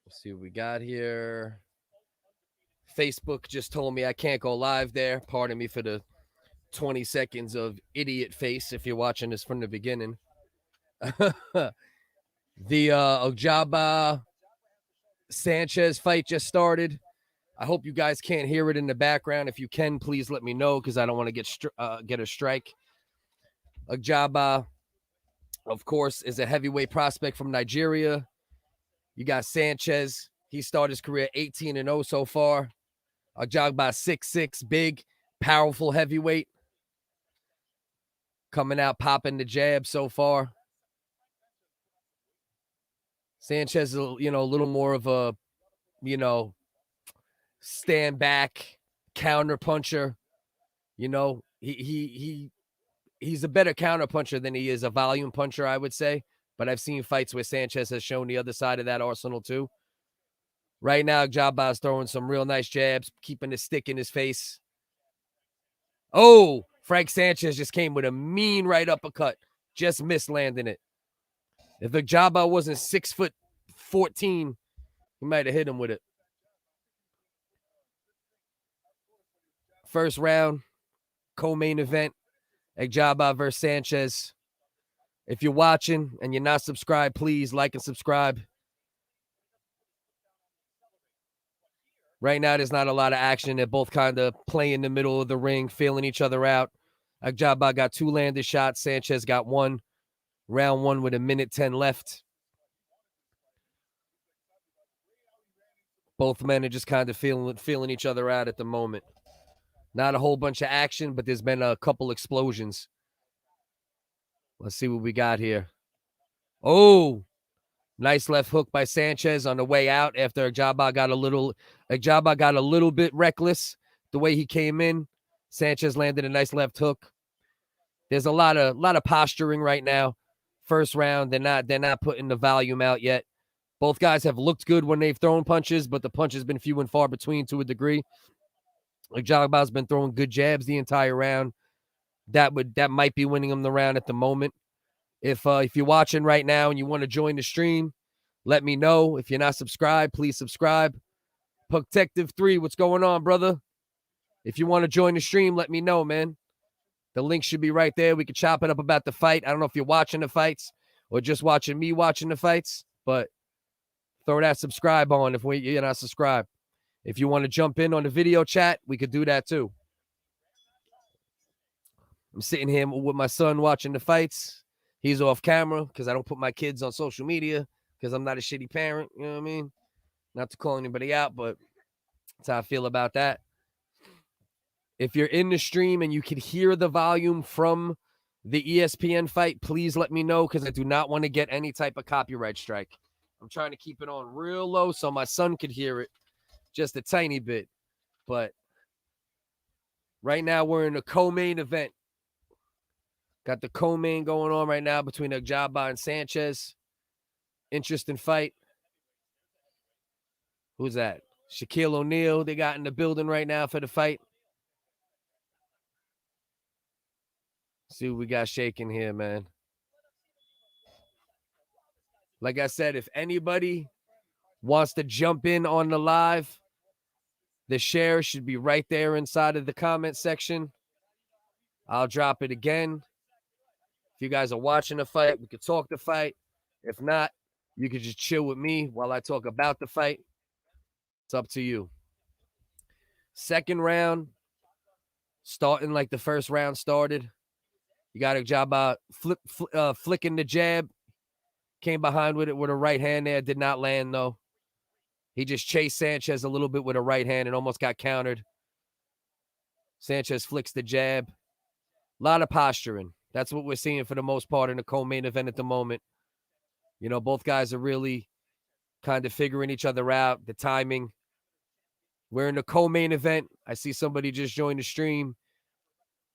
Let's see what we got here. Facebook just told me I can't go live there. Pardon me for the 20 seconds of idiot face if you're watching this from the beginning. The Ojaba Sanchez fight just started. I hope you guys can't hear it in the background. If you can, please let me know because I don't want to get a strike. Ojaba, of course, is a heavyweight prospect from Nigeria. You got Sanchez. He started his career 18-0 so far. Ojaba 6'6", big, powerful heavyweight. Coming out, popping the jab so far. Sanchez is, a little more of a, stand back counter puncher. He's a better counter puncher than he is a volume puncher, I would say. But I've seen fights where Sanchez has shown the other side of that arsenal too. Right now, Ojaba is throwing some real nice jabs, keeping the stick in his face. Oh, Frank Sanchez just came with a mean right uppercut. Just missed landing it. If Ojaba wasn't 6'14", he might have hit him with it. First round, co-main event, Ojaba versus Sanchez. If you're watching and you're not subscribed, please like and subscribe. Right now, there's not a lot of action. They're both kind of playing in the middle of the ring, feeling each other out. Ojaba got 2 landed shots. Sanchez got 1. Round 1 with 1:10 left. Both men are just kind of feeling each other out at the moment. Not a whole bunch of action, but there's been a couple explosions. Let's see what we got here. Oh, nice left hook by Sanchez on the way out after Ojaba got a little bit reckless the way he came in. Sanchez landed a nice left hook. There's a lot of posturing right now. First round, they're not putting the volume out yet. Both guys have looked good when they've thrown punches, but the punch has been few and far between to a degree. Ojaba's been throwing good jabs the entire round. That might be winning him the round at the moment. If you're watching right now and you want to join the stream, let me know. If you're not subscribed, please subscribe. Protective 3, what's going on, brother? If you want to join the stream, let me know, man. The link should be right there. We can chop it up about the fight. I don't know if you're watching the fights or just watching me watching the fights, but throw that subscribe on if you're not subscribed. If you want to jump in on the video chat, we could do that too. I'm sitting here with my son watching the fights. He's off camera because I don't put my kids on social media because I'm not a shitty parent. You know what I mean? Not to call anybody out, but that's how I feel about that. If you're in the stream and you can hear the volume from the ESPN fight, please let me know because I do not want to get any type of copyright strike. I'm trying to keep it on real low so my son could hear it just a tiny bit. But right now we're in a co-main event. Got the co-main going on right now between Ojaba and Sanchez. Interesting fight. Who's that? Shaquille O'Neal they got in the building right now for the fight. See what we got shaking here, man. Like I said, if anybody wants to jump in on the live, the share should be right there inside of the comment section. I'll drop it again. If you guys are watching the fight, we could talk the fight. If not, you could just chill with me while I talk about the fight. It's up to you. Second round, starting like the first round started. You got Ojaba flicking the jab. Came behind with it with a right hand there. Did not land, though. He just chased Sanchez a little bit with a right hand and almost got countered. Sanchez flicks the jab. A lot of posturing. That's what we're seeing for the most part in the co-main event at the moment. You know, both guys are really kind of figuring each other out, the timing. We're in the co-main event. I see somebody just joined the stream.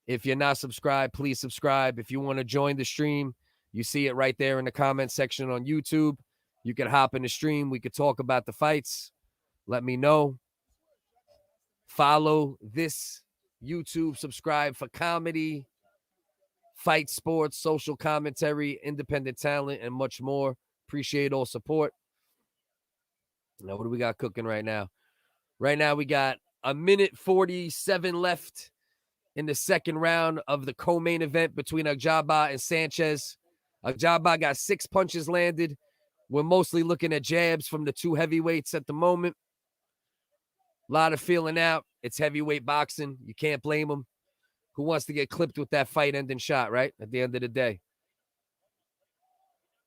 If you're not subscribed, please subscribe. If you want to join the stream, you see it right there in the comment section on YouTube. You can hop in the stream. We could talk about the fights. Let me know. Follow this YouTube. Subscribe for comedy, fight sports, social commentary, independent talent, and much more. Appreciate all support. Now, what do we got cooking right now? Right now, we got a minute 47 left in the second round of the co-main event between Ajaba and Sanchez. Ajaba got 6 punches landed. We're mostly looking at jabs from the two heavyweights at the moment. A lot of feeling out. It's heavyweight boxing. You can't blame them. Who wants to get clipped with that fight-ending shot, right? At the end of the day.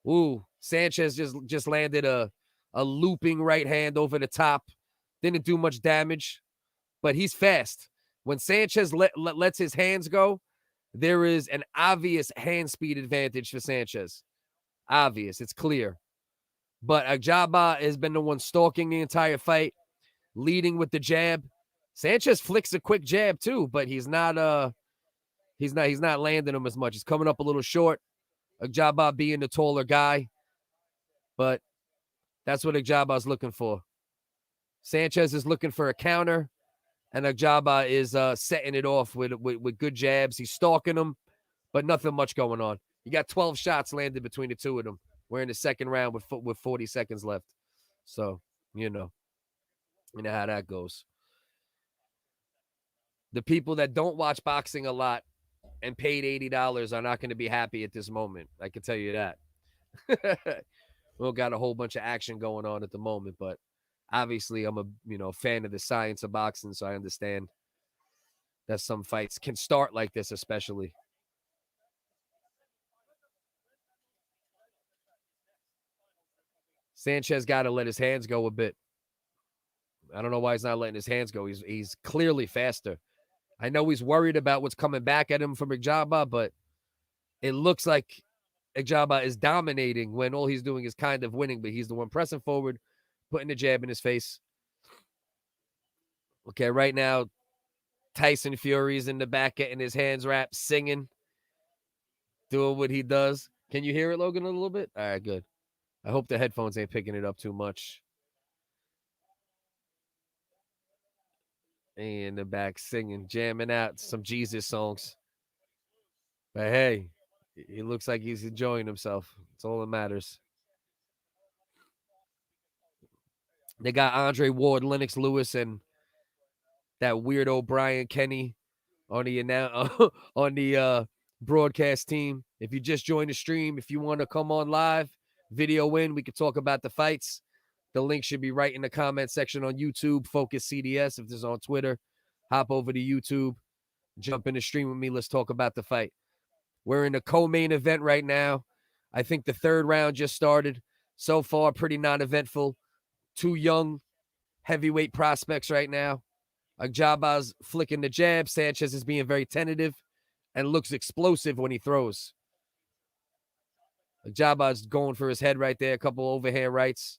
Ooh, Sanchez just landed a looping right hand over the top. Didn't do much damage, but he's fast. When Sanchez lets his hands go, there is an obvious hand speed advantage for Sanchez. Obvious. It's clear. But Ajaba has been the one stalking the entire fight, leading with the jab. Sanchez flicks a quick jab too, but he's not landing them as much. He's coming up a little short. Ajaba being the taller guy, but that's what Ajaba's looking for. Sanchez is looking for a counter, and Ajaba is setting it off with good jabs. He's stalking them, but nothing much going on. You got 12 shots landed between the two of them. We're in the second round with 40 seconds left. So, you know how that goes. The people that don't watch boxing a lot and paid $80 are not going to be happy at this moment. I can tell you that. We don't got a whole bunch of action going on at the moment, but obviously I'm a fan of the science of boxing, so I understand that some fights can start like this, especially. Sanchez got to let his hands go a bit. I don't know why he's not letting his hands go. He's clearly faster. I know he's worried about what's coming back at him from Ajaba, but it looks like Ajaba is dominating when all he's doing is kind of winning, but he's the one pressing forward, putting the jab in his face. Okay, right now, Tyson Fury's in the back getting his hands wrapped, singing, doing what he does. Can you hear it, Logan, a little bit? All right, good. I hope the headphones ain't picking it up too much. In the back singing, jamming out some Jesus songs. But hey, he looks like he's enjoying himself. That's all that matters. They got Andre Ward, Lennox Lewis, and that weirdo Brian Kenny on the broadcast team. If you just joined the stream, if you want to come on live, video in, we could talk about the fights. The link should be right in the comment section on YouTube. Focus CDS. If this is on Twitter, hop over to YouTube, jump in the stream with me. Let's talk about the fight. We're in the co-main event right now. I think the third round just started. So far, pretty non-eventful. Two young heavyweight prospects right now. Ajaba's flicking the jab. Sanchez is being very tentative and looks explosive when he throws. Ajaba's going for his head right there. A couple overhand rights.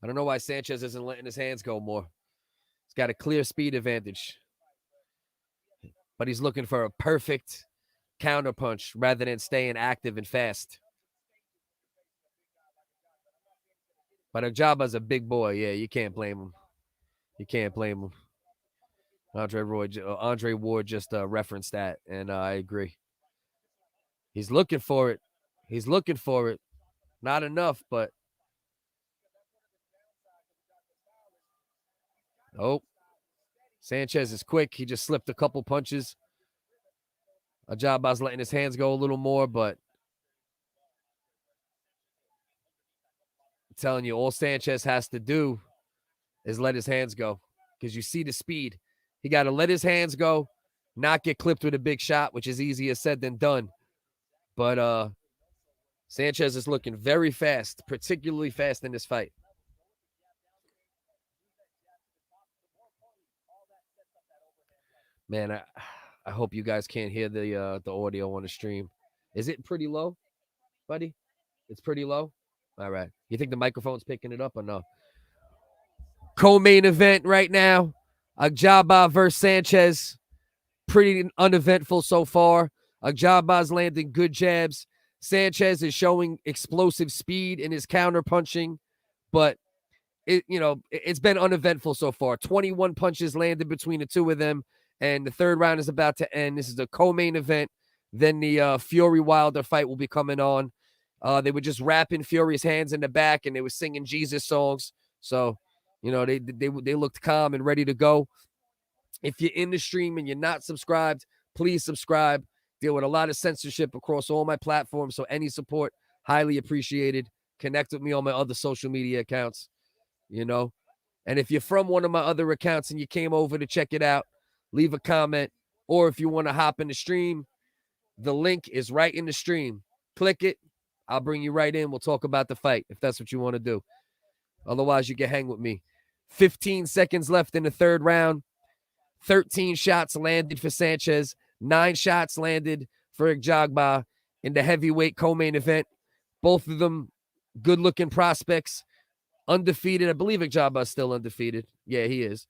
I don't know why Sanchez isn't letting his hands go more. He's got a clear speed advantage. But he's looking for a perfect counterpunch rather than staying active and fast. But Ajaba's a big boy. Yeah, you can't blame him. You can't blame him. Andre Ward just referenced that, and I agree. He's looking for it. He's looking for it. Not enough, but oh, Sanchez is quick. He just slipped a couple punches. Ajaba's letting his hands go a little more, but I'm telling you, all Sanchez has to do is let his hands go because you see the speed. He got to let his hands go, not get clipped with a big shot, which is easier said than done. But Sanchez is looking very fast, particularly fast in this fight. Man, I hope you guys can't hear the audio on the stream. Is it pretty low, buddy? It's pretty low? All right. You think the microphone's picking it up or no? Co-main event right now. Ajaba versus Sanchez. Pretty uneventful so far. Ajaba's landing good jabs. Sanchez is showing explosive speed in his counter punching, but it's been uneventful so far. 21 punches landed between the two of them, and the third round is about to end. This is the co-main event. Then the Fury Wilder fight will be coming on. They were just wrapping Fury's hands in the back, and they were singing Jesus songs. So, they looked calm and ready to go. If you're in the stream and you're not subscribed, please subscribe. Deal with a lot of censorship across all my platforms, so any support, highly appreciated. Connect with me on my other social media accounts, And if you're from one of my other accounts and you came over to check it out, leave a comment. Or if you want to hop in the stream, the link is right in the stream. Click it. I'll bring you right in. We'll talk about the fight if that's what you want to do. Otherwise, you can hang with me. 15 seconds left in the third round. 13 shots landed for Sanchez. 9 shots landed for Ijagba in the heavyweight co-main event. Both of them good-looking prospects. Undefeated. I believe Ijagba is still undefeated. Yeah, he is.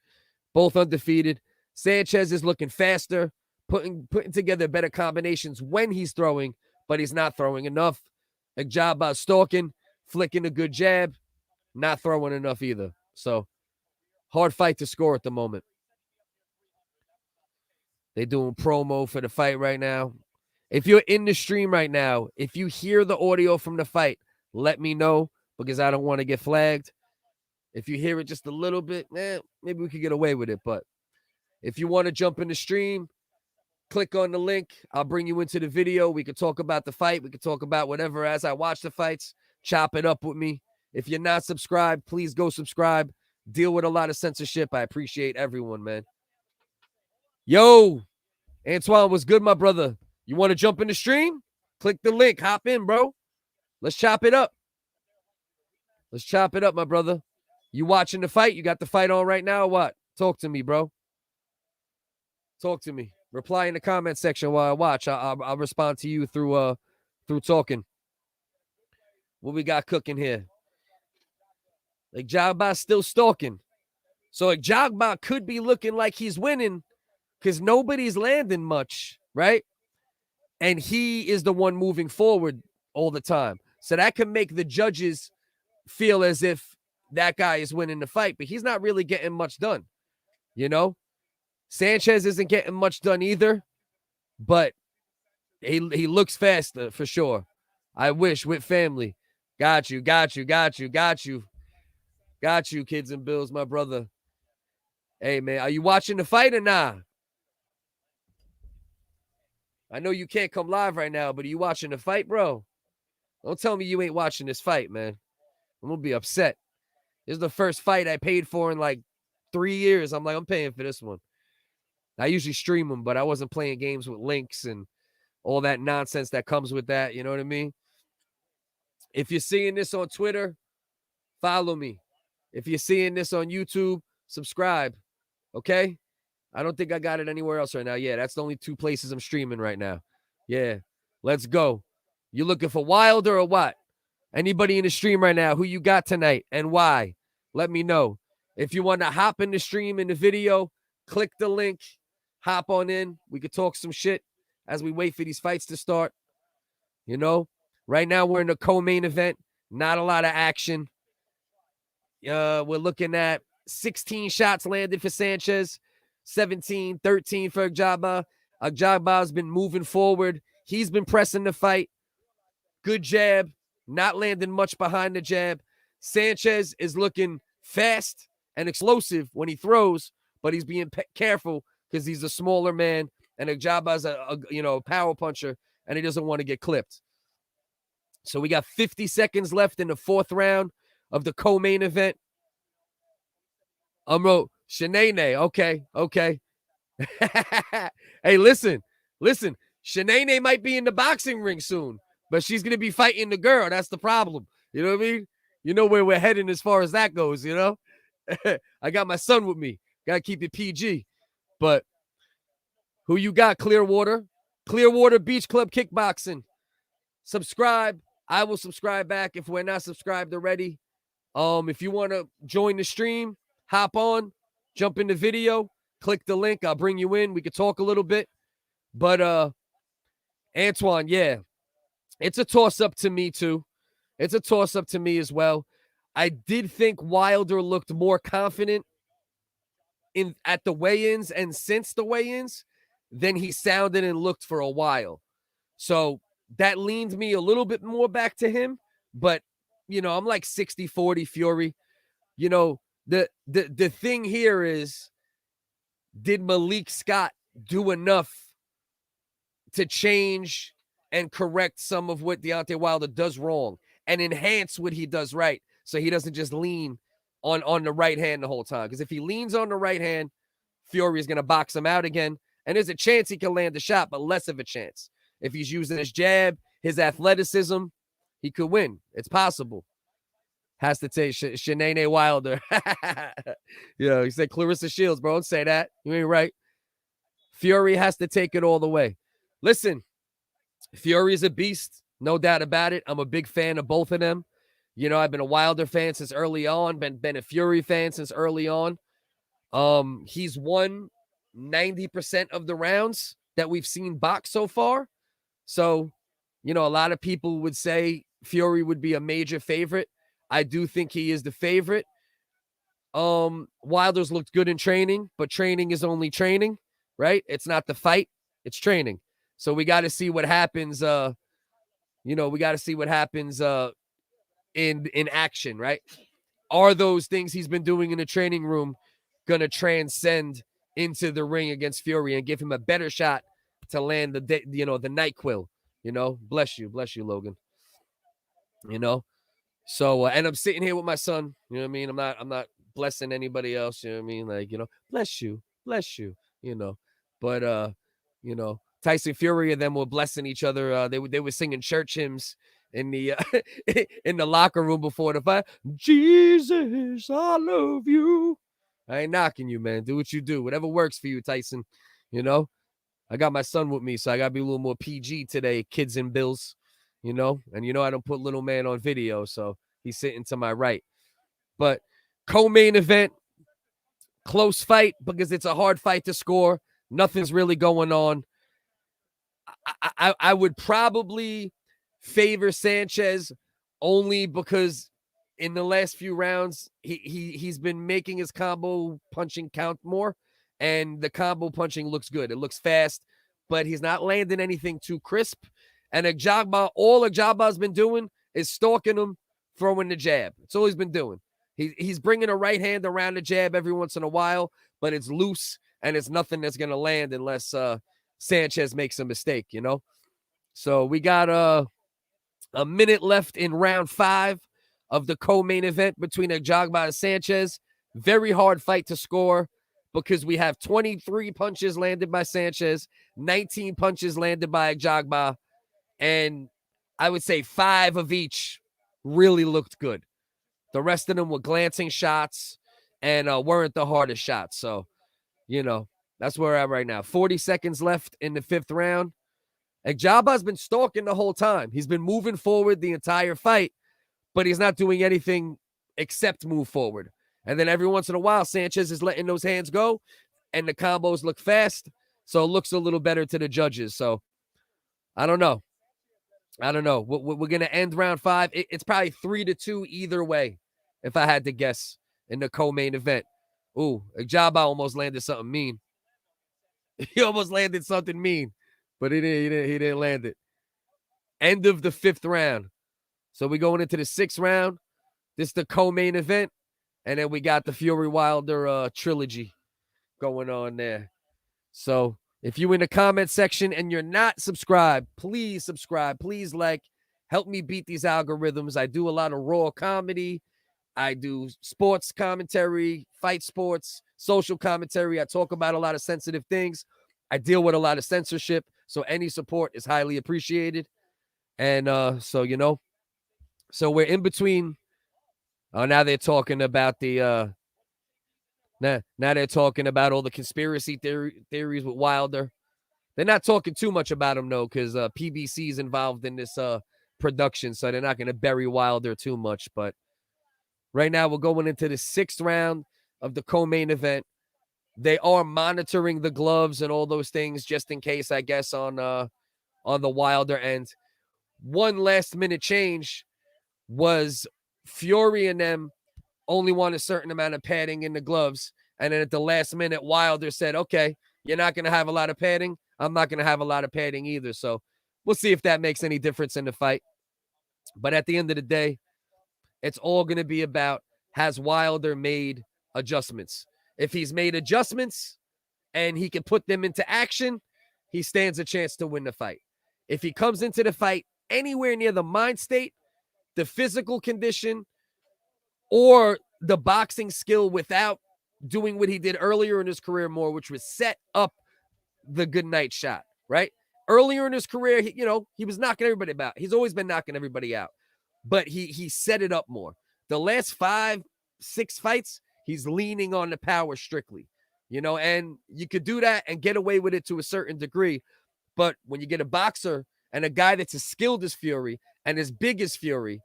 Both undefeated. Sanchez is looking faster, putting together better combinations when he's throwing, but he's not throwing enough. Ijagba stalking, flicking a good jab, not throwing enough either. So, hard fight to score at the moment. They're doing promo for the fight right now. If you're in the stream right now, if you hear the audio from the fight, let me know because I don't want to get flagged. If you hear it just a little bit, maybe we could get away with it. But if you want to jump in the stream, click on the link. I'll bring you into the video. We could talk about the fight. We could talk about whatever as I watch the fights. Chop it up with me. If you're not subscribed, please go subscribe. Deal with a lot of censorship. I appreciate everyone, man. Yo, Antoine, what's good, my brother? You want to jump in the stream? Click the link. Hop in, bro. Let's chop it up. Let's chop it up, my brother. You watching the fight? You got the fight on right now or what? Talk to me, bro. Talk to me. Reply in the comment section while I watch. I'll respond to you through talking. What we got cooking here? Ijagba's still stalking. So Ijagba could be looking like he's winning because nobody's landing much, right? And he is the one moving forward all the time. So that can make the judges feel as if that guy is winning the fight, but he's not really getting much done, Sanchez isn't getting much done either, but he looks faster for sure. I wish with family. Got you, kids and Bills, my brother. Hey, man, are you watching the fight or nah? I know you can't come live right now, but are you watching the fight, bro? Don't tell me you ain't watching this fight, man. I'm going to be upset. This is the first fight I paid for in like 3 years. I'm like, I'm paying for this one. I usually stream them, but I wasn't playing games with links and all that nonsense that comes with that. You know what I mean? If you're seeing this on Twitter, follow me. If you're seeing this on YouTube, subscribe. Okay? I don't think I got it anywhere else right now. Yeah, that's the only 2 places I'm streaming right now. Yeah, let's go. You looking for Wilder or what? Anybody in the stream right now, who you got tonight and why? Let me know. If you want to hop in the stream in the video, click the link. Hop on in. We could talk some shit as we wait for these fights to start. Right now we're in the co-main event. Not a lot of action. We're looking at 16 shots landed for Sanchez. 17, 13 for Ijagba. Ijagba's been moving forward. He's been pressing the fight. Good jab. Not landing much behind the jab. Sanchez is looking fast and explosive when he throws, but he's being careful because he's a smaller man, and Ijagba's a power puncher, and he doesn't want to get clipped. So we got 50 seconds left in the 4th round of the co-main event. Shanae. Okay. Hey, listen. Shanae might be in the boxing ring soon, but she's going to be fighting the girl. That's the problem. You know what I mean? You know where we're heading as far as that goes, I got my son with me. Got to keep it PG. But who you got, Clearwater? Clearwater Beach Club Kickboxing. Subscribe. I will subscribe back if we're not subscribed already. If you want to join the stream, hop on, jump in the video, click the link. I'll bring you in. We could talk a little bit. But Antoine, yeah. It's a toss-up to me, too. It's a toss-up to me as well. I did think Wilder looked more confident at the weigh-ins and since the weigh-ins than he sounded and looked for a while. So that leaned me a little bit more back to him. But, I'm like 60-40 Fury. The thing here is, did Malik Scott do enough to change and correct some of what Deontay Wilder does wrong and enhance what he does right, so he doesn't just lean on the right hand the whole time? Because if he leans on the right hand, Fury is going to box him out again, and there's a chance he can land a shot, but less of a chance. If he's using his jab, his athleticism, he could win. It's possible. Has to take Shanae Wilder. He said Clarissa Shields, bro. Don't say that. You ain't right. Fury has to take it all the way. Listen, Fury is a beast. No doubt about it. I'm a big fan of both of them. I've been a Wilder fan since early on. Been a Fury fan since early on. He's won 90% of the rounds that we've seen box so far. So, a lot of people would say Fury would be a major favorite. I do think he is the favorite. Wilder's looked good in training, but training is only training, right? It's not the fight, it's training. So we got to see what happens. We got to see what happens in action, right? Are those things he's been doing in the training room going to transcend into the ring against Fury and give him a better shot to land the NyQuil? Bless you, Logan. So, and I'm sitting here with my son, you know what I mean? I'm not blessing anybody else, you know what I mean? Like, bless you, but, Tyson Fury and them were blessing each other. They were singing church hymns in the, in the locker room before the fight. Jesus, I love you. I ain't knocking you, man. Do what you do. Whatever works for you, Tyson. I got my son with me, so I got to be a little more PG today, kids and bills. And I don't put little man on video, so he's sitting to my right. But co-main event, close fight because it's a hard fight to score. Nothing's really going on. I would probably favor Sanchez only because in the last few rounds, he's been making his combo punching count more, and the combo punching looks good. It looks fast, but he's not landing anything too crisp. And all Ajagba's been doing is stalking him, throwing the jab. That's all he's been doing. He's bringing a right hand around the jab every once in a while, but it's loose, and it's nothing that's going to land unless Sanchez makes a mistake, So we got a minute left in round 5 of the co-main event between Ajagba and Sanchez. Very hard fight to score because we have 23 punches landed by Sanchez, 19 punches landed by Ajagba, and I would say 5 of each really looked good. The rest of them were glancing shots and weren't the hardest shots. So, that's where we're at right now. 40 seconds left in the 5th round. Ajagba's been stalking the whole time. He's been moving forward the entire fight, but he's not doing anything except move forward. And then every once in a while, Sanchez is letting those hands go, and the combos look fast, so it looks a little better to the judges. So, I don't know. We're going to end round 5. It's probably 3-2 either way, if I had to guess, in the co-main event. Ooh, Ajagba almost landed something mean. He almost landed something mean, but he didn't land it. End of the 5th round. So we're going into the 6th round. This is the co-main event. And then we got the Fury Wilder trilogy going on there. So if you're in the comment section and you're not subscribed, please subscribe. Please like. Help me beat these algorithms. I do a lot of raw comedy. I do sports commentary, fight sports, social commentary. I talk about a lot of sensitive things. I deal with a lot of censorship. So any support is highly appreciated. And so we're in between. Now they're talking about the now they're talking about all the conspiracy theories with Wilder. They're not talking too much about him though, because PBC is involved in this production, so they're not going to bury Wilder too much. But right now we're going into the 6th round of the co-main event. They are monitoring the gloves and all those things just in case, I guess, on the Wilder end. one last-minute change was Fury and them only want a certain amount of padding in the gloves. And then at the last minute, Wilder said, okay, you're not going to have a lot of padding. I'm not going to have a lot of padding either. So we'll see if that makes any difference in the fight. But at the end of the day, it's all going to be about, has Wilder made adjustments? If he's made adjustments and he can put them into action, he stands a chance to win the fight. If he comes into the fight anywhere near the mind state, the physical condition, or the boxing skill without doing what he did earlier in his career more, which was set up the good night shot, right? Earlier in his career, he was knocking everybody out. He's always been knocking everybody out, but he set it up more. The last 5-6 fights, he's leaning on the power strictly, and you could do that and get away with it to a certain degree. But when you get a boxer and a guy that's as skilled as Fury and as big as Fury,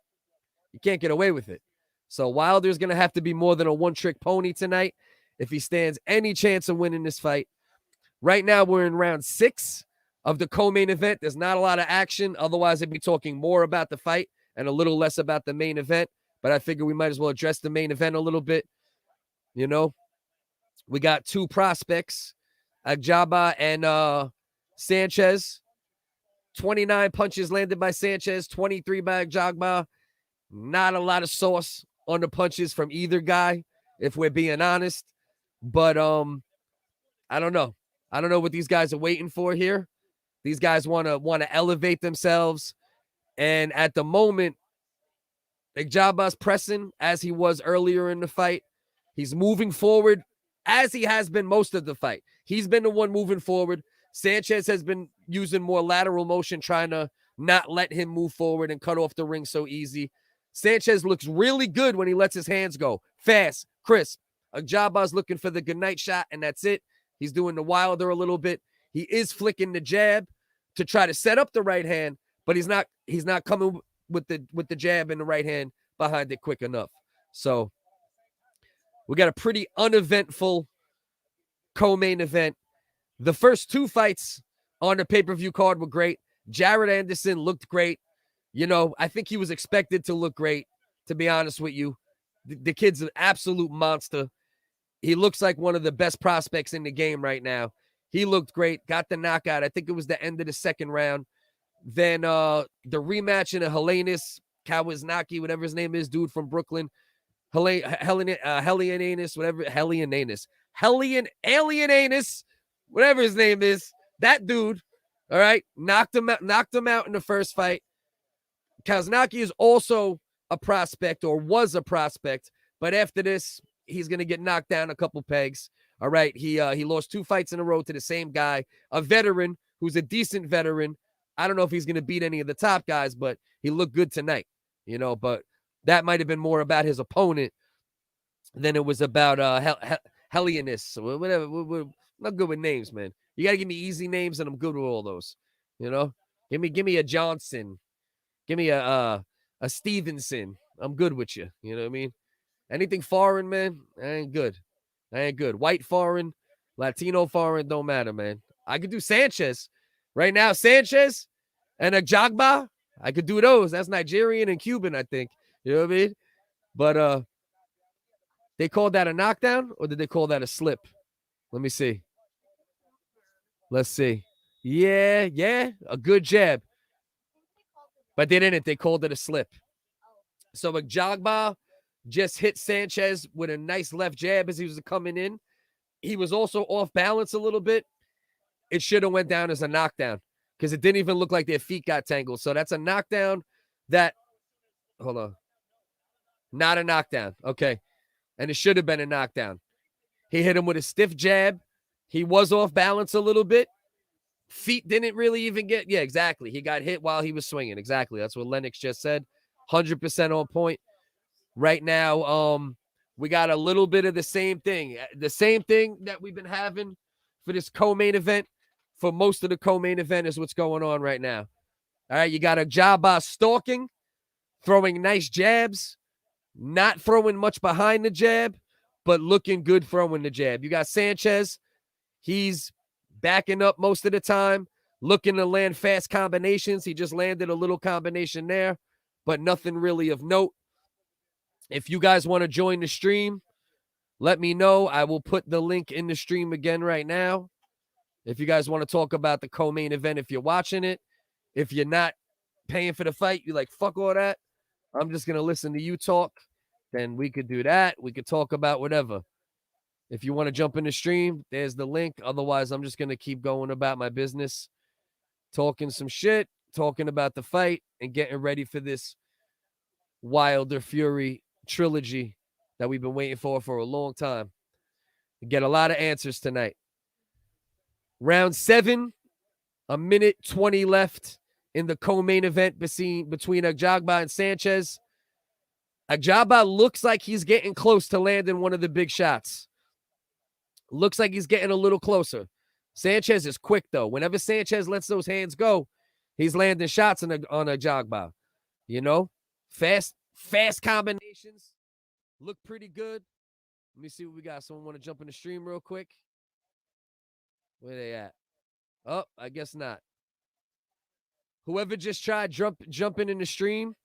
you can't get away with it. So Wilder's going to have to be more than a one-trick pony tonight if he stands any chance of winning this fight. Right now, we're in round 6 of the co-main event. There's not a lot of action. Otherwise, I'd be talking more about the fight and a little less about the main event. But I figure we might as well address the main event a little bit. We got 2 prospects, Agjaba and Sanchez. 29 punches landed by Sanchez, 23 by Agjaba. Not a lot of sauce on the punches from either guy, if we're being honest. But I don't know. I don't know what these guys are waiting for here. These guys want to elevate themselves. And at the moment, Agjaba's pressing as he was earlier in the fight. He's moving forward as he has been most of the fight. He's been the one moving forward. Sanchez has been using more lateral motion, trying to not let him move forward and cut off the ring so easy. Sanchez looks really good when he lets his hands go. Fast, crisp. Agjaba's looking for the goodnight shot, and that's it. He's doing the Wilder a little bit. He is flicking the jab to try to set up the right hand, but he's not coming with the jab and the right hand behind it quick enough. So we got a pretty uneventful co-main event. The first 2 fights on the pay-per-view card were great. Jared Anderson looked great. I think he was expected to look great, to be honest with you. The kid's an absolute monster. He looks like one of the best prospects in the game right now. He looked great, got the knockout. I think it was the end of the second round. Then the rematch in a Helenius Kawaznaki, whatever his name is, dude from Brooklyn. Helenianus, whatever, Helenianus, whatever his name is. That dude, all right, knocked him out in the first fight. Kawaznaki is also a prospect, or was a prospect, but after this, he's going to get knocked down a couple pegs. All right, he lost 2 fights in a row to the same guy, a veteran who's a decent veteran. I don't know if he's going to beat any of the top guys, but he looked good tonight, but that might have been more about his opponent than it was about Helenius or whatever. I'm not good with names, man. You got to give me easy names, and I'm good with all those, Give me a Johnson. Give me a Stevenson. I'm good with you. You know what I mean? Anything foreign, man, I ain't good. White foreign, Latino foreign, don't matter, man. I could do Sanchez. Right now, Sanchez and Agjaba, I could do those. That's Nigerian and Cuban, I think. You know what I mean? But they called that a knockdown, or did they call that a slip? Let me see. Let's see. Yeah, a good jab. But they didn't. They called it a slip. So Agjaba just hit Sanchez with a nice left jab as he was coming in. He was also off balance a little bit. It should have went down as a knockdown because it didn't even look like their feet got tangled. So that's a knockdown hold on. Not a knockdown. Okay. And it should have been a knockdown. He hit him with a stiff jab. He was off balance a little bit. Feet didn't really even get. Yeah, exactly. He got hit while he was swinging. Exactly. That's what Lennox just said. 100% on point. Right now, we got a little bit of the same thing. The same thing that we've been having for this co-main event. For most of the co-main event is what's going on right now. All right, you got Agjaba stalking, throwing nice jabs, not throwing much behind the jab, but looking good throwing the jab. You got Sanchez. He's backing up most of the time, looking to land fast combinations. He just landed a little combination there, but nothing really of note. If you guys want to join the stream, let me know. I will put the link in the stream again right now. If you guys want to talk about the co-main event, if you're watching it, if you're not paying for the fight, you're like, fuck all that. I'm just going to listen to you talk. Then we could do that. We could talk about whatever. If you want to jump in the stream, there's the link. Otherwise, I'm just going to keep going about my business, talking some shit, talking about the fight, and getting ready for this Wilder Fury trilogy that we've been waiting for a long time. We get a lot of answers tonight. Round 7, a minute 20 left in the co-main event between Agjagba and Sanchez. Agjagba looks like he's getting close to landing one of the big shots. Looks like he's getting a little closer. Sanchez is quick, though. Whenever Sanchez lets those hands go, he's landing shots on Agjagba. You know? Fast combinations. Look pretty good. Let me see what we got. Someone want to jump in the stream real quick? Where they at? Oh, I guess not. Whoever just tried jumping in the stream,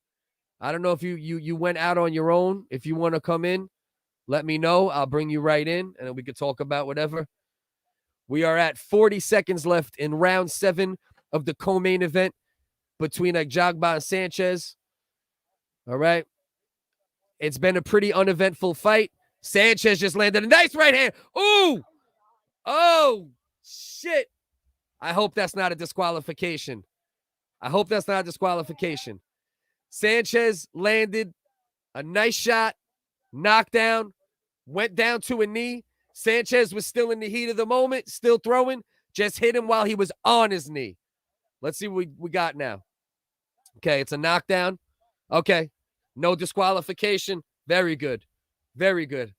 I don't know if you went out on your own. If you want to come in, let me know. I'll bring you right in, and then we could talk about whatever. We are at 40 seconds left in round 7 of the co-main event between Agjagba and Sanchez. All right. It's been a pretty uneventful fight. Sanchez just landed a nice right hand. Ooh! Oh, shit. I hope that's not a disqualification. Sanchez landed a nice shot, knockdown, went down to a knee. Sanchez was still in the heat of the moment, still throwing, just hit him while he was on his knee. Let's see what we got now. Okay, it's a knockdown. Okay, no disqualification. Very good. Very good.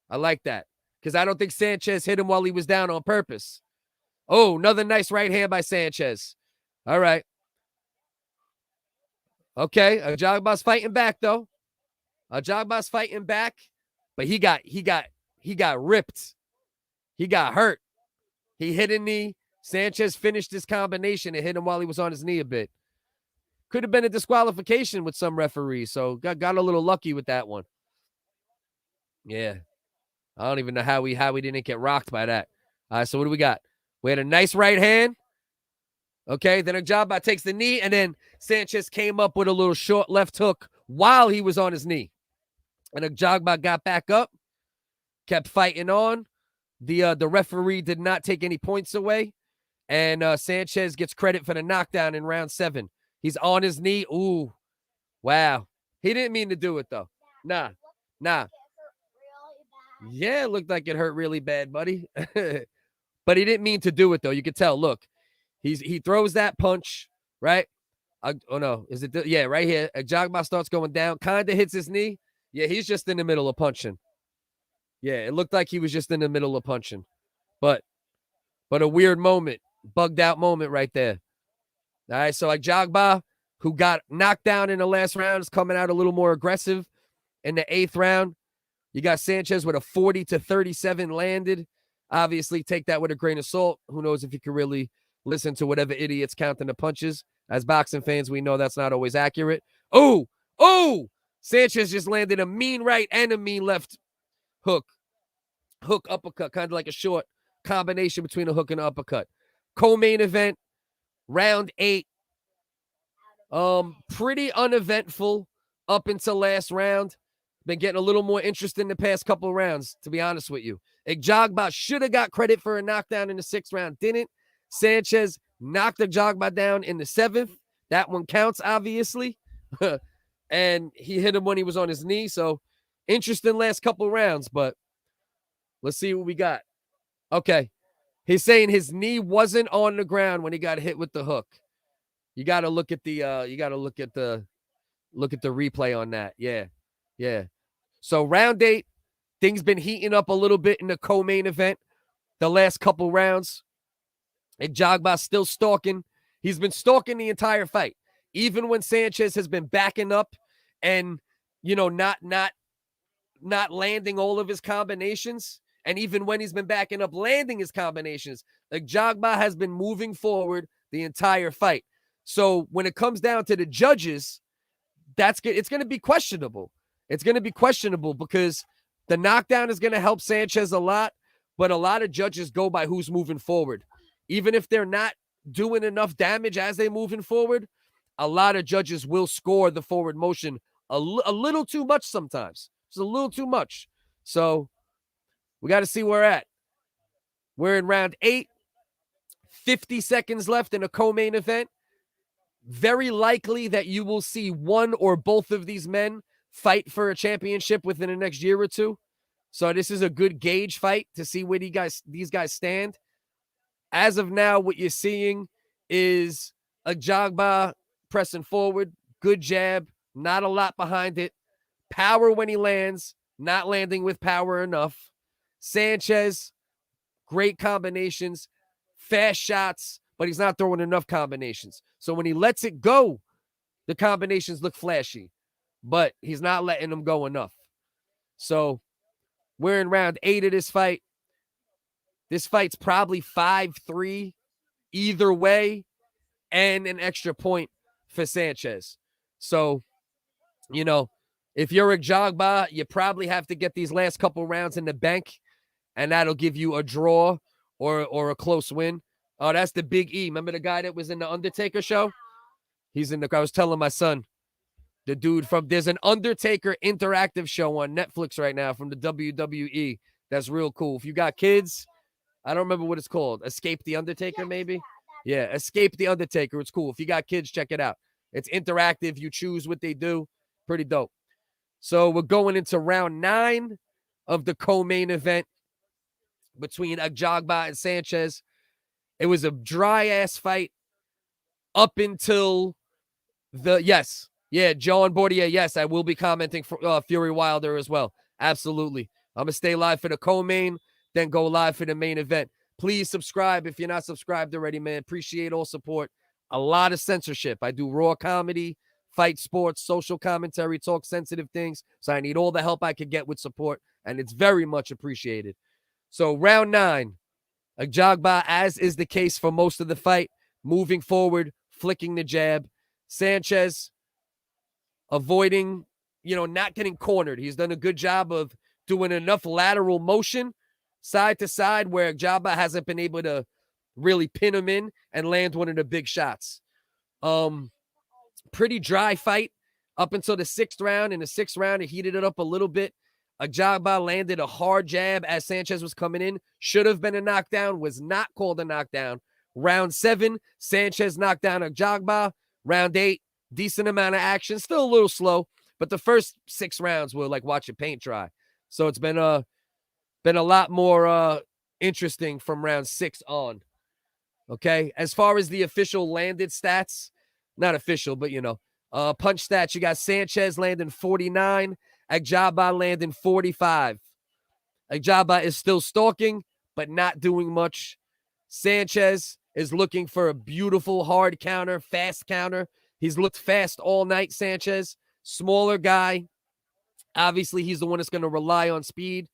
I like that because I don't think Sanchez hit him while he was down on purpose. Oh, another nice right hand by Sanchez. All right. Okay, Agjagba's fighting back though. Agjagba's fighting back, but he got ripped. He got hurt. He hit a knee. Sanchez finished his combination and hit him while he was on his knee a bit. Could have been a disqualification with some referees, so got a little lucky with that one. Yeah. I don't even know how we didn't get rocked by that. All right, so what do we got? We had a nice right hand. Okay, then Agjagba takes the knee, and then Sanchez came up with a little short left hook while he was on his knee. And Agjagba got back up, kept fighting on. The referee did not take any points away, and Sanchez gets credit for the knockdown in round 7. He's on his knee. Ooh, wow. He didn't mean to do it, though. Nah. Yeah, it looked like it hurt really bad, buddy. But he didn't mean to do it, though. You could tell. Look, he throws that punch, right? Oh, no. Is it? Yeah, right here. Agjagba starts going down, kind of hits his knee. Yeah, he's just in the middle of punching. Yeah, it looked like he was just in the middle of punching. But a weird moment, bugged out moment right there. All right, so Agjagba, who got knocked down in the last round, is coming out a little more aggressive in the 8th round. You got Sanchez with a 40-37 landed. Obviously, take that with a grain of salt. Who knows if you can really listen to whatever idiots counting the punches. As boxing fans, we know that's not always accurate. Oh! Sanchez just landed a mean right and a mean left hook. Hook, uppercut, kind of like a short combination between a hook and an uppercut. Co-main event, round 8. Pretty uneventful up until last round. Been getting a little more interest in the past couple rounds, to be honest with you. Agjagba should have got credit for a knockdown in the 6th round. Didn't. Sanchez knocked Agjagba down in the 7th. That one counts, obviously. And he hit him when he was on his knee. So, interesting last couple rounds, but let's see what we got. Okay. He's saying his knee wasn't on the ground when he got hit with the hook. You got to look at the replay on that. Yeah. So round 8, things been heating up a little bit in the co-main event. The last couple rounds, Agjagba still stalking. He's been stalking the entire fight, even when Sanchez has been backing up and not landing all of his combinations, and even when he's been backing up, landing his combinations. Agjagba has been moving forward, the entire fight. So when it comes down to the judges, it's going to be questionable. It's going to be questionable because the knockdown is going to help Sanchez a lot, but a lot of judges go by who's moving forward. Even if they're not doing enough damage as they're moving forward, a lot of judges will score the forward motion a little too much sometimes. It's a little too much. So we got to see where we're at. We're in round 8, 50 seconds left in a co-main event. Very likely that you will see one or both of these men fight for a championship within the next year or two. So this is a good gauge fight to see where these guys stand. As of now, what you're seeing is Ajagba pressing forward, good jab, not a lot behind it. Power when he lands, not landing with power enough. Sanchez, great combinations, fast shots, but he's not throwing enough combinations. So when he lets it go, the combinations look flashy, but he's not letting them go enough. So we're in round 8 of this fight. This fight's probably 5-3 either way and an extra point for Sanchez. So, you know, if you're Ajagba, you probably have to get these last couple rounds in the bank, and that'll give you a draw or a close win. Oh, that's the Big E. Remember the guy that was in the Undertaker show? I was telling my son, the dude there's an Undertaker interactive show on Netflix right now from the WWE. That's real cool. If you got kids, I don't remember what it's called. Escape the Undertaker, maybe? Yeah, Escape the Undertaker. It's cool. If you got kids, check it out. It's interactive. You choose what they do. Pretty dope. So we're going into round 9 of the co-main event between Ajagba and Sanchez. It was a dry-ass fight up until John Bordier, yes, I will be commenting for Fury Wilder as well. Absolutely. I'm going to stay live for the co-main, then go live for the main event. Please subscribe if you're not subscribed already, man. Appreciate all support. A lot of censorship. I do raw comedy, fight sports, social commentary, talk sensitive things. So I need all the help I could get with support, and it's very much appreciated. So round 9, Ajagba, as is the case for most of the fight, moving forward, flicking the jab. Sanchez avoiding, not getting cornered. He's done a good job of doing enough lateral motion side to side where Ajagba hasn't been able to really pin him in and land one of the big shots. Pretty dry fight up until the 6th round. In the 6th round, it heated it up a little bit. Ajagba landed a hard jab as Sanchez was coming in. Should have been a knockdown, was not called a knockdown. Round 7, Sanchez knocked down Ajagba. Round 8, decent amount of action. Still a little slow, but the first 6 rounds were like watching paint dry. So it's been a lot more interesting from round 6 on. Okay, as far as the official landed stats, not official, but punch stats, you got Sanchez landing 49, Ajagba landing 45. Ajagba is still stalking, but not doing much. Sanchez is looking for a beautiful hard counter, fast counter. He's looked fast all night, Sanchez. Smaller guy. Obviously, he's the one that's going to rely on speed.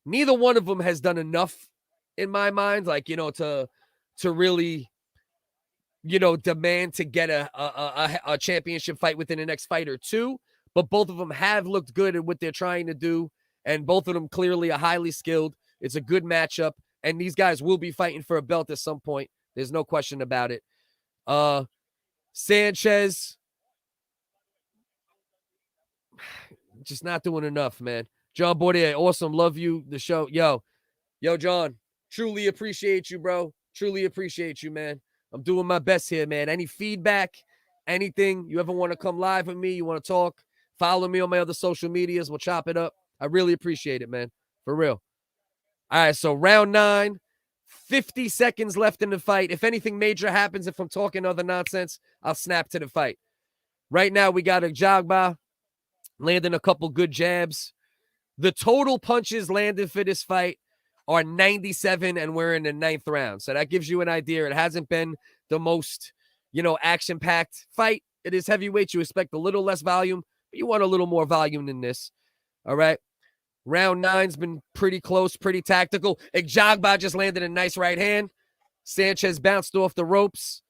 Neither one of them has done enough, in my mind, to really, demand to get a championship fight within the next fight or two. But both of them have looked good at what they're trying to do, and both of them clearly are highly skilled. It's a good matchup, and these guys will be fighting for a belt at some point. There's no question about it. Sanchez just not doing enough, man. John Bordier, awesome. Love you, the show. Yo, John, truly appreciate you, bro. Truly appreciate you, man. I'm doing my best here, man. Any feedback, anything, you ever want to come live with me, you want to talk, follow me on my other social medias. We'll chop it up. I really appreciate it, man. For real. All right, so round 9, 50 seconds left in the fight. If anything major happens, if I'm talking other nonsense, I'll snap to the fight. Right now, we got Ajagba landing a couple good jabs. The total punches landed for this fight are 97, and we're in the 9th round. So that gives you an idea. It hasn't been the most, action-packed fight. It is heavyweight. You expect a little less volume, but you want a little more volume than this. All right. Round 9's been pretty close, pretty tactical. Ajagba just landed a nice right hand. Sanchez bounced off the ropes.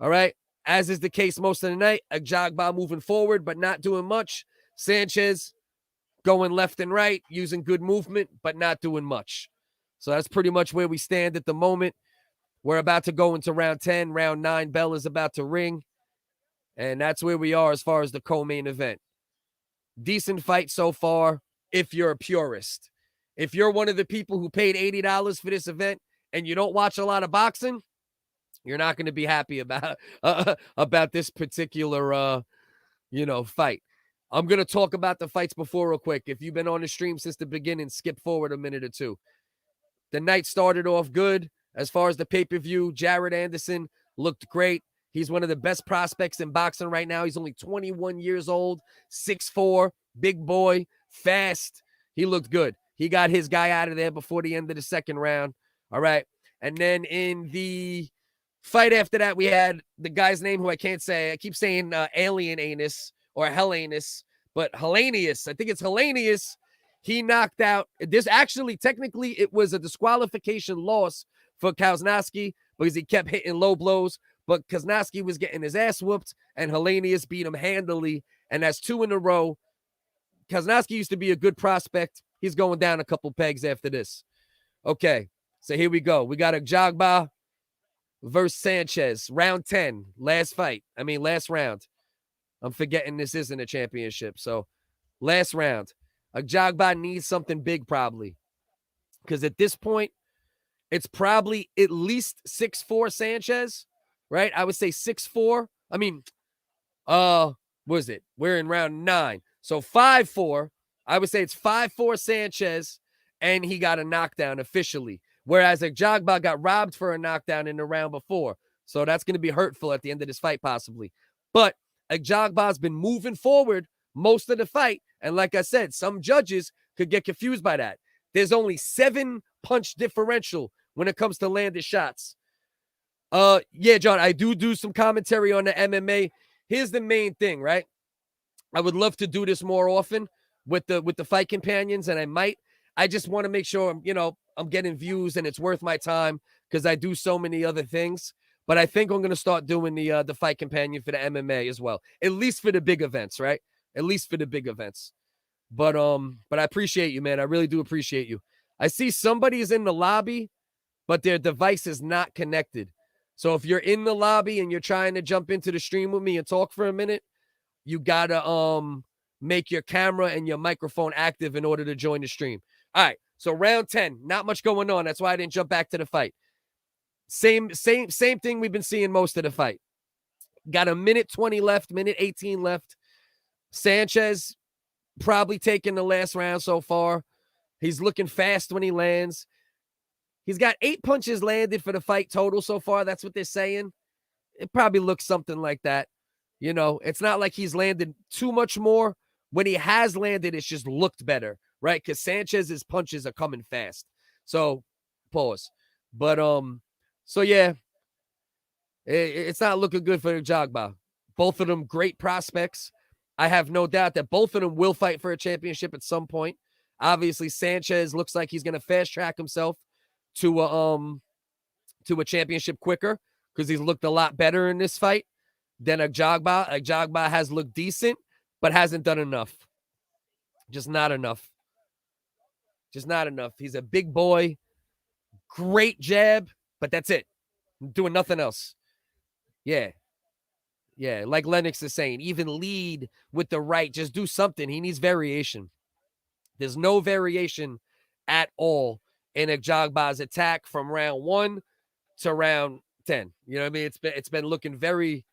All right. As is the case most of the night, Ajagba moving forward, but not doing much. Sanchez going left and right, using good movement, but not doing much. So that's pretty much where we stand at the moment. We're about to go into round 10. Round 9 bell is about to ring. And that's where we are as far as the co-main event. Decent fight so far if you're a purist. If you're one of the people who paid $80 for this event and you don't watch a lot of boxing, you're not going to be happy about this particular fight. I'm going to talk about the fights before real quick. If you've been on the stream since the beginning, skip forward a minute or two. The night started off good. As far as the pay-per-view, Jared Anderson looked great. He's one of the best prospects in boxing right now. He's only 21 years old, 6'4", big boy, fast. He looked good. He got his guy out of there before the end of the second round. All right. And then in the fight after that, we had the guy's name who I can't say. I keep saying Alien Anus or Hell Anus, but Hellenius. I think it's Hellenius. He knocked out. This actually, technically, it was a disqualification loss for Kausnowski because he kept hitting low blows. But Kausnowski was getting his ass whooped, and Hellenius beat him handily. And that's 2 in a row. Kausnowski used to be a good prospect. He's going down a couple pegs after this. Okay, so here we go. We got Ajagba versus Sanchez. Round 10, last round. I'm forgetting this isn't a championship. So last round. Ajagba needs something big probably. Because at this point, it's probably at least 6'4" Sanchez, right? I would say 6'4". I mean, what is it? We're in round 9. So 5'4". I would say it's 5'4" Sanchez, and he got a knockdown officially. Whereas Ajagba got robbed for a knockdown in the round before. So that's going to be hurtful at the end of this fight, possibly. But Ajagba's been moving forward most of the fight. And like I said, some judges could get confused by that. There's only 7 punch differential when it comes to landed shots. Yeah, John, I do some commentary on the MMA. Here's the main thing, right? I would love to do this more often with the fight companions, and I might. I just want to make sure, I'm getting views and it's worth my time because I do so many other things. But I think I'm going to start doing the fight companion for the MMA as well, at least for the big events, right? At least for the big events. But I appreciate you, man. I really do appreciate you. I see somebody's in the lobby, but their device is not connected. So if you're in the lobby and you're trying to jump into the stream with me and talk for a minute, you gotta make your camera and your microphone active in order to join the stream. All right. So round 10, not much going on. That's why I didn't jump back to the fight. Same thing we've been seeing most of the fight. Got a minute 20 left, minute 18 left. Sanchez probably taking the last round so far. He's looking fast when he lands. He's got 8 punches landed for the fight total so far. That's what they're saying. It probably looks something like that. It's not like he's landed too much more. When he has landed, it's just looked better, right? Because Sanchez's punches are coming fast. So, pause. But, so yeah, it's not looking good for Ajagba. Both of them great prospects. I have no doubt that both of them will fight for a championship at some point. Obviously, Sanchez looks like he's going to fast track himself to a championship quicker because he's looked a lot better in this fight than Ajagba. Ajagba has looked decent, but hasn't done enough. Just not enough. He's a big boy, great jab, but that's it. Doing nothing else. Yeah. Yeah, like Lennox is saying, even lead with the right. Just do something. He needs variation. There's no variation at all in Ajagba's attack from round 1 to round 10. You know what I mean? It's been looking very,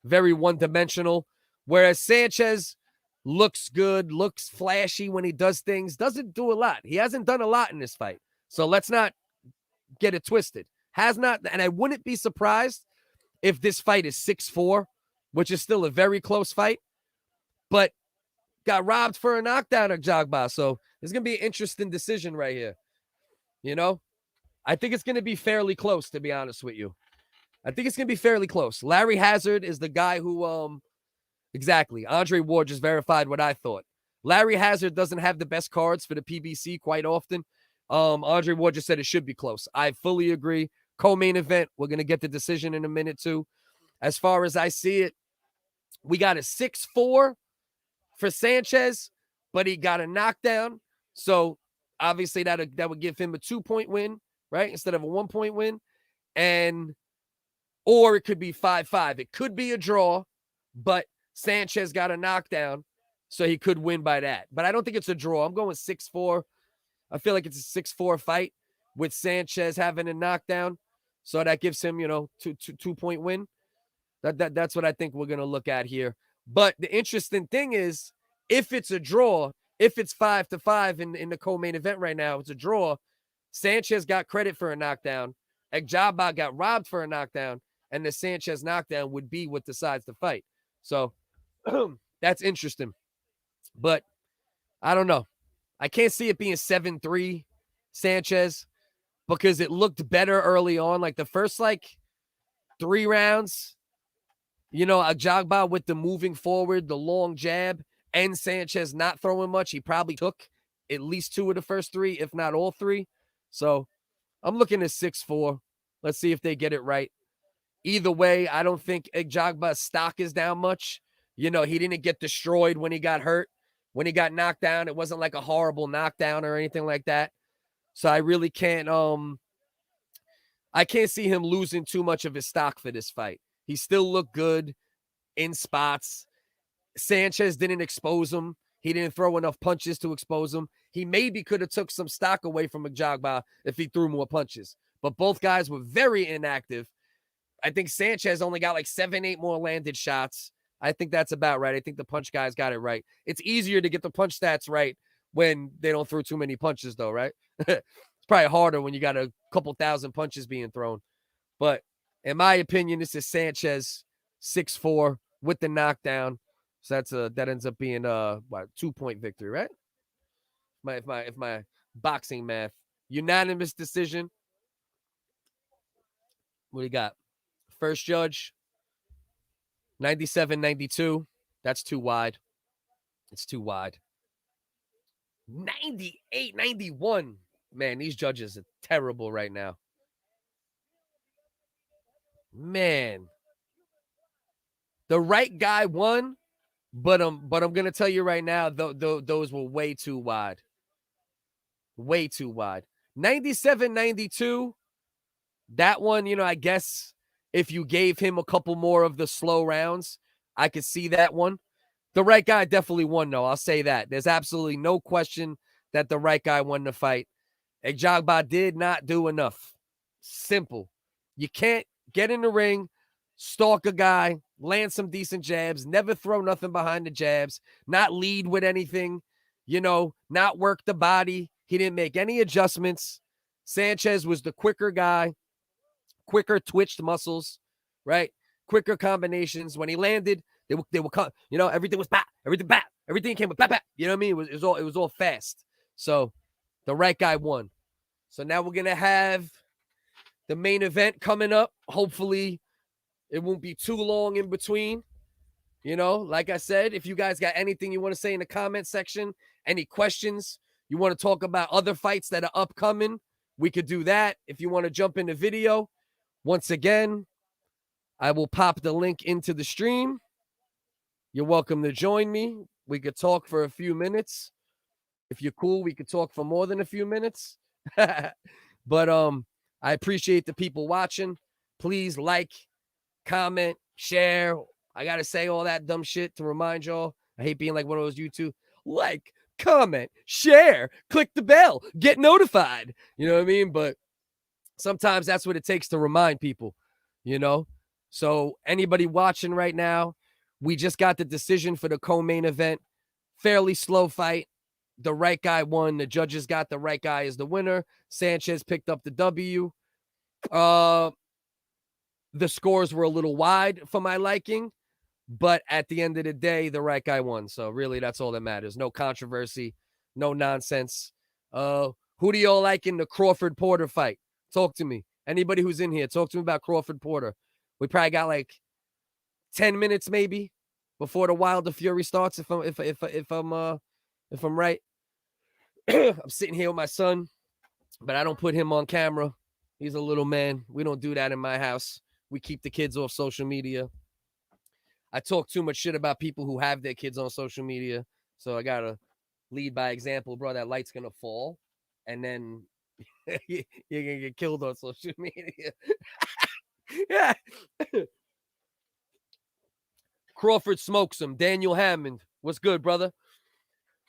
very one-dimensional. Whereas Sanchez looks good, looks flashy when he does things, doesn't do a lot. He hasn't done a lot in this fight. So let's not get it twisted. Has not, and I wouldn't be surprised if this fight is 6-4, which is still a very close fight, but got robbed for a knockdown of Ajagba. So it's going to be an interesting decision right here. I think it's going to be fairly close, to be honest with you. I think it's going to be fairly close. Larry Hazard is the guy who, exactly. Andre Ward just verified what I thought. Larry Hazard doesn't have the best cards for the PBC quite often. Andre Ward just said it should be close. I fully agree. Co-main event, we're going to get the decision in a minute too. As far as I see it, we got a 6-4 for Sanchez, but he got a knockdown. So obviously that would give him a 2-point win, right? Instead of a 1-point win. Or it could be 5-5. It could be a draw, but Sanchez got a knockdown, so he could win by that. But I don't think it's a draw. I'm going 6-4. I feel like it's a 6-4 fight with Sanchez having a knockdown. So that gives him, 2-point win. That's what I think we're going to look at here. But the interesting thing is, if it's a draw, if it's 5-5 in the co-main event right now, it's a draw. Sanchez got credit for a knockdown. Egjagba got robbed for a knockdown. And the Sanchez knockdown would be what decides the fight. So that's interesting. But I don't know. I can't see it being 7-3 Sanchez because it looked better early on. Like the first 3 rounds, Egjagba with the moving forward, the long jab, and Sanchez not throwing much. He probably took at least 2 of the first 3, if not all 3. So I'm looking at 6-4. Let's see if they get it right. Either way, I don't think Egjagba's stock is down much. He didn't get destroyed when he got hurt. When he got knocked down, it wasn't like a horrible knockdown or anything like that. So I really can't I can't see him losing too much of his stock for this fight. He still looked good in spots. Sanchez didn't expose him. He didn't throw enough punches to expose him. He maybe could have took some stock away from Egjagba if he threw more punches. But both guys were very inactive. I think Sanchez only got 7-8 more landed shots. I think that's about right. I think the punch guys got it right. It's easier to get the punch stats right when they don't throw too many punches, though, right? It's probably harder when you got a couple thousand punches being thrown. But in my opinion, this is Sanchez 6-4 with the knockdown. So that ends up being a 2-point victory, right? If my boxing math. Unanimous decision. What do you got? First judge, 97-92. That's too wide. It's too wide. 98-91. Man, these judges are terrible right now. Man. The right guy won, but I'm going to tell you right now, those were way too wide. Way too wide. 97-92. That one, I guess if you gave him a couple more of the slow rounds, I could see that one. The right guy definitely won, though. I'll say that. There's absolutely no question that the right guy won the fight. Egjagba did not do enough. Simple. You can't get in the ring, stalk a guy, land some decent jabs, never throw nothing behind the jabs, not lead with anything, not work the body. He didn't make any adjustments. Sanchez was the quicker guy, quicker twitched muscles, right? Quicker combinations. When he landed, they were cut. Everything was back. Everything came with back. You know what I mean? It was all fast. So the right guy won. So now we're gonna have the main event coming up. Hopefully, it won't be too long in between. Like I said, if you guys got anything you want to say in the comment section, any questions, you want to talk about other fights that are upcoming, we could do that. If you want to jump in the video, once again, I will pop the link into the stream. You're welcome to join me. We could talk for a few minutes. If you're cool, we could talk for more than a few minutes. But I appreciate the people watching. Please like, comment, share. I got to say all that dumb shit to remind y'all. I hate being like one of those YouTube. Like, comment, share, click the bell, get notified. You know what I mean? But sometimes that's what it takes to remind people, So anybody watching right now, we just got the decision for the co-main event. Fairly slow fight. The right guy won. The judges got the right guy as the winner. Sanchez picked up the W. The scores were a little wide for my liking, but at the end of the day, the right guy won. So really, that's all that matters. No controversy, no nonsense. Who do y'all like in the Crawford-Porter fight? Talk to me. Anybody who's in here, talk to me about Crawford-Porter. We probably got 10 minutes maybe before the Wilder Fury starts. If I'm right. I'm sitting here with my son, but I don't put him on camera. He's a little man. We don't do that in my house. We keep the kids off social media. I talk too much shit about people who have their kids on social media. So I got to lead by example, bro. That light's going to fall. And then you're going to get killed on social media. Yeah. Crawford smokes him. Daniel Hammond. What's good, brother?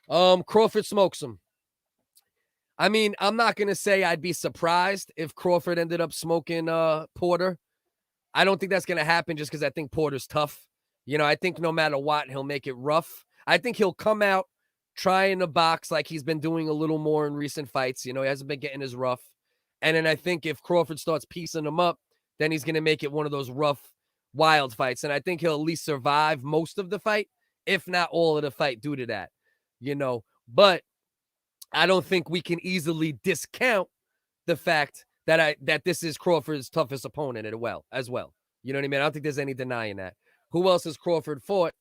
Crawford smokes him. I mean, I'm not going to say I'd be surprised if Crawford ended up smoking Porter. I don't think that's going to happen just because I think Porter's tough. You know, I think no matter what, he'll make it rough. I think he'll come out trying to box like he's been doing a little more in recent fights. You know, he hasn't been getting as rough. And then I think if Crawford starts piecing him up, then he's going to make it one of those rough, wild fights. And I think he'll at least survive most of the fight, if not all of the fight due to that. You know, but I don't think we can easily discount the fact that this is Crawford's toughest opponent as well. You know what I mean? I don't think there's any denying that. Who else has Crawford fought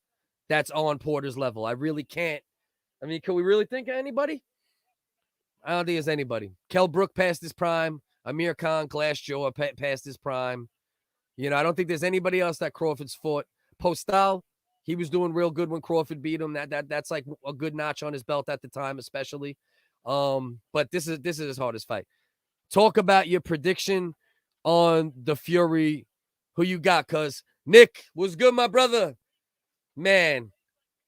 that's on Porter's level? I really can't. I mean, can we really think of anybody? I don't think there's anybody. Kell Brook past his prime. Amir Khan, Glassjaw past his prime. You know, I don't think there's anybody else that Crawford's fought. Postal, he was doing real good when Crawford beat him. That's like a good notch on his belt at the time, especially. But this is his hardest fight. Talk about your prediction on the Fury. Who you got? Cause Nick, what's good, my brother? Man.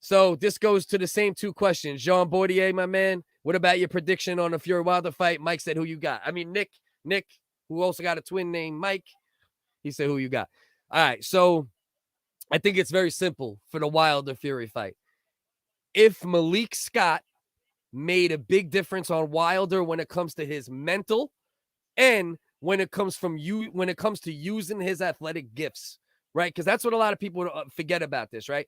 So this goes to the same two questions. Jean Bordier, my man. What about your prediction on the Fury Wilder fight? Mike said, who you got? I mean, Nick, who also got a twin named Mike. He said, who you got? All right. So I think it's very simple for the Wilder Fury fight. If Malik Scott made a big difference on Wilder when it comes to his mental and when it comes to using his athletic gifts, right? Because that's what a lot of people forget about this, right?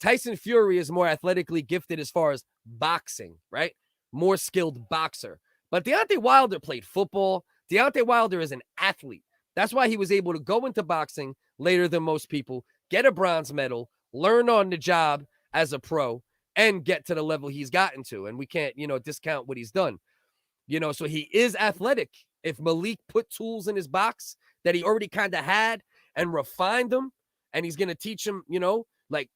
Tyson Fury is more athletically gifted as far as boxing, right? More skilled boxer. But Deontay Wilder played football. Deontay Wilder is an athlete. That's why he was able to go into boxing later than most people, get a bronze medal, learn on the job as a pro, and get to the level he's gotten to. And we can't, discount what he's done. So he is athletic. If Malik put tools in his box that he already kind of had and refined them, and he's going to teach him, like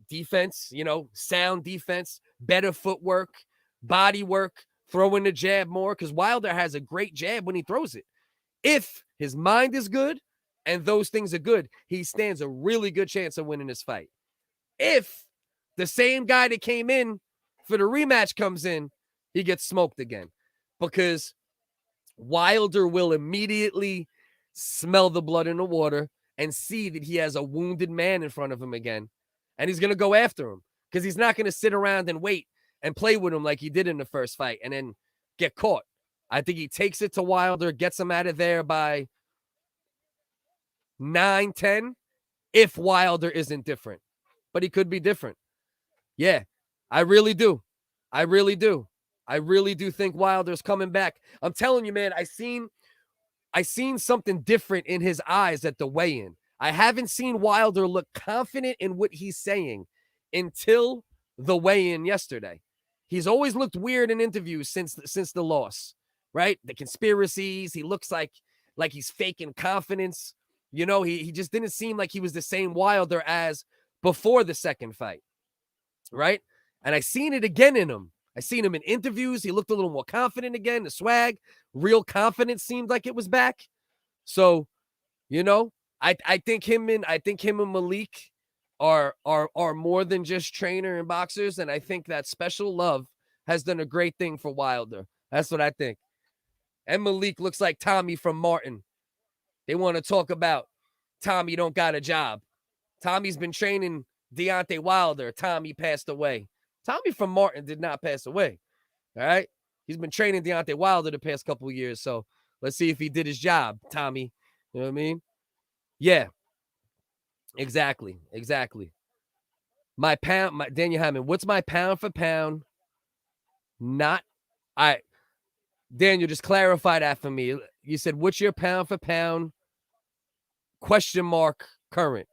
defense, sound defense, better footwork, body work, throwing the jab more, because Wilder has a great jab when he throws it. If his mind is good and those things are good, he stands a really good chance of winning this fight. If the same guy that came in for the rematch comes in, he gets smoked again, because Wilder will immediately smell the blood in the water and see that he has a wounded man in front of him again. And he's going to go after him, because he's not going to sit around and wait and play with him like he did in the first fight and then get caught. I think he takes it to Wilder, gets him out of there by 9-10, if Wilder isn't different. But he could be different. Yeah, I really do. I really do think Wilder's coming back. I'm telling you, man, I seen something different in his eyes at the weigh-in. I haven't seen Wilder look confident in what he's saying until the weigh-in yesterday. He's always looked weird in interviews since the loss, right? The conspiracies, he looks like he's faking confidence. He just didn't seem like he was the same Wilder as before the second fight, right? And I seen it again in him. I seen him in interviews. He looked a little more confident again. The swag, real confidence seemed like it was back. So, I think him and Malik are more than just trainer and boxers, and I think that Special Love has done a great thing for Wilder. That's what I think. And Malik looks like Tommy from Martin. They want to talk about Tommy don't got a job. Tommy's been training Deontay Wilder. Tommy passed away. Tommy from Martin did not pass away. All right? He's been training Deontay Wilder the past couple of years, so let's see if he did his job, Tommy. You know what I mean? Yeah. Exactly. My Daniel Hammond, what's my pound for pound? Daniel, just clarify that for me. You said, what's your pound for pound? ? Current.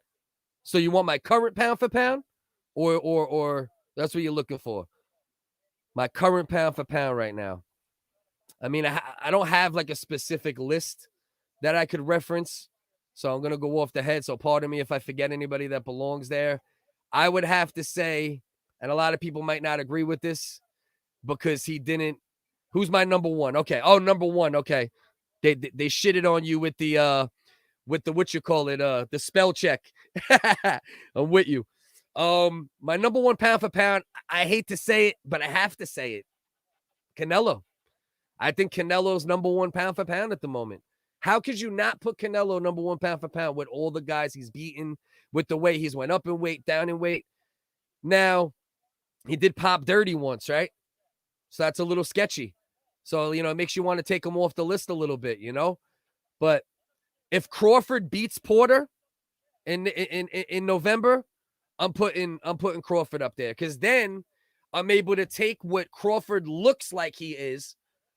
So you want my current pound for pound? Or that's what you're looking for? My current pound for pound right now. I mean, I don't have like a specific list that I could reference. So I'm going to go off the head. So pardon me if I forget anybody that belongs there. I would have to say, and a lot of people might not agree with this because he didn't. Who's my number one? Okay. Oh, number one. Okay. They shitted on you with the what you call it, the spell check. I'm with you. My number one pound for pound, I hate to say it, but I have to say it. Canelo. I think Canelo's number one pound for pound at the moment. How could you not put Canelo number one pound for pound with all the guys he's beaten, with the way he's went up in weight, down in weight? Now, he did pop dirty once, right? So that's a little sketchy. So, it makes you want to take him off the list a little bit, But if Crawford beats Porter in November, I'm putting Crawford up there, because then I'm able to take what Crawford looks like he is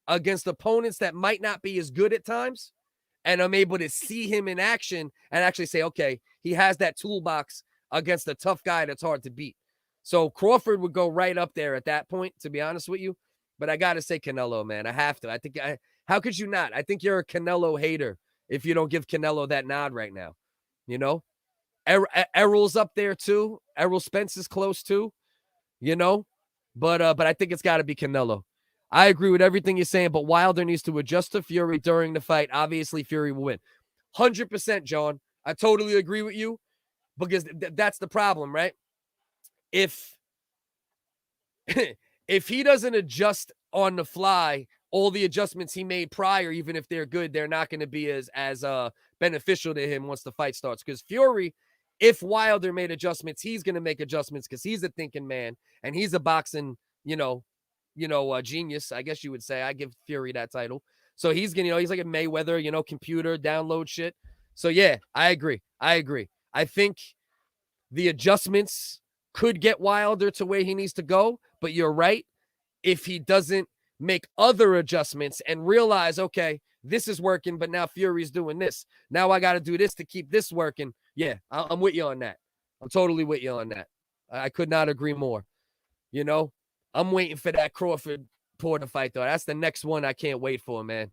against opponents that might not be as good at times, and I'm able to see him in action and actually say, okay, he has that toolbox against a tough guy that's hard to beat. So Crawford would go right up there at that point, to be honest with you. But I got to say Canelo, man. I have to. How could you not? I think you're a Canelo hater if you don't give Canelo that nod right now. Errol's up there too. Errol Spence is close too, But I think it's got to be Canelo. I agree with everything you're saying, but Wilder needs to adjust to Fury during the fight. Obviously, Fury will win. 100%, John. I totally agree with you, because that's the problem, right? If he doesn't adjust on the fly, all the adjustments he made prior, even if they're good, they're not going to be as beneficial to him once the fight starts. Because Fury, if Wilder made adjustments, he's going to make adjustments because he's a thinking man and he's a boxing, genius, I guess you would say. I give Fury that title. So he's going to, he's like a Mayweather, computer download shit. So yeah, I agree. I think the adjustments could get Wilder to where he needs to go, but you're right. If he doesn't make other adjustments and realize, okay, this is working, but now Fury's doing this. Now I got to do this to keep this working. Yeah, I'm with you on that. I'm totally with you on that. I could not agree more. I'm waiting for that Crawford Porter fight, though. That's the next one I can't wait for, man.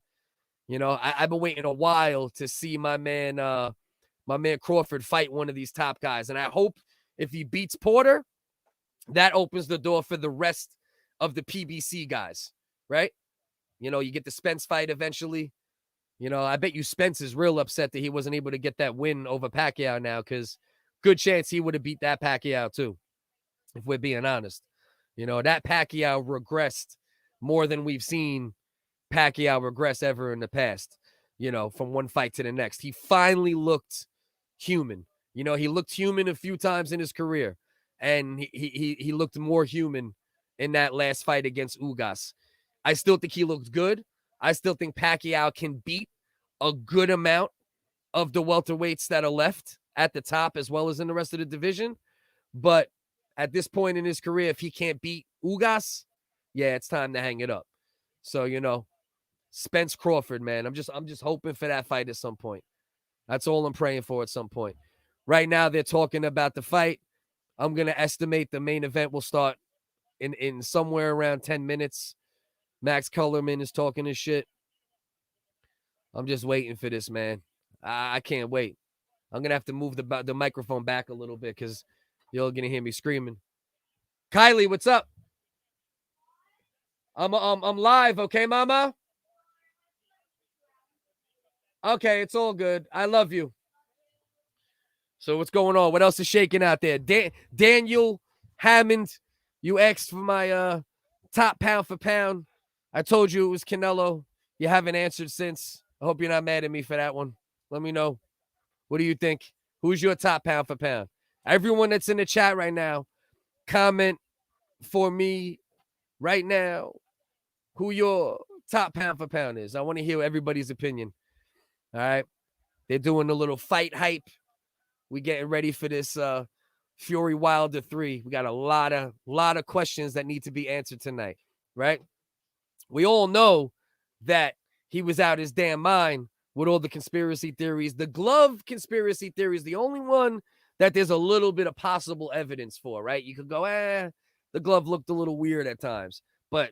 I've been waiting a while to see my man Crawford fight one of these top guys. And I hope if he beats Porter, that opens the door for the rest of the PBC guys, right? You get the Spence fight eventually. I bet you Spence is real upset that he wasn't able to get that win over Pacquiao now, because good chance he would have beat that Pacquiao too, if we're being honest. That Pacquiao regressed more than we've seen Pacquiao regress ever in the past, from one fight to the next. He finally looked human. He looked human a few times in his career, and he looked more human in that last fight against Ugas. I still think he looks good. I still think Pacquiao can beat a good amount of the welterweights that are left at the top as well as in the rest of the division. But at this point in his career, if he can't beat Ugas, yeah, it's time to hang it up. So, Spence Crawford, man, I'm just hoping for that fight at some point. That's all I'm praying for at some point. Right now, they're talking about the fight. I'm going to estimate the main event will start in somewhere around 10 minutes. Max Kellerman is talking his shit. I'm just waiting for this, man. I can't wait. I'm going to have to move the microphone back a little bit because you're going to hear me screaming. Kylie, what's up? I'm live, okay, mama? Okay, it's all good. I love you. So what's going on? What else is shaking out there? Daniel Hammond, you asked for my top pound for pound. I told you it was Canelo. You haven't answered since. I hope you're not mad at me for that one. Let me know. What do you think? Who's your top pound for pound? Everyone that's in the chat right now, comment for me right now who your top pound for pound is. I want to hear everybody's opinion. All right. They're doing a little fight hype. We getting ready for this Fury Wilder 3. We got a lot of questions that need to be answered tonight, right? We all know that he was out his damn mind with all the conspiracy theories. The glove conspiracy theory is the only one that there's a little bit of possible evidence for, right? You could go, the glove looked a little weird at times. But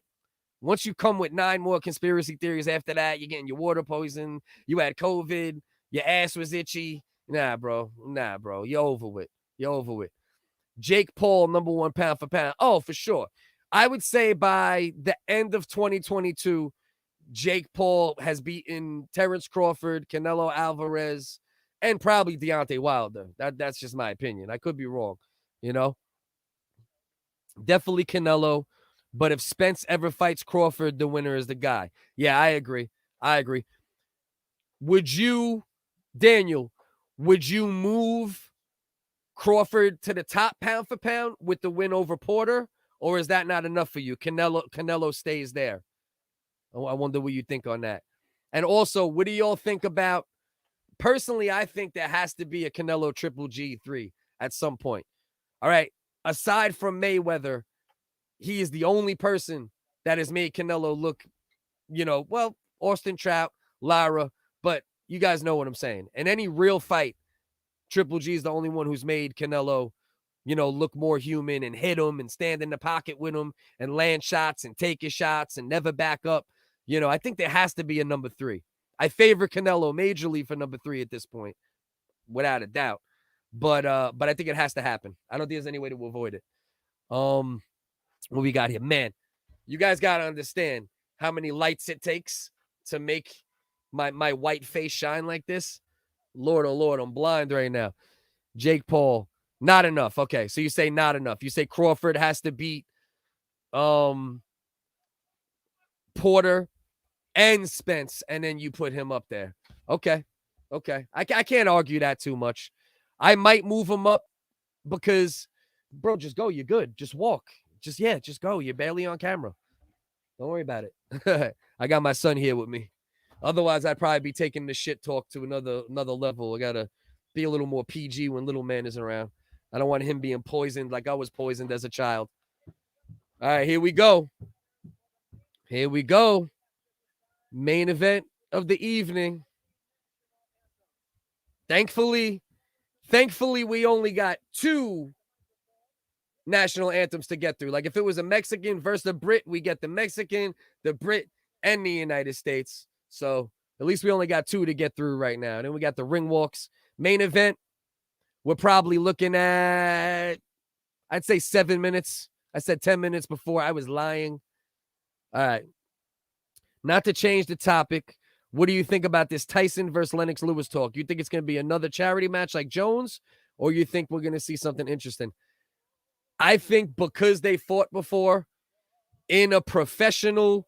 Once you come with 9 more conspiracy theories after that, you're getting your water poisoned, you had COVID, your ass was itchy. Nah, bro. You're over with. Jake Paul, #1 pound for pound. Oh, for sure. I would say by the end of 2022, Jake Paul has beaten Terrence Crawford, Canelo Alvarez, and probably Deontay Wilder. That's just my opinion. I could be wrong, Definitely Canelo. But if Spence ever fights Crawford, the winner is the guy. Yeah, I agree. Daniel, would you move Crawford to the top pound for pound with the win over Porter? Or is that not enough for you? Canelo stays there. Oh, I wonder what you think on that. And also, what do y'all think about? Personally, I think there has to be a Canelo Triple G3 at some point. All right. Aside from Mayweather, he is the only person that has made Canelo look, Austin Trout, Lara, but you guys know what I'm saying. In any real fight, Triple G is the only one who's made Canelo, look more human and hit him and stand in the pocket with him and land shots and take his shots and never back up. I think there has to be a number 3. I favor Canelo majorly for number 3 at this point, without a doubt. But I think it has to happen. I don't think there's any way to avoid it. What we got here? Man, you guys got to understand how many lights it takes to make my white face shine like this. Lord, oh Lord, I'm blind right now. Jake Paul, not enough. Okay, so you say not enough. You say Crawford has to beat Porter and Spence, and then you put him up there. Okay. I can't argue that too much. I might move him up because, bro, just go. You're good. Just walk. Just go. You're barely on camera. Don't worry about it. I got my son here with me. Otherwise, I'd probably be taking the shit talk to another level. I got to be a little more PG when little man isn't around. I don't want him being poisoned like I was poisoned as a child. All right, here we go. Main event of the evening. Thankfully, we only got 2 national anthems to get through. Like if it was a Mexican versus a Brit, we get the Mexican, the Brit, and the United States. So at least we only got 2 to get through right now. And then we got the ring walks. Main event, we're probably looking at, I'd say 7 minutes. I said 10 minutes before. I was lying. All right. Not to change the topic, what do you think about this Tyson versus Lennox Lewis talk? You think it's going to be another charity match like Jones, or you think we're going to see something interesting? I think because they fought before in a professional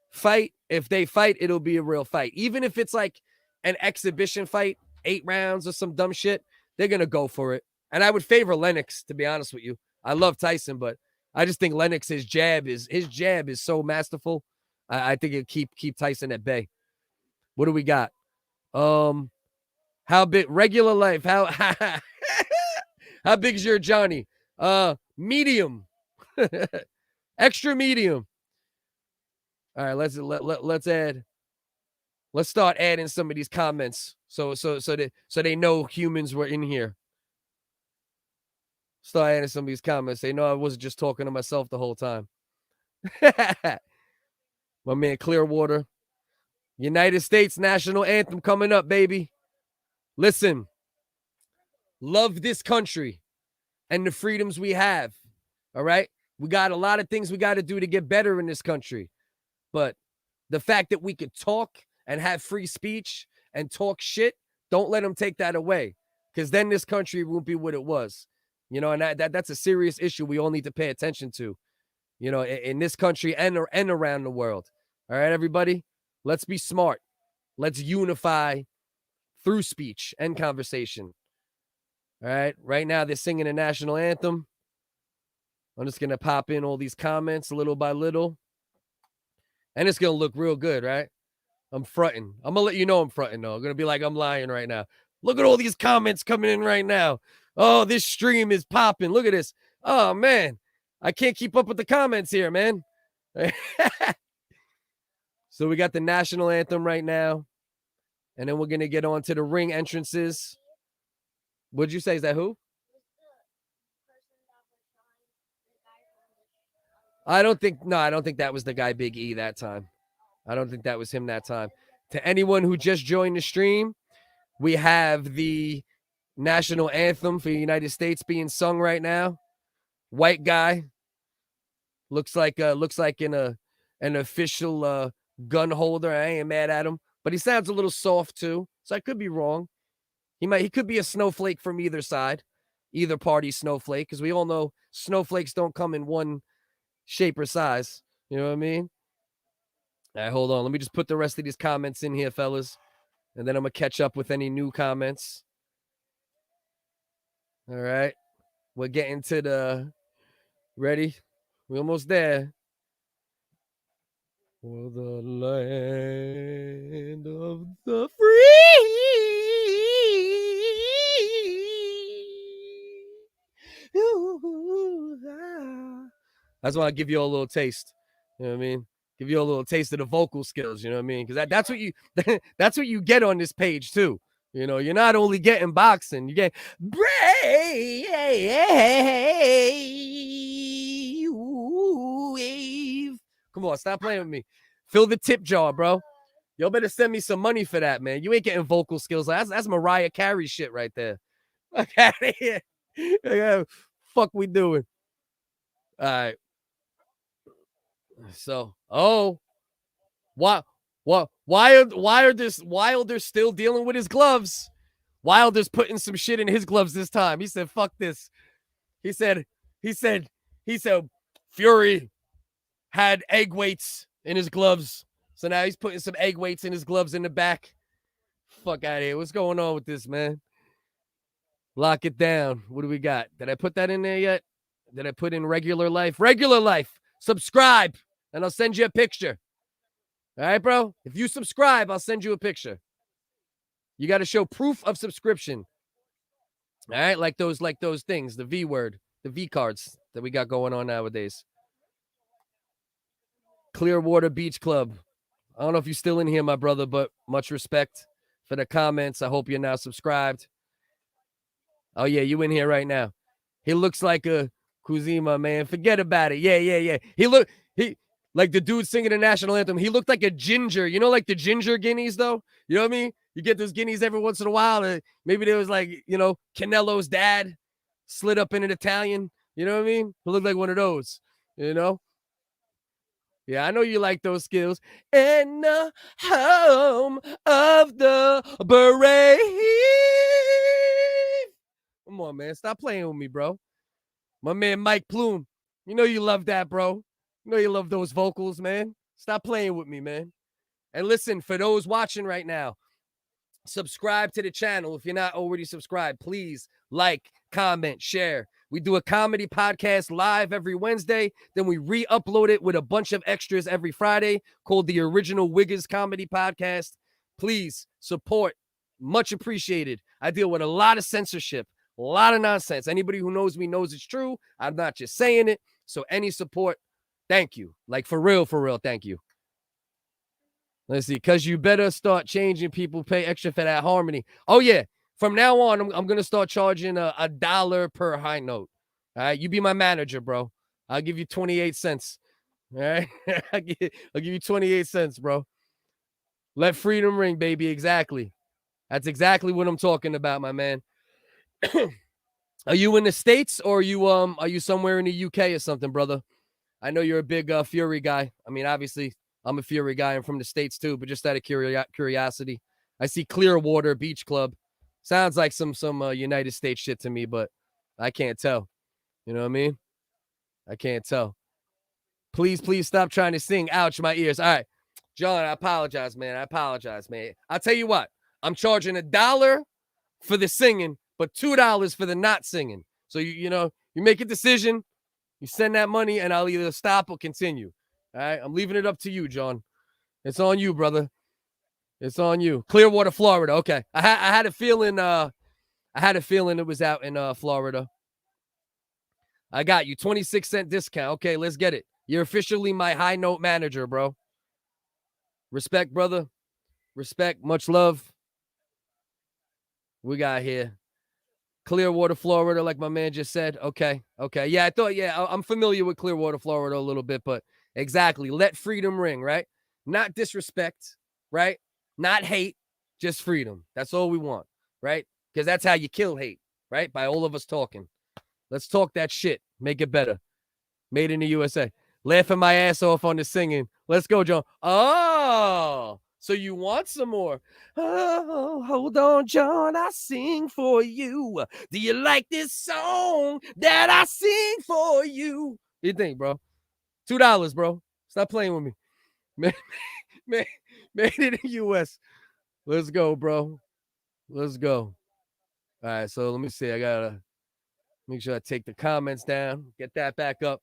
fight, if they fight, it'll be a real fight. Even if it's like an exhibition fight, 8 rounds or some dumb shit, they're going to go for it. And I would favor Lennox, to be honest with you. I love Tyson, but I just think Lennox, his jab is so masterful. I think it'll keep Tyson at bay. What do we got? How big regular life? How how big is your Johnny? Medium. Extra medium. All right, let's add. Let's start adding some of these comments so they know humans were in here. Start adding some of these comments. They know I wasn't just talking to myself the whole time. My man Clearwater. United States national anthem coming up, baby. Listen. Love this country and the freedoms we have. All right? We got a lot of things we got to do to get better in this country. But the fact that we could talk and have free speech and talk shit, don't let them take that away. Because then this country won't be what it was. And that's a serious issue we all need to pay attention to, in this country and around the world. All right, everybody? Let's be smart. Let's unify through speech and conversation. All right? Right now, they're singing the national anthem. I'm just going to pop in all these comments little by little. And it's going to look real good, right? I'm fronting. I'm going to let you know I'm fronting, though. I'm going to be like I'm lying right now. Look at all these comments coming in right now. Oh, this stream is popping. Look at this. Oh, man. I can't keep up with the comments here, man. So we got the national anthem right now. And then we're going to get on to the ring entrances. What'd you say? Is that who? I don't think that was the guy Big E that time. I don't think that was him that time. To anyone who just joined the stream, we have the national anthem for the United States being sung right now. White guy. Looks like an official gun holder. I ain't mad at him, but he sounds a little soft too. So I could be wrong. He could be a snowflake from either side, either party snowflake, because we all know snowflakes don't come in one shape or size. You know what I mean? All right, hold on. Let me just put the rest of these comments in here, fellas, and then I'm gonna catch up with any new comments. All right, we're getting to the ready. We're almost there. For the land of the free. I just want to give you all a little taste. You know what I mean? Give you a little taste of the vocal skills. You know what I mean? Because that's what you that's what you get on this page too. You know, you're not only getting boxing, you get brave. Come on, stop playing with me. Fill the tip jar, bro. Y'all better send me some money for that, man. You ain't getting vocal skills. That's Mariah Carey shit right there. Fuck out of here. Fuck we doing? All right. So, why are this Wilder still dealing with his gloves? Wilder's putting some shit in his gloves this time. He said, "Fuck this." He said, Fury had egg weights in his gloves. So now he's putting some egg weights in his gloves in the back. Fuck out of here. What's going on with this, man? Lock it down. What do we got? Did I put that in there yet? Did I put in regular life? Regular life. Subscribe, and I'll send you a picture. All right, bro? If you subscribe, I'll send you a picture. You got to show proof of subscription. All right? Like those things, the V word, the V cards that we got going on nowadays. Clearwater Beach Club. I don't know if you're still in here, my brother, but much respect for the comments. I hope you're now subscribed. Oh, yeah, you in here right now. He looks like a Kuzima, man. Forget about it. Yeah. He like the dude singing the national anthem. He looked like a ginger. You know, like the ginger guineas, though? You know what I mean? You get those guineas every once in a while. And maybe there was like, you know, Canelo's dad slid up in an Italian. You know what I mean? He looked like one of those, you know? Yeah, I know you like those skills. In the home of the brave. Come on, man. Stop playing with me, bro. My man Mike Plume. You know you love that, bro. You know you love those vocals, man. Stop playing with me, man. And listen, for those watching right now, subscribe to the channel if you're not already subscribed. Please like, comment, share. We do a comedy podcast live every Wednesday. Then we re-upload it with a bunch of extras every Friday called the Original Wiggers Comedy Podcast. Please support. Much appreciated. I deal with a lot of censorship, a lot of nonsense. Anybody who knows me knows it's true. I'm not just saying it. So any support, thank you. Like for real, thank you. Let's see. Because you better start changing. People pay extra for that harmony. Oh, yeah. From now on, I'm going to start charging a dollar per high note. All right. You be my manager, bro. I'll give you 28 cents. All right. I'll give you 28 cents, bro. Let freedom ring, baby. Exactly. That's exactly what I'm talking about, my man. Are you in the States or are you somewhere in the UK or something, brother? I know you're a big Fury guy. I mean, obviously, I'm a Fury guy. I'm from the States too, but just out of curiosity. I see Clearwater Beach Club. Sounds like some United States shit to me, but I can't tell. You know what I mean? I can't tell. Please stop trying to sing. Ouch, my ears. All right. John, I apologize, man. I'll tell you what. I'm charging $1 for the singing, but $2 for the not singing. So, you know, you make a decision. You send that money, and I'll either stop or continue. All right? I'm leaving it up to you, John. It's on you, brother. It's on you. Clearwater, Florida. Okay. I had a feeling it was out in Florida. I got you. 26-cent discount. Okay, let's get it. You're officially my high note manager, bro. Respect, brother. Respect. Much love. We got here. Clearwater, Florida, like my man just said. Okay. Yeah, I thought, I'm familiar with Clearwater, Florida a little bit, but exactly. Let freedom ring, right? Not disrespect, right? Not hate, just freedom. That's all we want, right? Because that's how you kill hate, right? By all of us talking. Let's talk that shit. Make it better. Made in the USA. Laughing my ass off on the singing. Let's go, John. Oh, so you want some more? Oh, hold on, John. I sing for you. Do you like this song that I sing for you? What do you think, bro? $2, bro. Stop playing with me. Made in the US. Let's go, bro. Let's go. All right, so let me see. I gotta make sure I take the comments down. Get that back up.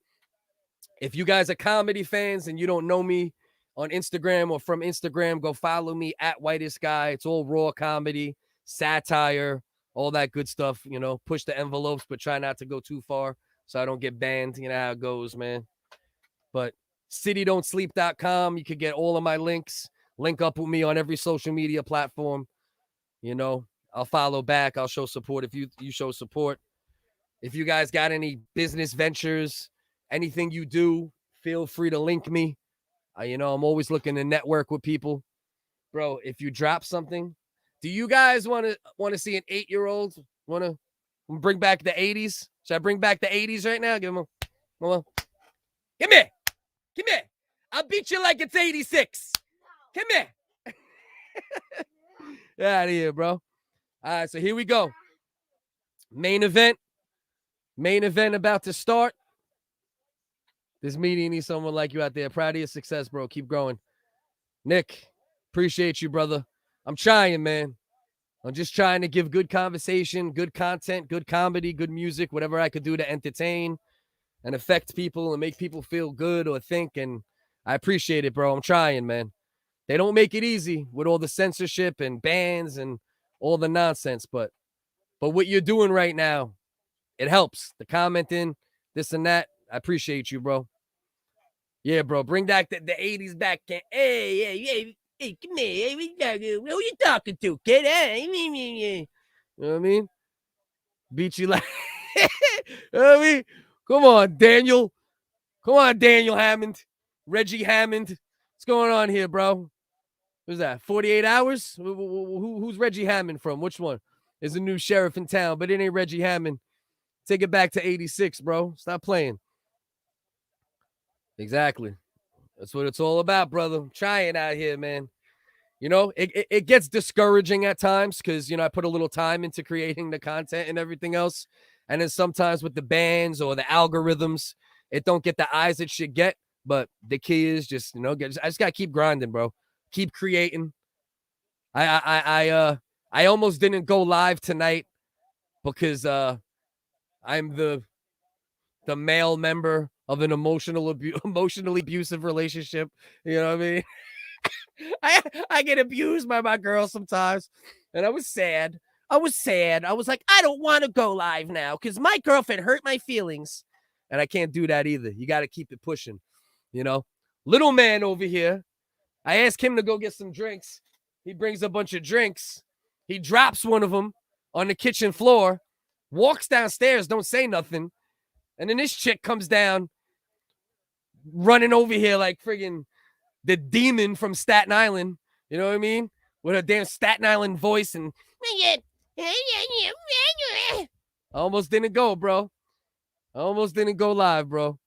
If you guys are comedy fans and you don't know me on Instagram or from Instagram, go follow me at Whitest Guy. It's all raw comedy, satire, all that good stuff. You know, push the envelopes, but try not to go too far so I don't get banned. You know how it goes, man. But citydon'tsleep.com, you could get all of my links. Link up with me on every social media platform. You know, I'll follow back. I'll show support if you show support. If you guys got any business ventures, anything you do, feel free to link me. I'm always looking to network with people. Bro, if you drop something, do you guys want to see an 8-year-old want to bring back the 80s? Should I bring back the 80s right now? Give him a... Come here. I'll beat you like it's 86. Come here. Get out of here, bro. All right, so here we go. Main event about to start. This meeting needs someone like you out there. Proud of your success, bro. Keep growing. Nick, appreciate you, brother. I'm trying, man. I'm just trying to give good conversation, good content, good comedy, good music, whatever I could do to entertain and affect people and make people feel good or think. And I appreciate it, bro. I'm trying, man. They don't make it easy with all the censorship and bans and all the nonsense. But what you're doing right now, it helps. The commenting, this and that. I appreciate you, bro. Yeah, bro. Bring back the 80s back. Hey, come here. Who you talking to, kid? You know what I mean? Beat you like... you know what I mean? Come on, Daniel. Hammond. Reggie Hammond. What's going on here, bro? Who's that? 48 Hours? Who's Reggie Hammond from? Which one? Is a new sheriff in town, but it ain't Reggie Hammond. Take it back to 86, bro. Stop playing. Exactly. That's what it's all about, brother. I'm trying out here, man. It gets discouraging at times because, I put a little time into creating the content and everything else. And then sometimes with the bans or the algorithms, it don't get the eyes it should get. But the key is just, I just got to keep grinding, bro. Keep creating. I almost didn't go live tonight because I'm the male member of an emotionally abusive relationship. You know what I mean? I get abused by my girl sometimes, and I was sad. I was like, I don't want to go live now because my girlfriend hurt my feelings, and I can't do that either. You got to keep it pushing, Little man over here, I asked him to go get some drinks. He brings a bunch of drinks. He drops one of them on the kitchen floor, walks downstairs, don't say nothing, and then this chick comes down, running over here like friggin' the demon from Staten Island, you know what I mean? With her damn Staten Island voice and I almost didn't go, bro. I almost didn't go live, bro.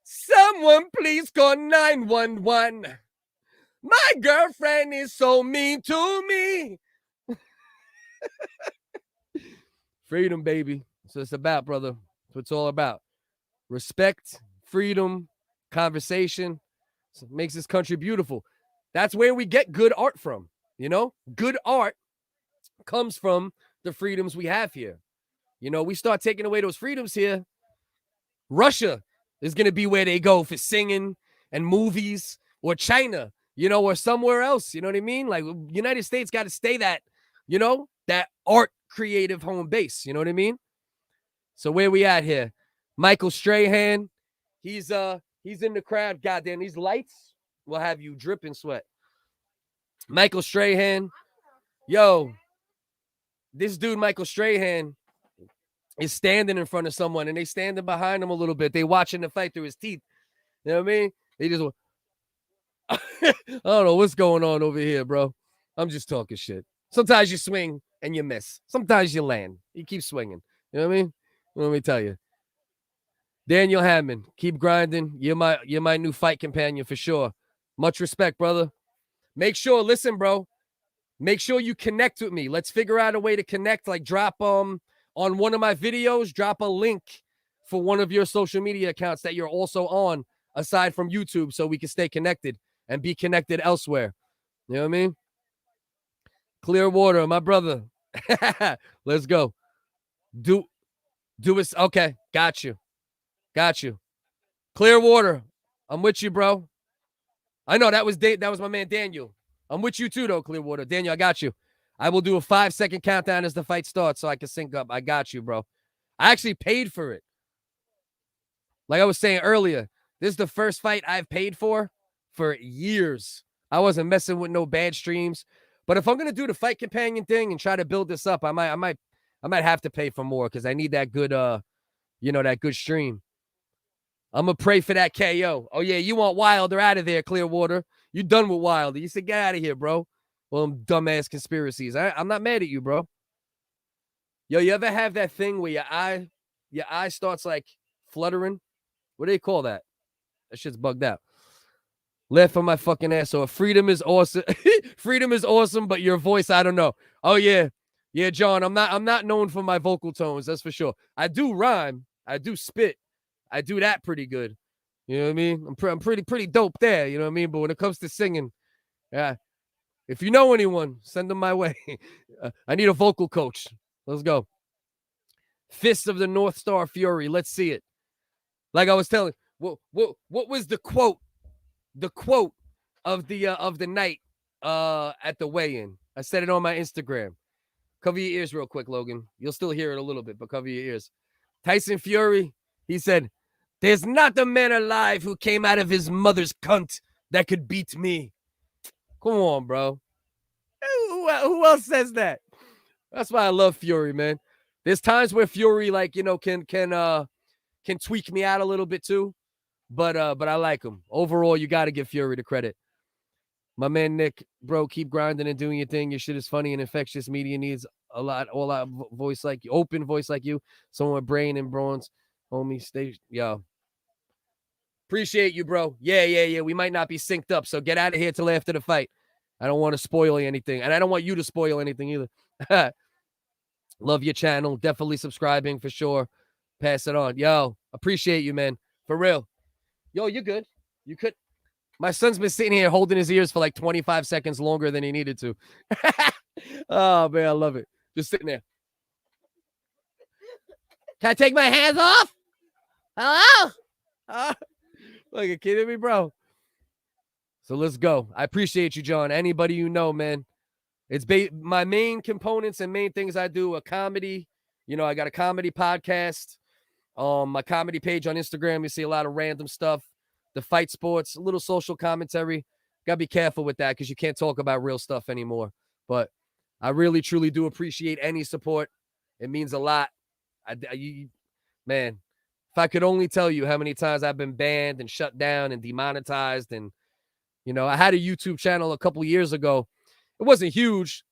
Someone please call 911. My girlfriend is so mean to me. Freedom, baby. That's what it's about, brother. That's what it's all about. Respect, freedom, conversation. So it makes this country beautiful. That's where we get good art from, Good art comes from the freedoms we have here. We start taking away those freedoms here. Russia is going to be where they go for singing and movies, or China, or somewhere else. You know what I mean? Like, United States got to stay that, that art creative home base. You know what I mean? So where we at here? Michael Strahan, he's in the crowd. Goddamn, these lights will have you dripping sweat. Michael Strahan, yo, this dude Michael Strahan, is standing in front of someone and they standing behind him a little bit. They watching the fight through his teeth. You know what I mean? They just I don't know what's going on over here, bro. I'm just talking shit. Sometimes you swing and you miss. Sometimes you land. You keep swinging. You know what I mean? Let me tell you. Daniel Hammond, keep grinding. You're my new fight companion for sure. Much respect, brother. Make sure, listen, bro. Make sure you connect with me. Let's figure out a way to connect. Like drop on one of my videos, drop a link for one of your social media accounts that you're also on, aside from YouTube, so we can stay connected and be connected elsewhere. You know what I mean? Clearwater, my brother. Let's go. Do it. Okay, got you. Clearwater, I'm with you, bro. I know that was my man Daniel. I'm with you too, though, Clearwater. Daniel, I got you. I will do a 5-second countdown as the fight starts so I can sync up. I got you, bro. I actually paid for it. Like I was saying earlier, this is the first fight I've paid for years. I wasn't messing with no bad streams. But if I'm gonna do the fight companion thing and try to build this up, I might have to pay for more because I need that good that good stream. I'm gonna pray for that KO. Oh yeah, you want Wilder out of there, Clearwater. You done with Wilder. You said get out of here, bro. Well, dumbass conspiracies. I'm not mad at you, bro. Yo, you ever have that thing where your eye starts like fluttering? What do they call that? That shit's bugged out. Laugh on my fucking ass. So freedom is awesome. Freedom is awesome, but your voice, I don't know. Oh yeah. Yeah, John, I'm not known for my vocal tones, that's for sure. I do rhyme. I do spit. I do that pretty good. You know what I mean? I'm pretty dope there, you know what I mean? But when it comes to singing, yeah. If you know anyone, send them my way. I need a vocal coach. Let's go. Fist of the North Star Fury. Let's see it. Like I was telling, what was the quote? The quote of the night at the weigh-in. I said it on my Instagram. Cover your ears real quick, Logan. You'll still hear it a little bit, but cover your ears. Tyson Fury, he said, "There's not a man alive who came out of his mother's cunt that could beat me." Come on, bro. Who else says that? That's why I love Fury, man. There's times where Fury, like, can tweak me out a little bit too. But I like him. Overall, you got to give Fury the credit. My man Nick, bro, keep grinding and doing your thing. Your shit is funny and infectious. Media needs all out voice like you, open voice like you. Someone with brain and bronze. Homie, stay, yo. Appreciate you, bro. Yeah. We might not be synced up, so get out of here till after the fight. I don't want to spoil anything, and I don't want you to spoil anything either. Love your channel. Definitely subscribing for sure. Pass it on. Yo, appreciate you, man. For real. Yo, you're good. You could. My son's been sitting here holding his ears for like 25 seconds longer than he needed to. Oh, man, I love it. Just sitting there. Can I take my hands off? Hello? Like, you kidding me, bro? So let's go. I appreciate you, John. Anybody you know, man. It's my main components and main things I do, a comedy. I got a comedy podcast. My comedy page on Instagram, you see a lot of random stuff. The fight sports, a little social commentary. Gotta be careful with that because you can't talk about real stuff anymore. But I really, truly do appreciate any support. It means a lot. Man, if I could only tell you how many times I've been banned and shut down and demonetized. And, I had a YouTube channel a couple years ago. It wasn't huge.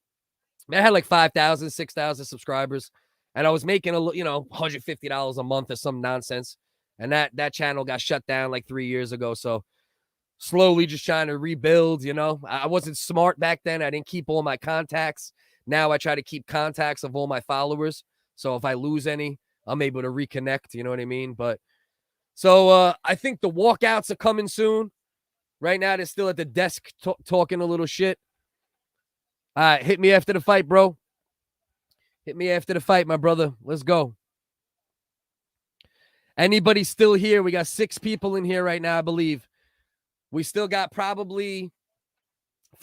I had like 5,000, 6,000 subscribers. And I was making $150 a month or some nonsense. And that channel got shut down like 3 years ago. So slowly just trying to rebuild, I wasn't smart back then. I didn't keep all my contacts. Now I try to keep contacts of all my followers. So if I lose any, I'm able to reconnect. You know what I mean? But so I think the walkouts are coming soon. Right now, they're still at the desk talking a little shit. All right, hit me after the fight, bro. Hit me after the fight, my brother. Let's go. Anybody still here? We got 6 people in here right now, I believe. We still got probably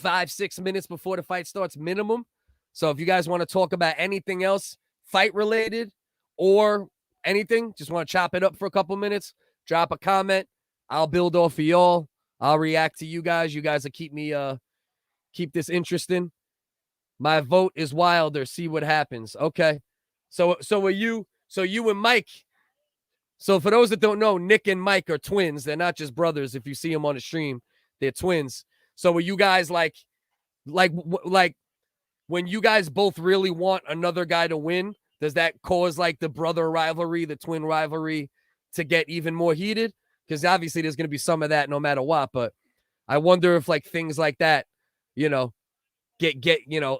5-6 minutes before the fight starts minimum. So if you guys want to talk about anything else, fight related or anything, just want to chop it up for a couple minutes, drop a comment. I'll build off of y'all. I'll react to you guys. You guys will keep this interesting. My vote is Wilder. See what happens. Okay. So are you So you and Mike. So for those that don't know, Nick and Mike are twins. They're not just brothers. If you see them on the stream, they're twins. So were you guys like when you guys both really want another guy to win, does that cause like the brother rivalry, the twin rivalry to get even more heated? Because obviously there's going to be some of that no matter what. But I wonder if like things like that, get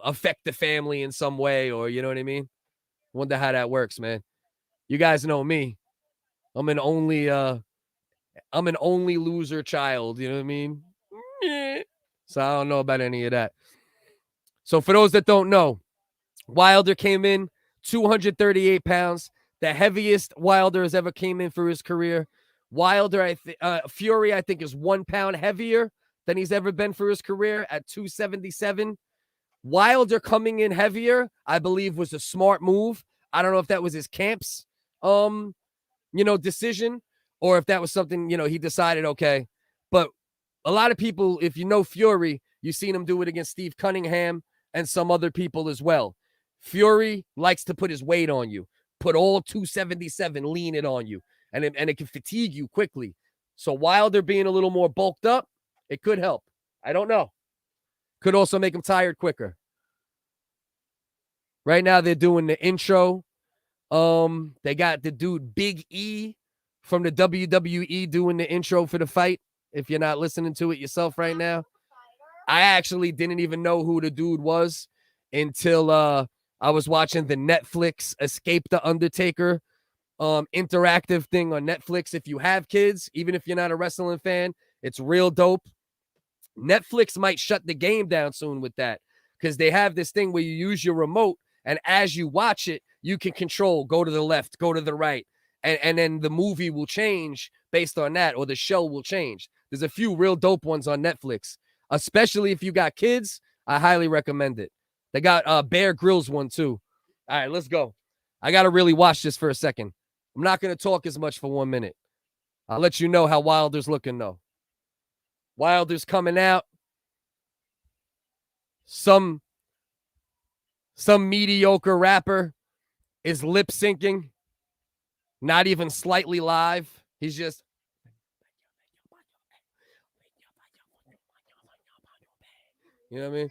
affect the family in some way, or you know what I mean? Wonder how that works, man. You guys know me. I'm an only loser child, you know what I mean? So I don't know about any of that. So for those that don't know, Wilder came in 238 pounds, the heaviest Wilder has ever came in for his career. Wilder, Fury, I think, is 1 pound heavier than he's ever been for his career at 277. Wilder coming in heavier, I believe, was a smart move. I don't know if that was his camp's decision, or if that was something, he decided, okay. But a lot of people, if you know Fury, you've seen him do it against Steve Cunningham and some other people as well. Fury likes to put his weight on you, put all 277, lean it on you, and it can fatigue you quickly. So Wilder being a little more bulked up, it could help. I don't know. Could also make him tired quicker. Right now they're doing the intro. They got the dude Big E from the WWE doing the intro for the fight. If you're not listening to it yourself right now, I actually didn't even know who the dude was until I was watching the Netflix Escape the Undertaker interactive thing on Netflix. If you have kids, even if you're not a wrestling fan, it's real dope. Netflix might shut the game down soon with that, because they have this thing where you use your remote, and as you watch it, you can control, go to the left, go to the right, and then the movie will change based on that, or the show will change. There's a few real dope ones on Netflix, especially if you got kids. I highly recommend it. They got Bear Grylls one too. All right, let's go. I got to really watch this for a second. I'm not going to talk as much for 1 minute. I'll let you know how Wilder's looking, though. Wilder's coming out. Some mediocre rapper is lip syncing, not even slightly live. He's just, you know what I mean?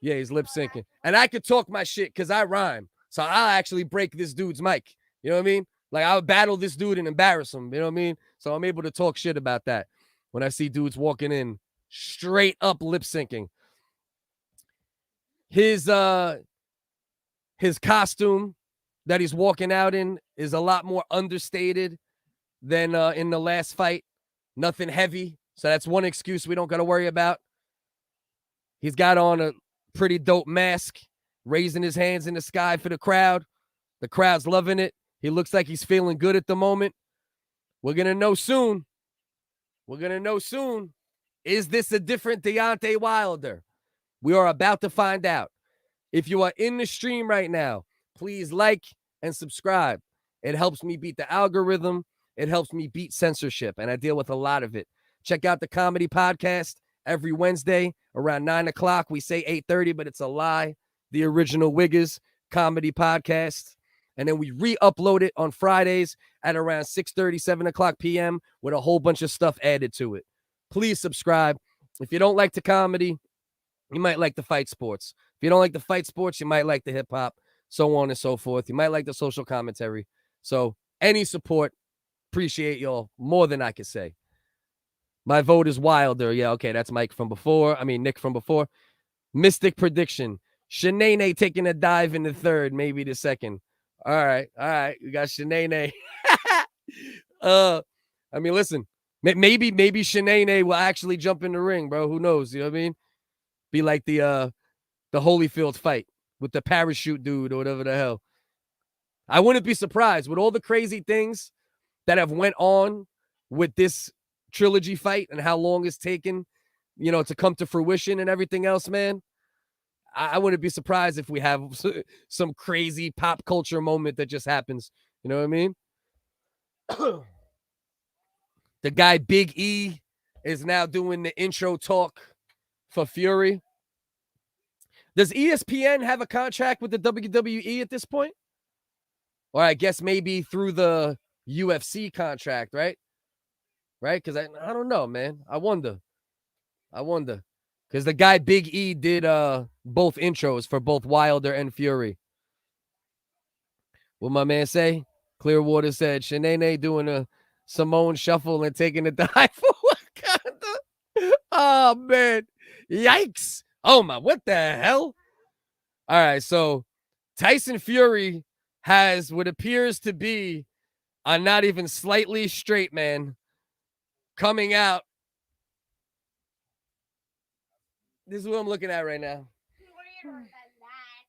Yeah, he's lip syncing. And I could talk my shit because I rhyme. So I'll actually break this dude's mic. You know what I mean? Like, I would battle this dude and embarrass him. You know what I mean? So I'm able to talk shit about that when I see dudes walking in straight up lip syncing. His costume that he's walking out in is a lot more understated than in the last fight. Nothing heavy. So that's one excuse we don't got to worry about. He's got on a pretty dope mask, raising his hands in the sky for the crowd. The crowd's loving it. He looks like he's feeling good at the moment. We're going to know soon. Is this a different Deontay Wilder? We are about to find out. If you are in the stream right now, please like and subscribe. It helps me beat the algorithm. It helps me beat censorship, and I deal with a lot of it. Check out the comedy podcast every Wednesday around 9 o'clock. We say 8:30, but it's a lie. The original Wiggers comedy podcast. And then we re-upload it on Fridays at around 6:30, 7 o'clock p.m. with a whole bunch of stuff added to it. Please subscribe. If you don't like the comedy, you might like the fight sports. If you don't like the fight sports, you might like the hip-hop, so on and so forth. You might like the social commentary. So any support, appreciate y'all more than I can say. My vote is Wilder. Yeah, okay, that's Nick from before. Mystic prediction. Shanae taking a dive in the third, maybe the second. All right. We got Shanae. Listen, maybe Shanae will actually jump in the ring, bro. Who knows? You know what I mean? Be like the Holyfield fight with the parachute dude or whatever the hell. I wouldn't be surprised with all the crazy things that have went on with this trilogy fight and how long it's taken, to come to fruition and everything else, man. I wouldn't be surprised if we have some crazy pop culture moment that just happens. You know what I mean? The guy Big E is now doing the intro talk for Fury. Does ESPN have a contract with the WWE at this point? Or I guess maybe through the UFC contract, right? Right? Because I don't know, man. I wonder. Because the guy Big E did both intros for both Wilder and Fury. What my man say? Clearwater said Shanae doing a Simone shuffle and taking a dive for Wakanda. Oh man. Yikes. Oh my, what the hell? All right, so Tyson Fury has what appears to be a not even slightly straight man coming out. This is what I'm looking at right now. Weirder than that.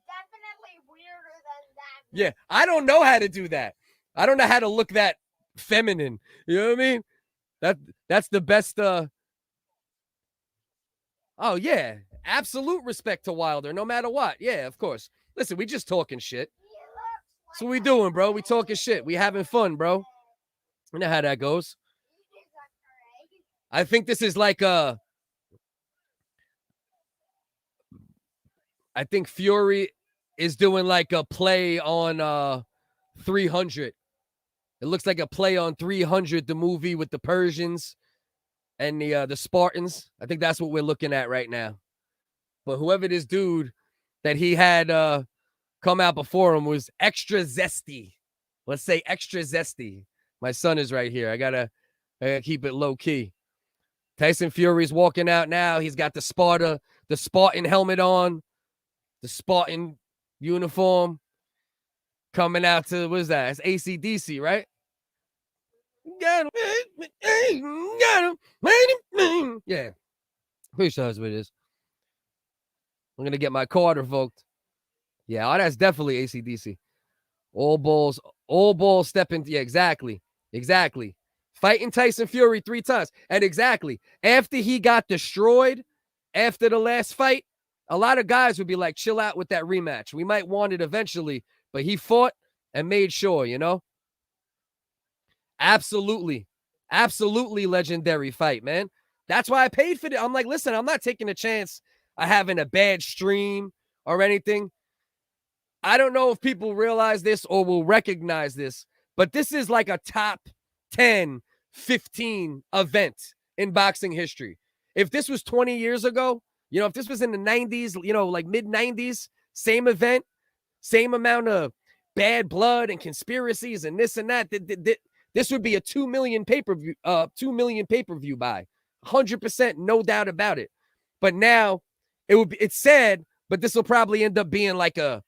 Definitely weirder than that. Yeah, I don't know how to do that. I don't know how to look that feminine. You know what I mean? That's the best. Oh yeah, absolute respect to Wilder, no matter what. Yeah, of course. Listen, we just talking shit. That's what we doing, bro. We talking shit. We having fun, bro. You know how that goes. I think this is like I think Fury is doing like a play on 300. It looks like a play on 300, the movie with the Persians and the Spartans. I think that's what we're looking at right now. But whoever this dude that he had come out before him was extra zesty. Let's say extra zesty. My son is right here. I gotta keep it low key. Tyson Fury's walking out now. He's got the Spartan helmet on, the Spartan uniform. Coming out to, what is that? It's AC/DC, right? Got him. Yeah. Pretty sure that's what it is. I'm going to get my card revoked. Yeah, that's definitely AC/DC. All balls stepping. Yeah, exactly. Fighting Tyson Fury 3 times. And exactly. After he got destroyed, after the last fight, a lot of guys would be like, chill out with that rematch. We might want it eventually. But he fought and made sure, you know? Absolutely legendary fight, man. That's why I paid for it. I'm like, listen, I'm not taking a chance of having a bad stream or anything. I don't know if people realize this or will recognize this, but this is like a top 10, 15 event in boxing history. If this was 20 years ago, you know, if this was in the 90s, you know, like mid-90s, same event, same amount of bad blood and conspiracies and this and that. This would be a 2 million pay-per-view, 2 million pay-per-view buy. 100%, no doubt about it. But now it's sad, but this will probably end up being like a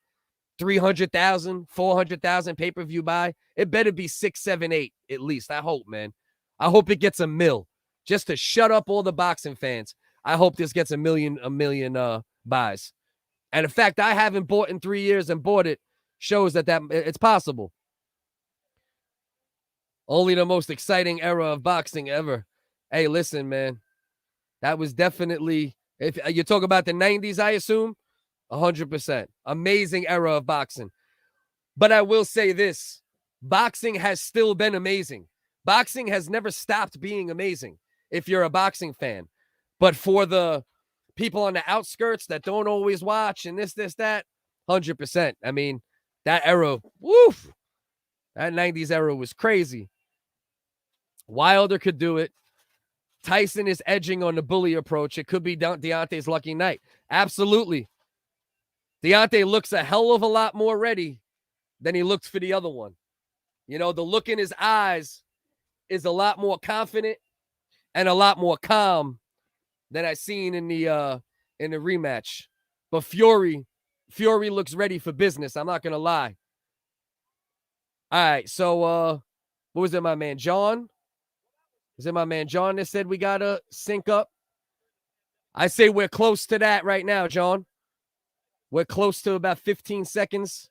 300,000, 400,000 pay-per-view buy. It better be 6, 7, 8 at least. I hope, man. I hope it gets a mil just to shut up all the boxing fans. I hope this gets a million buys. And the fact I haven't bought in 3 years and bought it shows that it's possible. Only the most exciting era of boxing ever. Hey, listen, man. That was definitely, if you talk about the 90s, I assume, 100%. Amazing era of boxing. But I will say this. Boxing has still been amazing. Boxing has never stopped being amazing if you're a boxing fan. But for the people on the outskirts that don't always watch and this, that, 100%. I mean, that era, woof. That 90s era was crazy. Wilder could do it. Tyson is edging on the bully approach. It could be Deontay's lucky night. Absolutely. Deontay looks a hell of a lot more ready than he looked for the other one. You know, the look in his eyes is a lot more confident and a lot more calm than I seen in the rematch. But Fury looks ready for business. I'm not gonna lie. All right, so what was it, my man John? Is it my man John that said we gotta sync up? I say we're close to that right now, John. We're close to about 15 seconds.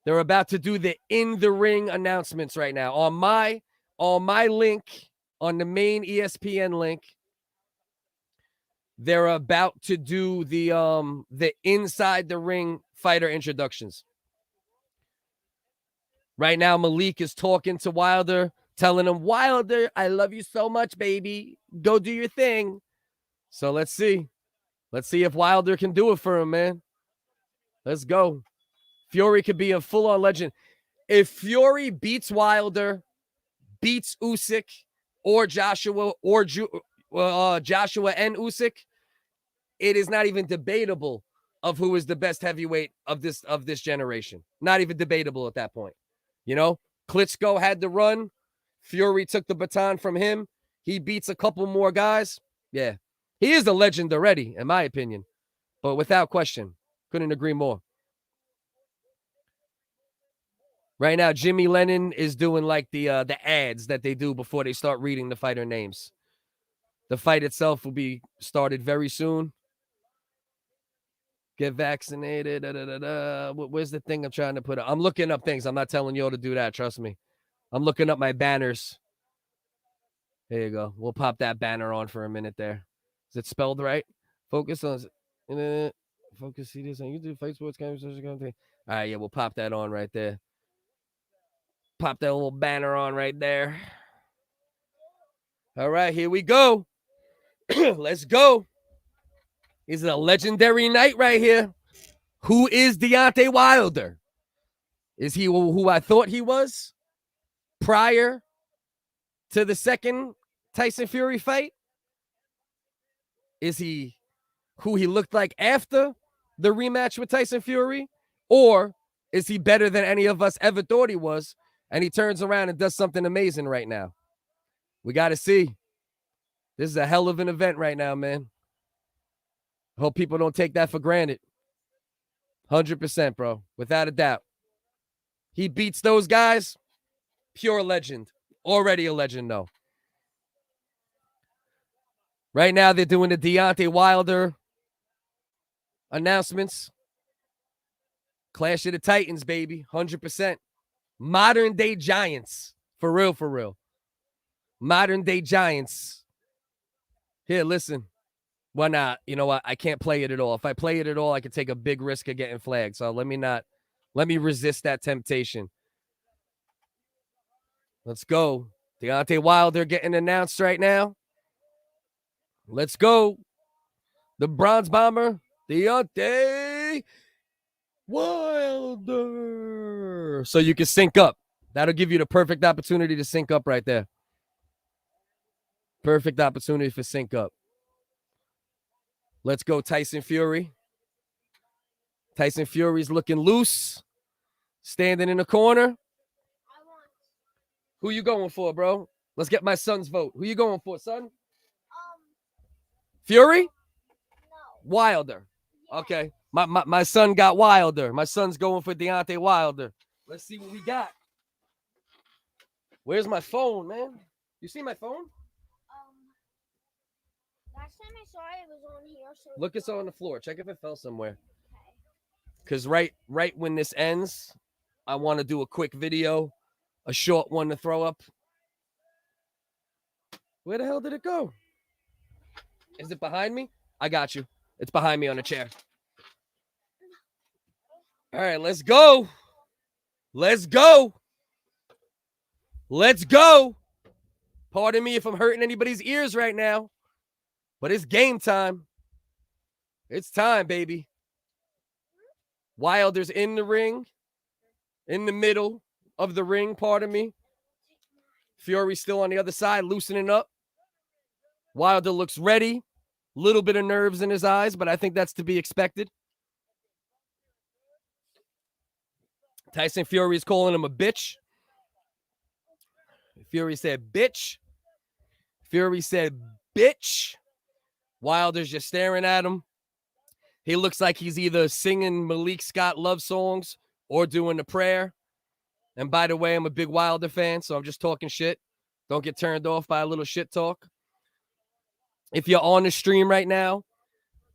They're about to do the in the ring announcements right now on my link, on the main ESPN link. They're about to do the inside the ring fighter introductions. Right now, Malik is talking to Wilder, telling him, Wilder, I love you so much, baby. Go do your thing. So let's see. Let's see if Wilder can do it for him, man. Let's go. Fury could be a full-on legend. If Fury beats Wilder, beats Usyk, or Joshua, or Joshua and Usyk, it is not even debatable of who is the best heavyweight of this generation. Not even debatable at that point. You know, Klitschko had the run. Fury took the baton from him. He beats a couple more guys. Yeah, he is a legend already, in my opinion. But without question, couldn't agree more. Right now, Jimmy Lennon is doing like the ads that they do before they start reading the fighter names. The fight itself will be started very soon. Get vaccinated. Where's the thing I'm trying to put up? I'm looking up things. I'm not telling y'all to do that. Trust me. I'm looking up my banners. There you go. We'll pop that banner on for a minute there. Is it spelled right? Focus on focus. See this on YouTube, Fight Sports Conversation. All right, yeah, we'll pop that on right there. Pop that little banner on right there. All right, here we go. Let's go. This is a legendary night right here. Who is Deontay Wilder? Is he who I thought he was prior to the second Tyson Fury fight? Is he who he looked like after the rematch with Tyson Fury? Or is he better than any of us ever thought he was? And he turns around and does something amazing right now. We got to see. This is a hell of an event right now, man. I hope people don't take that for granted. 100%, bro. Without a doubt. He beats those guys. Pure legend. Already a legend, though. Right now, they're doing the Deontay Wilder announcements. Clash of the Titans, baby. 100%. Modern day giants. For real, for real. Modern day giants. Here, listen. Why not? You know what? I can't play it at all. If I play it at all, I could take a big risk of getting flagged. So let me resist that temptation. Let's go. Deontay Wilder getting announced right now. Let's go. The Bronze Bomber, Deontay Wilder. So you can sync up. That'll give you the perfect opportunity to sync up right there. Perfect opportunity for sync up. Let's go, Tyson Fury. Tyson Fury's looking loose. Standing in the corner. Who you going for, bro? Let's get my son's vote. Who you going for, son? Fury? No. Wilder. Okay. My son got Wilder. My son's going for Deontay Wilder. Let's see what we got. Where's my phone, man? You see my phone? Last time I saw it, it was on here. So Look, it's on the floor. Check if it fell somewhere. Because right when this ends, I want to do a quick video, a short one to throw up. Where the hell did it go? Is it behind me? I got you. It's behind me on a chair. All right, let's go. Let's go. Let's go. Pardon me if I'm hurting anybody's ears right now, but it's game time. It's time, baby. Wilder's in the ring, in the middle of the ring, pardon me. Fury's still on the other side, loosening up. Wilder looks ready. Little bit of nerves in his eyes, but I think that's to be expected. Tyson Fury is calling him a bitch. Fury said, bitch. Fury said, bitch. Wilder's just staring at him. He looks like he's either singing Malik Scott love songs or doing the prayer. And by the way, I'm a big Wilder fan, so I'm just talking shit. Don't get turned off by a little shit talk. If you're on the stream right now,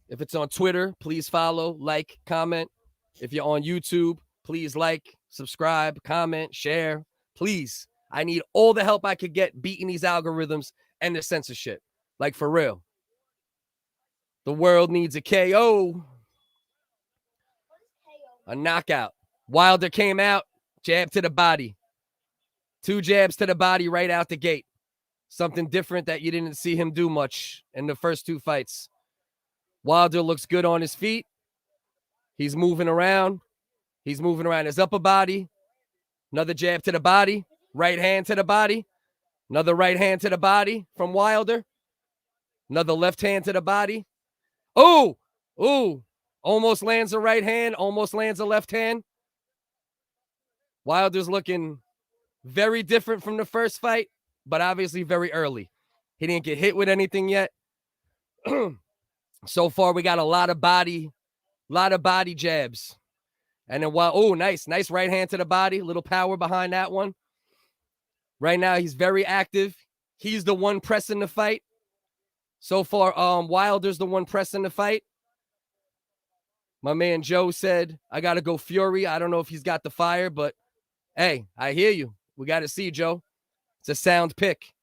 if it's on Twitter, please follow, like, comment. If you're on YouTube, please like, subscribe, comment, share. Please. I need all the help I could get beating these algorithms and the censorship. Like, for real. The world needs a KO. A knockout. Wilder came out, jab to the body. 2 jabs to the body right out the gate. Something different that you didn't see him do much in the first 2 fights. Wilder looks good on his feet. He's moving around. He's moving around his upper body. Another jab to the body. Right hand to the body. Another right hand to the body from Wilder. Another left hand to the body. Oh, ooh. Almost lands a right hand. Almost lands a left hand. Wilder's looking very different from the first fight, but obviously very early. He didn't get hit with anything yet. So far, we got a lot of body jabs. And then nice right hand to the body. Little power behind that one. Right now, he's very active. He's the one pressing the fight. So far, Wilder's the one pressing the fight. My man Joe said, I got to go Fury. I don't know if he's got the fire, but hey, I hear you. We got to see, Joe. It's a sound pick.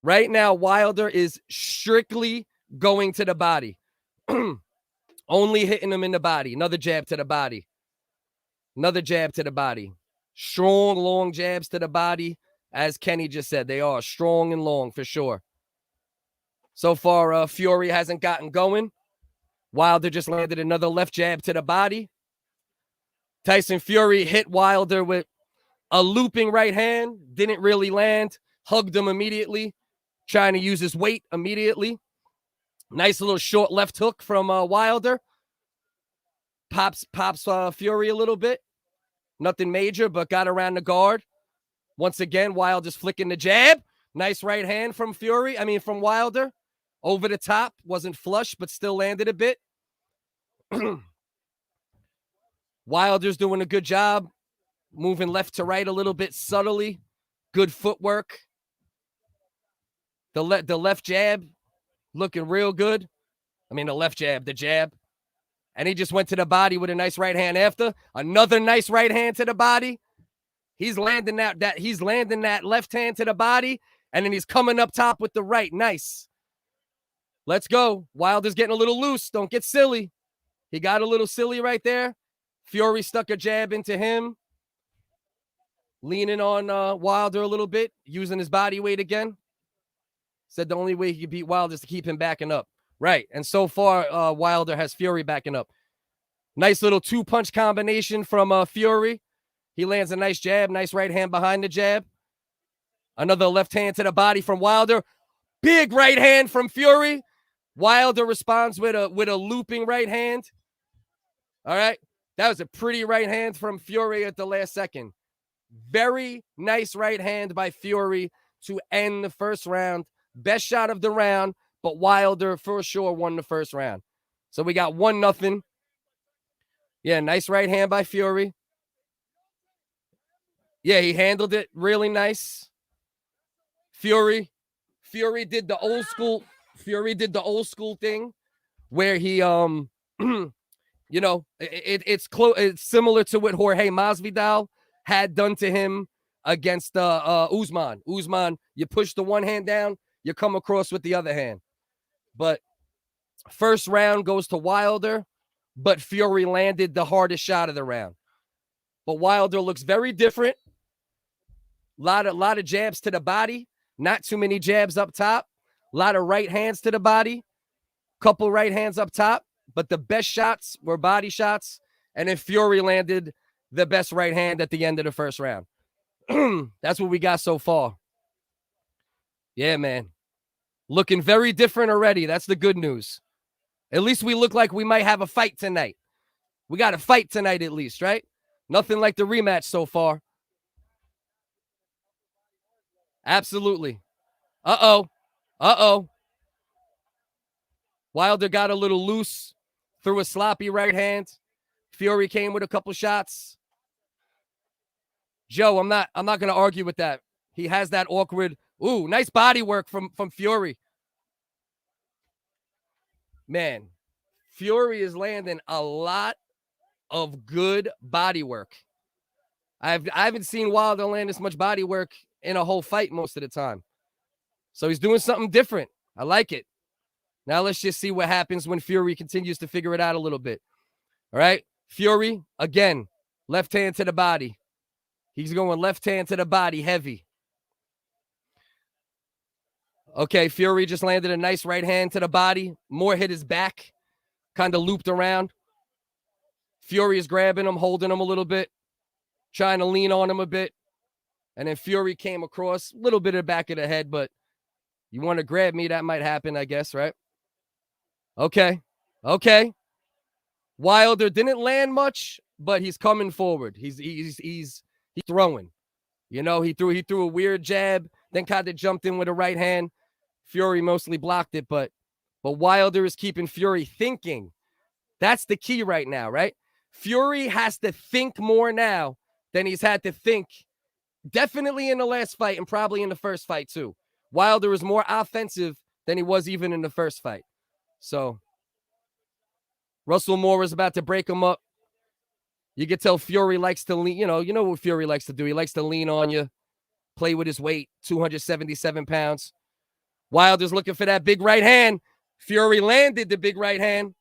Right now, Wilder is strictly going to the body. Only hitting him in the body. Another jab to the body. Another jab to the body. Strong, long jabs to the body. As Kenny just said, they are strong and long for sure. So far, Fury hasn't gotten going. Wilder just landed another left jab to the body. Tyson Fury hit Wilder with a looping right hand. Didn't really land. Hugged him immediately. Trying to use his weight immediately. Nice little short left hook from Wilder. Pops Fury a little bit. Nothing major, but got around the guard. Once again, Wilder's flicking the jab. Nice right hand from from Wilder. Over the top. Wasn't flush, but still landed a bit. Wilder's doing a good job. Moving left to right a little bit subtly. Good footwork. The left jab looking real good. The left jab, the jab. And he just went to the body with a nice right hand after. Another nice right hand to the body. He's landing that left hand to the body, and then he's coming up top with the right. Nice. Let's go. Wilder's getting a little loose. Don't get silly. He got a little silly right there. Fury stuck a jab into him. Leaning on Wilder a little bit, using his body weight again. Said the only way he could beat Wilder is to keep him backing up. Right. And so far, Wilder has Fury backing up. Nice little two-punch combination from Fury. He lands a nice jab, nice right hand behind the jab. Another left hand to the body from Wilder. Big right hand from Fury. Wilder responds with a looping right hand. All right. That was a pretty right hand from Fury at the last second. Very nice right hand by Fury to end the first round. Best shot of the round, but Wilder for sure won the first round. So we got 1-0. Yeah, nice right hand by Fury. Yeah, he handled it really nice. Fury did the old school. Fury did the old school thing where he it's close. It's similar to what Jorge Masvidal had done to him against Usman. Usman, you push the one hand down, you come across with the other hand. But first round goes to Wilder, but Fury landed the hardest shot of the round. But Wilder looks very different. Lot of jabs to the body. Not too many jabs up top. A lot of right hands to the body. Couple right hands up top. But the best shots were body shots. And then Fury landed the best right hand at the end of the first round. That's what we got so far. Yeah, man. Looking very different already. That's the good news. At least we look like we might have a fight tonight. We got a fight tonight at least, right? Nothing like the rematch so far. Absolutely. Uh-oh. Wilder got a little loose, threw a sloppy right hand. Fury came with a couple shots. Joe, I'm not going to argue with that. He has that awkward, nice body work from Fury. Man, Fury is landing a lot of good body work. I haven't seen Wilder land this much body work in a whole fight most of the time. So he's doing something different. I like it. Now let's just see what happens when Fury continues to figure it out a little bit. All right. Fury, again, left hand to the body. He's going left hand to the body, heavy. Okay, Fury just landed a nice right hand to the body. More hit his back. Kind of looped around. Fury is grabbing him, holding him a little bit, trying to lean on him a bit. And then Fury came across, a little bit of the back of the head, but you want to grab me, that might happen, I guess, right? Okay. Wilder didn't land much, but he's coming forward. He's throwing. You know, he threw a weird jab, then kind of jumped in with a right hand. Fury mostly blocked it, but Wilder is keeping Fury thinking. That's the key right now, right? Fury has to think more now than he's had to think. Definitely in the last fight and probably in the first fight too. Wilder is more offensive than he was even in the first fight. So Russell Moore is about to break him up. You can tell Fury likes to lean, you know what Fury likes to do. He likes to lean on you, play with his weight, 277 pounds. Wilder's looking for that big right hand. Fury landed the big right hand.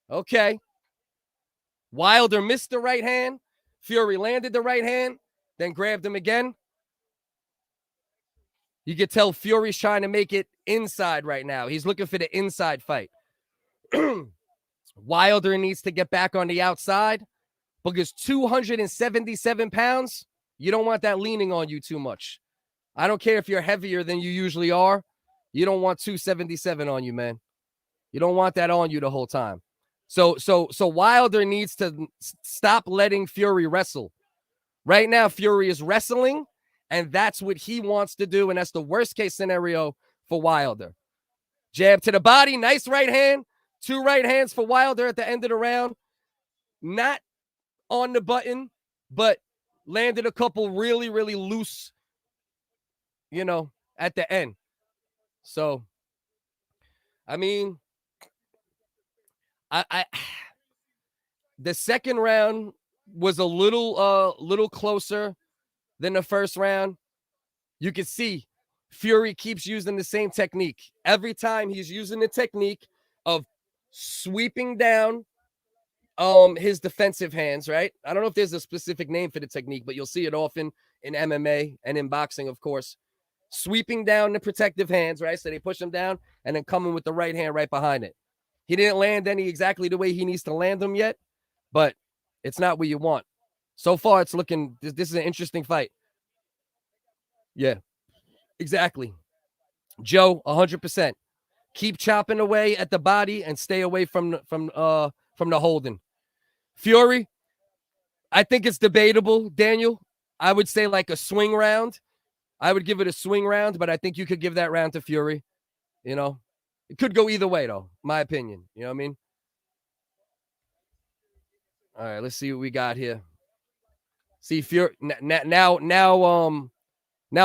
Okay. Wilder missed the right hand. Fury landed the right hand, then grabbed him again. You can tell Fury's trying to make it inside right now. He's looking for the inside fight. Wilder needs to get back on the outside because 277 pounds, you don't want that leaning on you too much. I don't care if you're heavier than you usually are. You don't want 277 on you, man. You don't want that on you the whole time. So Wilder needs to stop letting Fury wrestle. Right now, Fury is wrestling, and that's what he wants to do, and that's the worst case scenario for Wilder. Jab to the body, nice right hand. 2 right hands for Wilder at the end of the round. Not on the button, but landed a couple really, really loose, at the end. So, I mean, the second round was a little closer than the first round. You can see Fury keeps using the same technique. Every time he's using the technique of sweeping down his defensive hands, right? I don't know if there's a specific name for the technique, but you'll see it often in MMA and in boxing, of course. Sweeping down the protective hands, right? So they push him down and then coming with the right hand right behind it. He didn't land any exactly the way he needs to land them yet, but it's not what you want. So far, it's looking, this is an interesting fight. Yeah, exactly. Joe, 100%. Keep chopping away at the body and stay away from the holding. Fury, I think it's debatable, Daniel. I would say like a swing round. I would give it a swing round, but I think you could give that round to Fury. It could go either way, though, my opinion. You know what I mean? All right, let's see what we got here. See, Fury now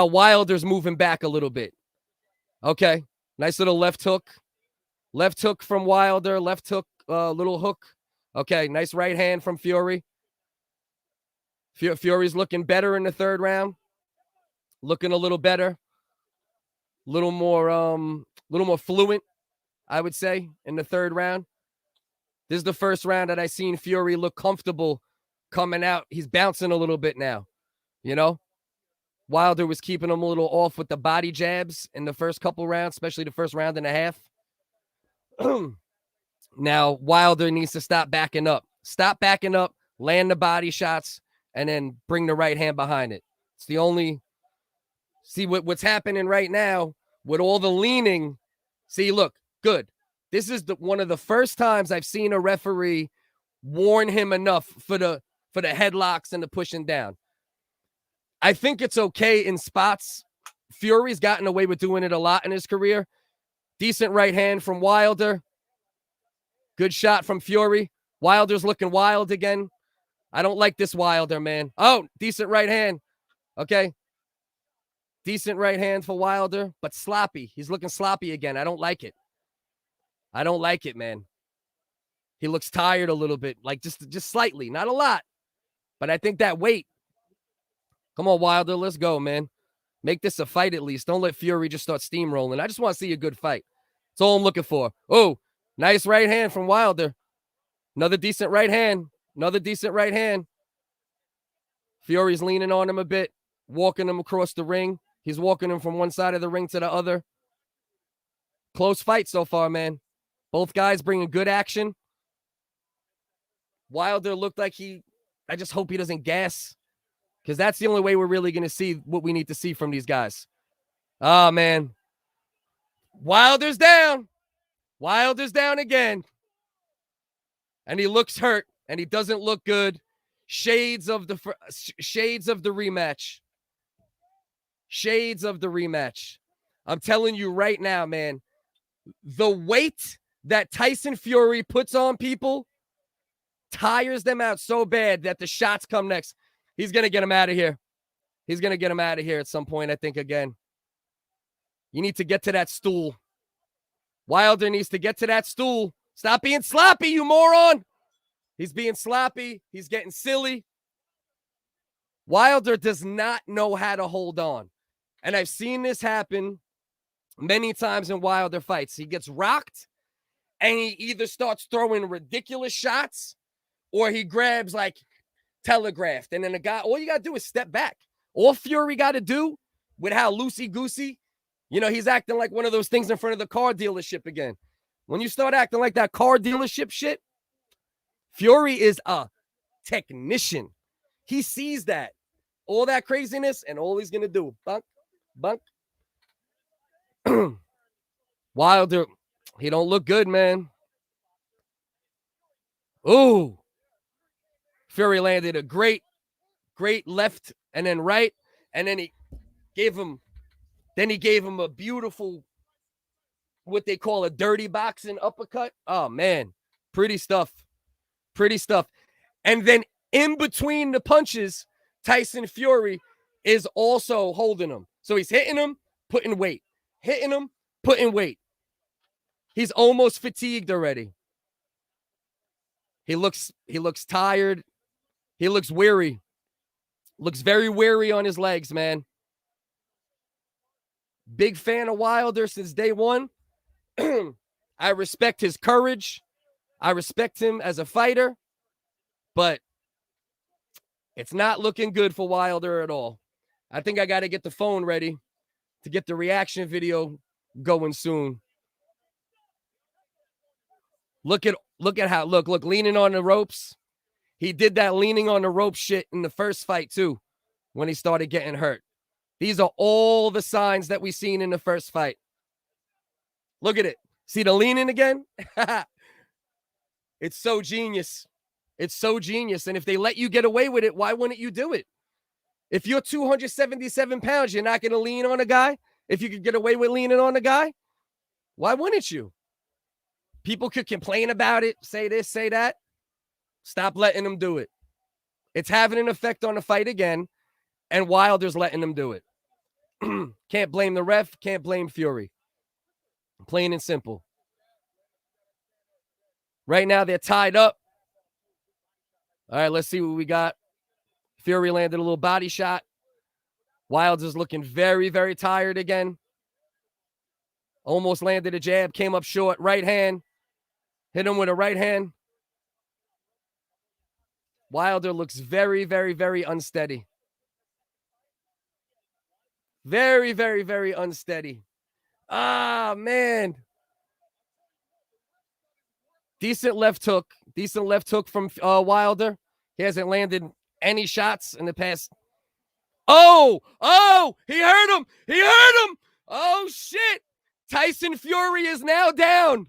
Wilder's moving back a little bit. Okay, nice little left hook. Left hook from Wilder. Left hook, little hook. Okay, nice right hand from Fury. Fury's looking better in the third round. Looking a little better. Little more fluent, I would say, in the third round. This is the first round that I seen Fury look comfortable coming out. He's bouncing a little bit now, Wilder was keeping him a little off with the body jabs in the first couple rounds, especially the first round and a half. Now, Wilder needs to stop backing up. Stop backing up, land the body shots, and then bring the right hand behind it. It's the only... See what's happening right now with all the leaning. See, look, good. This is one of the first times I've seen a referee warn him enough for the headlocks and the pushing down. I think it's okay in spots. Fury's gotten away with doing it a lot in his career. Decent right hand from Wilder. Good shot from Fury. Wilder's looking wild again. I don't like this Wilder, man. Oh, decent right hand. Okay. Decent right hand for Wilder, but sloppy. He's looking sloppy again. I don't like it. I don't like it, man. He looks tired a little bit, like just slightly, not a lot. But I think that weight. Come on, Wilder, let's go, man. Make this a fight at least. Don't let Fury just start steamrolling. I just want to see a good fight. That's all I'm looking for. Oh, nice right hand from Wilder. Another decent right hand. Another decent right hand. Fury's leaning on him a bit, walking him across the ring. He's walking him from one side of the ring to the other. Close fight so far, man. Both guys bringing good action. Wilder looked like I just hope he doesn't gas, because that's the only way we're really going to see what we need to see from these guys. Oh, man. Wilder's down. Wilder's down again. And he looks hurt, and he doesn't look good. Shades of the rematch. Shades of the rematch. I'm telling you right now, man, the weight that Tyson Fury puts on people tires them out so bad that the shots come next. He's going to get him out of here. He's going to get him out of here at some point, I think, again. You need to get to that stool. Wilder needs to get to that stool. Stop being sloppy, you moron. He's being sloppy. He's getting silly. Wilder does not know how to hold on. And I've seen this happen many times in Wilder fights. He gets rocked, and he either starts throwing ridiculous shots or he grabs like telegraphed. And then the guy, all you got to do is step back. All Fury got to do with how loosey-goosey, he's acting like one of those things in front of the car dealership again. When you start acting like that car dealership shit, Fury is a technician. He sees that. All that craziness, and all he's going to do, bunk. Wilder, he don't look good, man. Ooh. Fury landed a great left and then right, and then he gave him a beautiful, what they call a dirty boxing uppercut. Oh, man. Pretty stuff. And then in between the punches, Tyson Fury is also holding him. So he's hitting him, putting weight. Hitting him, putting weight. He's almost fatigued already. He looks tired. He looks weary. Looks very weary on his legs, man. Big fan of Wilder since day one. I respect his courage. I respect him as a fighter. But it's not looking good for Wilder at all. I think I got to get the phone ready to get the reaction video going soon. Look at how, look, leaning on the ropes. He did that leaning on the rope shit in the first fight too, when he started getting hurt. These are all the signs that we seen in the first fight. Look at it. See the leaning again? It's so genius. It's so genius. And if they let you get away with it, why wouldn't you do it? If you're 277 pounds, you're not going to lean on a guy. If you could get away with leaning on a guy, why wouldn't you? People could complain about it, say this, say that. Stop letting them do it. It's having an effect on the fight again, and Wilder's letting them do it. Can't blame the ref, can't blame Fury. Plain and simple. Right now, they're tied up. All right, let's see what we got. Fury landed a little body shot. Wilder's looking very, very tired again. Almost landed a jab, came up short. Right hand. Hit him with a right hand. Wilder looks very, very, very unsteady. Very, very, very unsteady. Ah, man. Decent left hook from Wilder. He hasn't landed any shots in the past. Oh, he hurt him. Oh, shit. Tyson Fury is now down.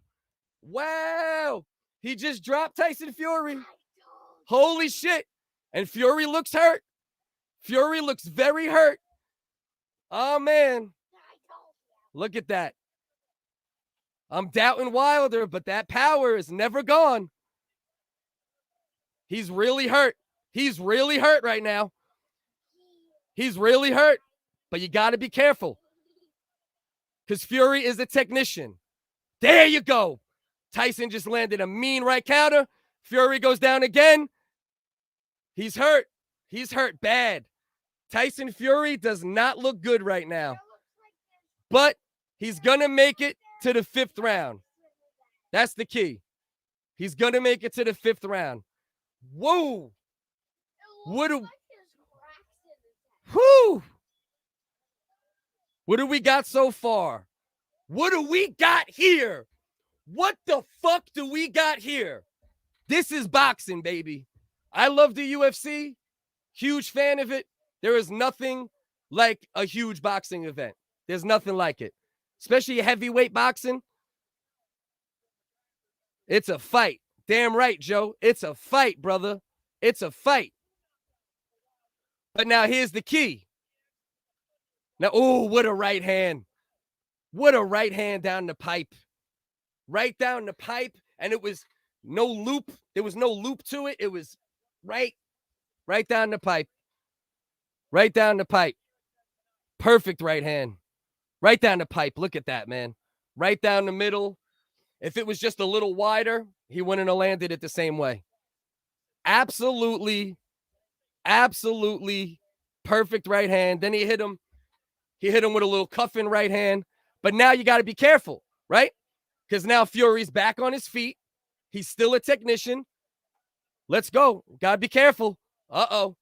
Wow. He just dropped Tyson Fury. Holy shit. And Fury looks hurt. Fury looks very hurt. Oh, man. Look at that. I'm doubting Wilder, but that power is never gone. He's really hurt. He's really hurt right now. He's really hurt. But you got to be careful. Because Fury is a technician. There you go. Tyson just landed a mean right counter. Fury goes down again. He's hurt. He's hurt bad. Tyson Fury does not look good right now. But he's going to make it to the 5th round. That's the key. He's going to make it to the 5th round. Whoa. What do we got so far? What do we got here? What the fuck do we got here? This is boxing, baby. I love the UFC. Huge fan of it. There is nothing like a huge boxing event. There's nothing like it. Especially heavyweight boxing. It's a fight. Damn right, Joe. It's a fight, brother. It's a fight. But now here's the key. Now, oh, what a right hand. What a right hand down the pipe. Right down the pipe. And it was no loop. There was no loop to it. It was right down the pipe. Right down the pipe. Perfect right hand. Right down the pipe. Look at that, man. Right down the middle. If it was just a little wider, he wouldn't have landed it the same way. Absolutely perfect right hand. Then he hit him. He hit him with a little cuffing right hand. But now you got to be careful, right? Because now Fury's back on his feet. He's still a technician. Let's go. Got to be careful. Uh-oh.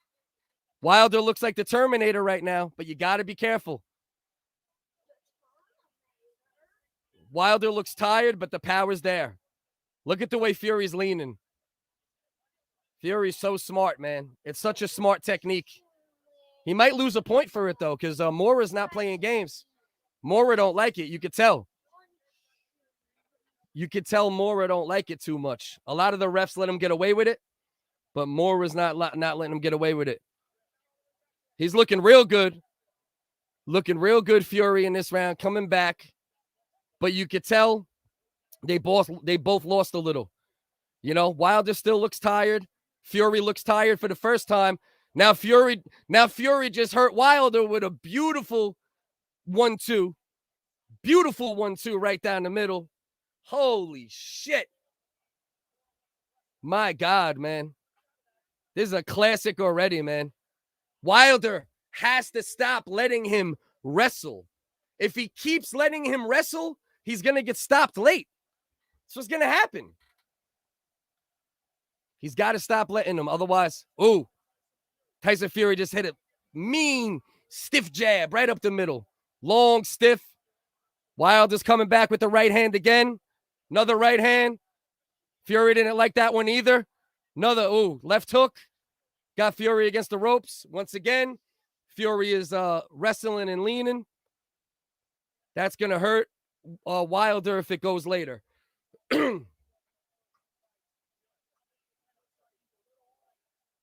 Wilder looks like the Terminator right now, but you got to be careful. Wilder looks tired, but the power's there. Look at the way Fury's leaning. Fury's so smart, man. It's such a smart technique. He might lose a point for it, though, because Mora's not playing games. Mora don't like it. You could tell. You could tell Mora don't like it too much. A lot of the refs let him get away with it, but Mora's not letting him get away with it. He's looking real good. Looking real good, Fury, in this round, coming back. But you could tell they both lost a little. You know, Wilder still looks tired. Fury looks tired for the first time. Now Fury just hurt Wilder with a beautiful 1-2. Beautiful 1-2 right down the middle. Holy shit. My God, man. This is a classic already, man. Wilder has to stop letting him wrestle. If he keeps letting him wrestle, he's going to get stopped late. That's what's going to happen. He's got to stop letting him. Otherwise, Tyson Fury just hit a mean, stiff jab right up the middle. Long, stiff. Wilder's coming back with the right hand again. Another right hand. Fury didn't like that one either. Another, left hook. Got Fury against the ropes. Once again, Fury is wrestling and leaning. That's going to hurt Wilder if it goes later.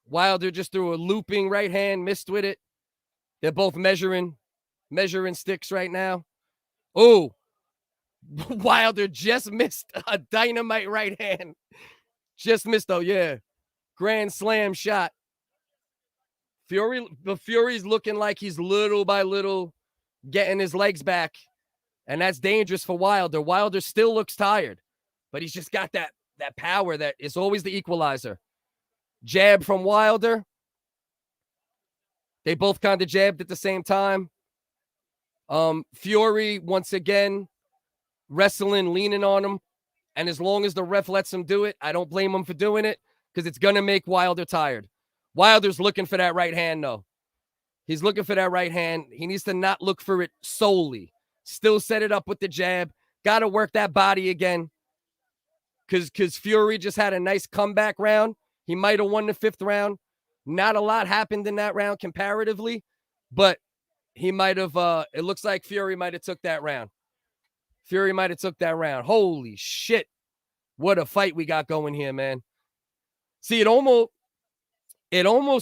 Wilder just threw a looping right hand, missed with it. They're both measuring sticks right now. Oh, Wilder just missed a dynamite right hand. Just missed, yeah. Grand slam shot. Fury's looking like he's little by little getting his legs back. And that's dangerous for Wilder. Wilder still looks tired, but he's just got that power that is always the equalizer. Jab from Wilder. They both kind of jabbed at the same time. Fury, once again, wrestling, leaning on him. And as long as the ref lets him do it, I don't blame him for doing it because it's going to make Wilder tired. Wilder's looking for that right hand, though. He's looking for that right hand. He needs to not look for it solely. Still set it up with the jab. Got to work that body again because Fury just had a nice comeback round. He might have won the 5th round. Not a lot happened in that round comparatively, but he might have, it looks like Fury might have took that round. Fury might have took that round. Holy shit. What a fight we got going here, man. See, it almost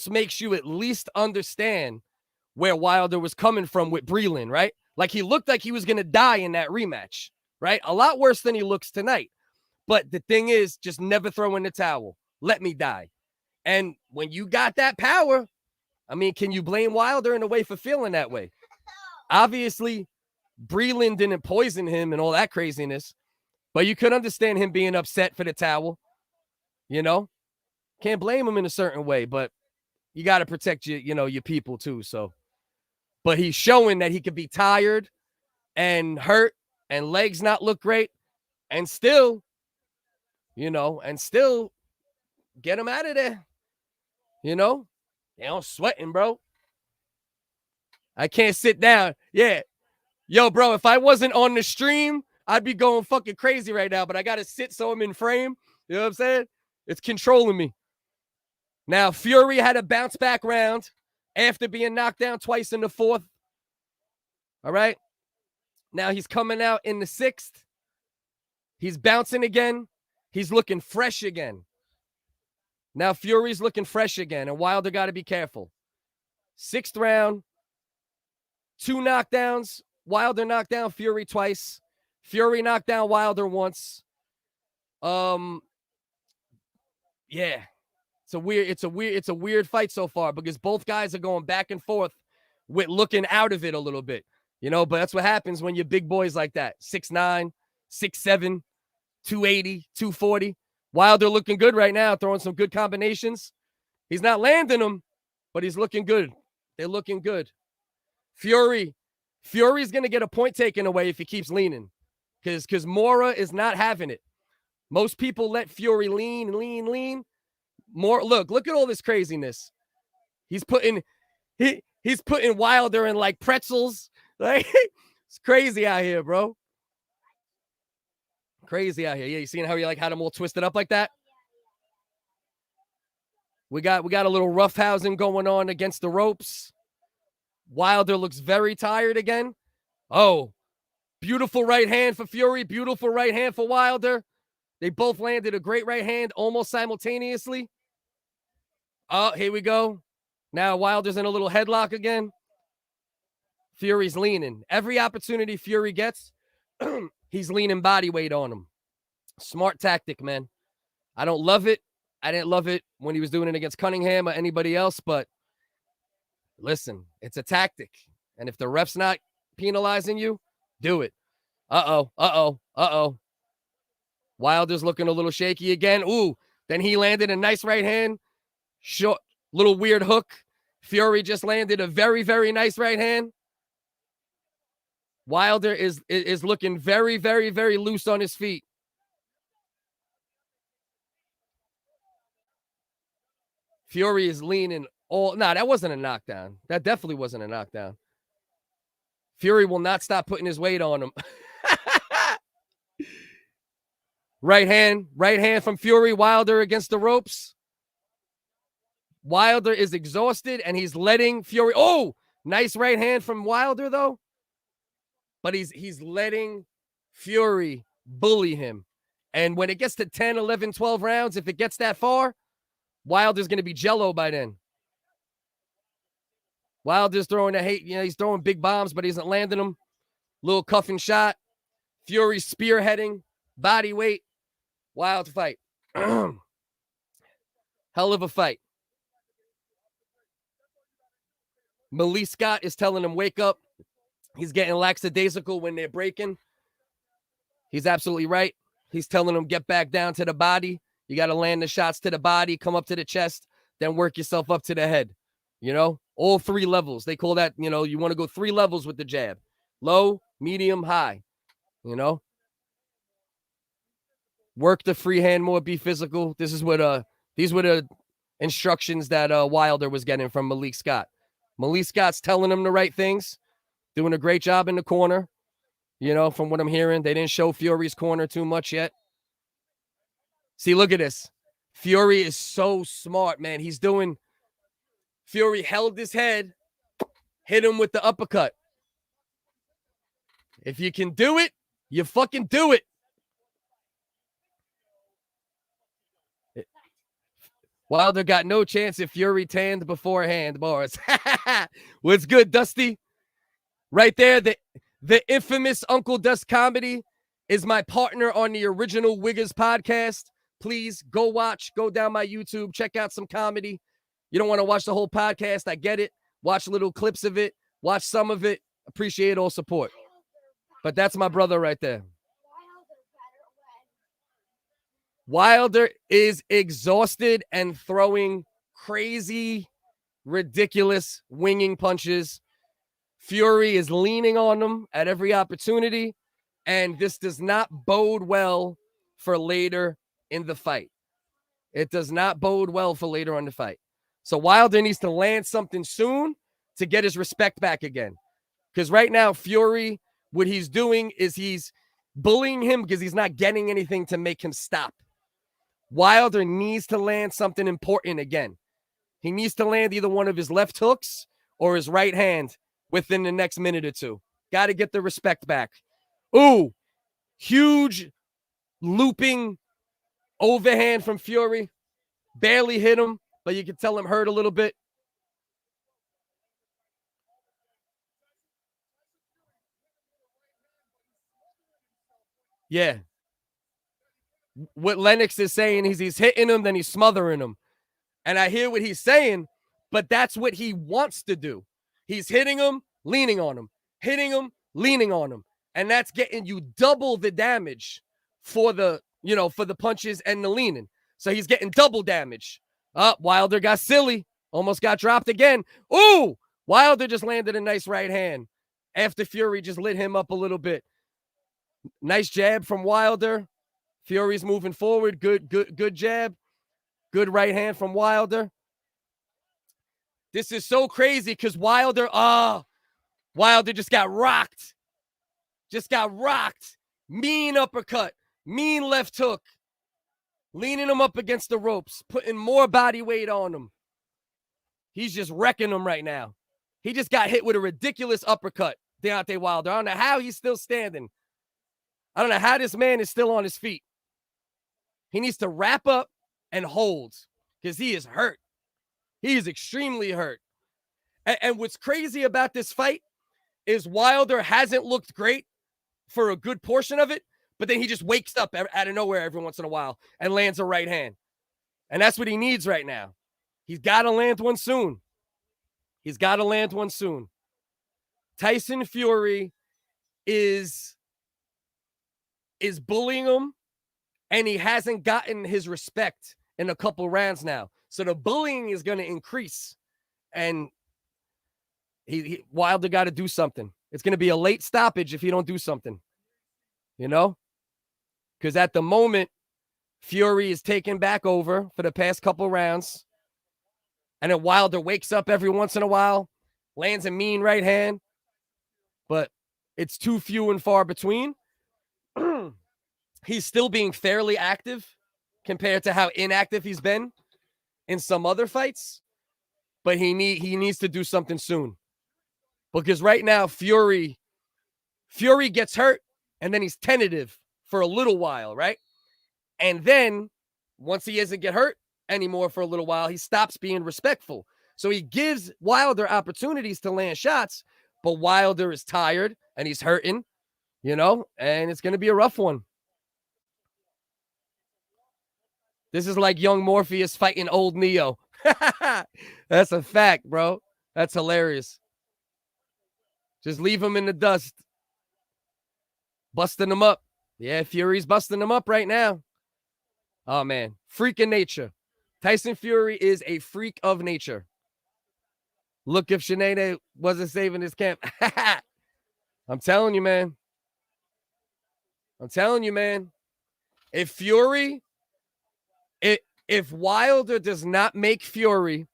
makes you at least understand where Wilder was coming from with Breland, right? Like he looked like he was going to die in that rematch, right? A lot worse than he looks tonight. But the thing is, just never throw in the towel. Let me die. And when you got that power, I mean, can you blame Wilder in a way for feeling that way? Obviously, Breland didn't poison him and all that craziness, but you could understand him being upset for the towel. You know, can't blame him in a certain way, but you got to protect your people too. So, but he's showing that he could be tired and hurt and legs not look great and still, get him out of there. I'm sweating, bro. I can't sit down. Yeah. Yo, bro, if I wasn't on the stream, I'd be going fucking crazy right now, but I got to sit so I'm in frame. You know what I'm saying? It's controlling me. Now, Fury had a bounce back round after being knocked down twice in the fourth. All right. Now he's coming out in the sixth. He's bouncing again. He's looking fresh again. Now Fury's looking fresh again, and Wilder got to be careful. Sixth round, 2 knockdowns. Wilder knocked down Fury twice. Fury knocked down Wilder once. Yeah. It's a weird fight so far because both guys are going back and forth with looking out of it a little bit. You know, but that's what happens when you're big boys like that. 6'9", 6'7", 280, 240. Wilder looking good right now, throwing some good combinations. He's not landing them, but he's looking good. They're looking good. Fury's going to get a point taken away if he keeps leaning because Mora is not having it. Most people let Fury lean. Look at all this craziness. He's putting Wilder in like pretzels. Like, it's crazy out here, bro. Crazy out here. Yeah, you seeing how he like had them all twisted up like that? We got a little roughhousing going on against the ropes. Wilder looks very tired again. Oh, beautiful right hand for Fury. Beautiful right hand for Wilder. They both landed a great right hand almost simultaneously. Oh, here we go. Now Wilder's in a little headlock again. Fury's leaning. Every opportunity Fury gets, he's leaning body weight on him. Smart tactic, man. I don't love it. I didn't love it when he was doing it against Cunningham or anybody else, but listen, it's a tactic. And if the ref's not penalizing you, do it. Uh-oh. Wilder's looking a little shaky again. Ooh, then he landed a nice right hand. Short, little weird hook. Fury just landed a very, very nice right hand. Wilder is looking very, very, very loose on his feet. Fury is leaning all. Nah, that wasn't a knockdown. That definitely wasn't a knockdown. Fury will not stop putting his weight on him. Right hand from Fury. Wilder against the ropes. Wilder is exhausted and he's letting Fury. Oh, nice right hand from Wilder though. But he's letting Fury bully him. And when it gets to 10, 11, 12 rounds, if it gets that far, Wilder's going to be jello by then. Wilder's throwing he's throwing big bombs, but he isn't landing them. Little cuffing shot. Fury spearheading. Body weight. Wild fight. Hell of a fight. Malik Scott is telling him, wake up. He's getting lackadaisical when they're breaking. He's absolutely right. He's telling him, get back down to the body. You got to land the shots to the body, come up to the chest, then work yourself up to the head. You know, all 3 levels. They call that, you know, you want to go 3 levels with the jab. Low, medium, high. You know, work the free hand more, be physical. These were the instructions that Wilder was getting from Malik Scott. Malik Scott's telling him the right things. Doing a great job in the corner. You know, from what I'm hearing, they didn't show Fury's corner too much yet. See, look at this. Fury is so smart, man. Fury held his head, hit him with the uppercut. If you can do it, you fucking do it. Wilder got no chance if Fury tanned beforehand, Morris. What's good, Dusty? Right there, the infamous Uncle Dust Comedy is my partner on the original Wiggers podcast. Please go down my YouTube, check out some comedy. You don't want to watch the whole podcast, I get it. Watch little clips of it, watch some of it. Appreciate all support. But that's my brother right there. Wilder is exhausted and throwing crazy, ridiculous winging punches. Fury is leaning on him at every opportunity, and this does not bode well for later in the fight. It does not bode well for later on the fight. So Wilder needs to land something soon to get his respect back again. Because right now, Fury, what he's doing is he's bullying him because he's not getting anything to make him stop. Wilder needs to land something important again. He needs to land either one of his left hooks or his right hand within the next minute or two. Got to get the respect back. Ooh, huge looping overhand from Fury. Barely hit him, but you can tell him hurt a little bit. Yeah. What Lennox is saying is he's hitting him, then he's smothering him. And I hear what he's saying, but that's what he wants to do. He's hitting him, leaning on him, hitting him, leaning on him. And that's getting you double the damage for the, for the punches and the leaning. So he's getting double damage. Wilder got silly. Almost got dropped again. Ooh, Wilder just landed a nice right hand after Fury just lit him up a little bit. Nice jab from Wilder. Fury's moving forward. Good jab. Good right hand from Wilder. This is so crazy because Wilder just got rocked. Just got rocked. Mean uppercut. Mean left hook. Leaning him up against the ropes. Putting more body weight on him. He's just wrecking him right now. He just got hit with a ridiculous uppercut, Deontay Wilder. I don't know how he's still standing. I don't know how this man is still on his feet. He needs to wrap up and hold because he is hurt. He is extremely hurt. And what's crazy about this fight is Wilder hasn't looked great for a good portion of it, but then he just wakes up out of nowhere every once in a while and lands a right hand. And that's what he needs right now. He's got to land one soon. He's got to land one soon. Tyson Fury is bullying him, and he hasn't gotten his respect in a couple rounds now. So the bullying is going to increase, and Wilder got to do something. It's going to be a late stoppage if you don't do something, because at the moment, Fury is taking back over for the past couple rounds, and then Wilder wakes up every once in a while, lands a mean right hand, but it's too few and far between. He's still being fairly active compared to how inactive he's been in some other fights, but he needs to do something soon. Because right now, Fury gets hurt, and then he's tentative for a little while, right? And then, once he doesn't get hurt anymore for a little while, he stops being respectful. So he gives Wilder opportunities to land shots, but Wilder is tired, and he's hurting, and it's going to be a rough one. This is like young Morpheus fighting old Neo. That's a fact, bro. That's hilarious. Just leave him in the dust. Busting him up. Yeah, Fury's busting him up right now. Oh, man. Freak of nature. Tyson Fury is a freak of nature. Look, if Sinead wasn't saving his camp. I'm telling you, man. If Wilder does not make Fury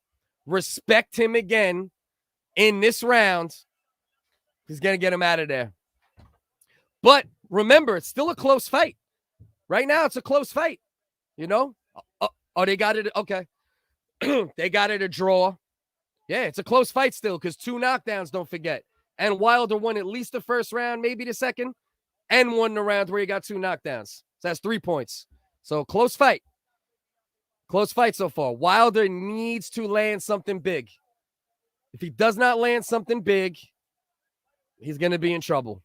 respect him again in this round, he's going to get him out of there. But remember, it's still a close fight. Right now, it's a close fight. They got it. Okay. They got it a draw. Yeah, it's a close fight still because 2 knockdowns, don't forget. And Wilder won at least the first round, maybe the second, and won the round where he got 2 knockdowns. So that's 3 points. So close fight. Close fight so far. Wilder needs to land something big. If he does not land something big, he's going to be in trouble.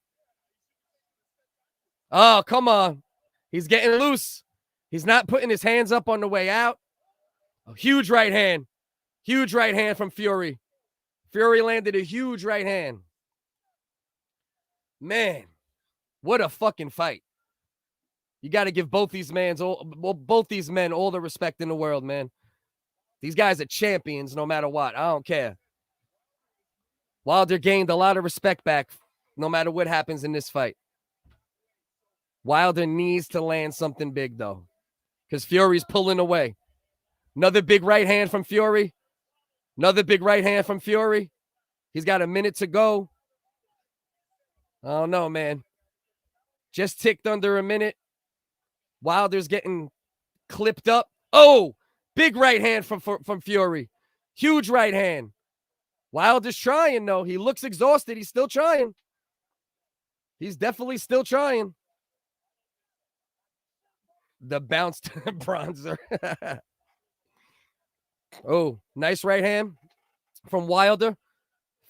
Oh, come on. He's getting loose. He's not putting his hands up on the way out. A huge right hand. Huge right hand from Fury. Fury landed a huge right hand. Man, what a fucking fight. You got to give both these men all the respect in the world, man. These guys are champions no matter what. I don't care. Wilder gained a lot of respect back no matter what happens in this fight. Wilder needs to land something big, though, because Fury's pulling away. Another big right hand from Fury. He's got a minute to go. I don't know, man. Just ticked under a minute. Wilder's getting clipped up. Oh, big right hand from Fury. Huge right hand. Wilder's trying, though. He looks exhausted. He's still trying. He's definitely still trying. The bounced bronzer. Oh, nice right hand from Wilder.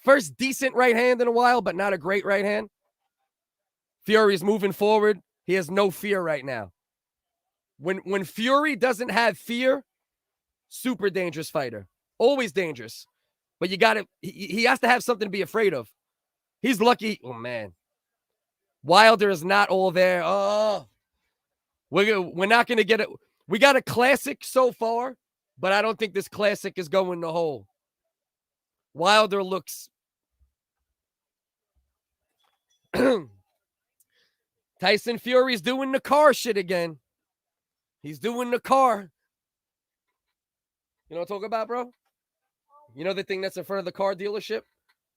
First decent right hand in a while, but not a great right hand. Fury's moving forward. He has no fear right now. When Fury doesn't have fear, super dangerous fighter. Always dangerous. But you got to, he has to have something to be afraid of. He's lucky. Oh, man. Wilder is not all there. Oh, we're not going to get it. We got a classic so far, but I don't think this classic is going the whole. Wilder looks. Tyson Fury's doing the car shit again. He's doing the car. You know what I'm talking about, bro? You know the thing that's in front of the car dealership?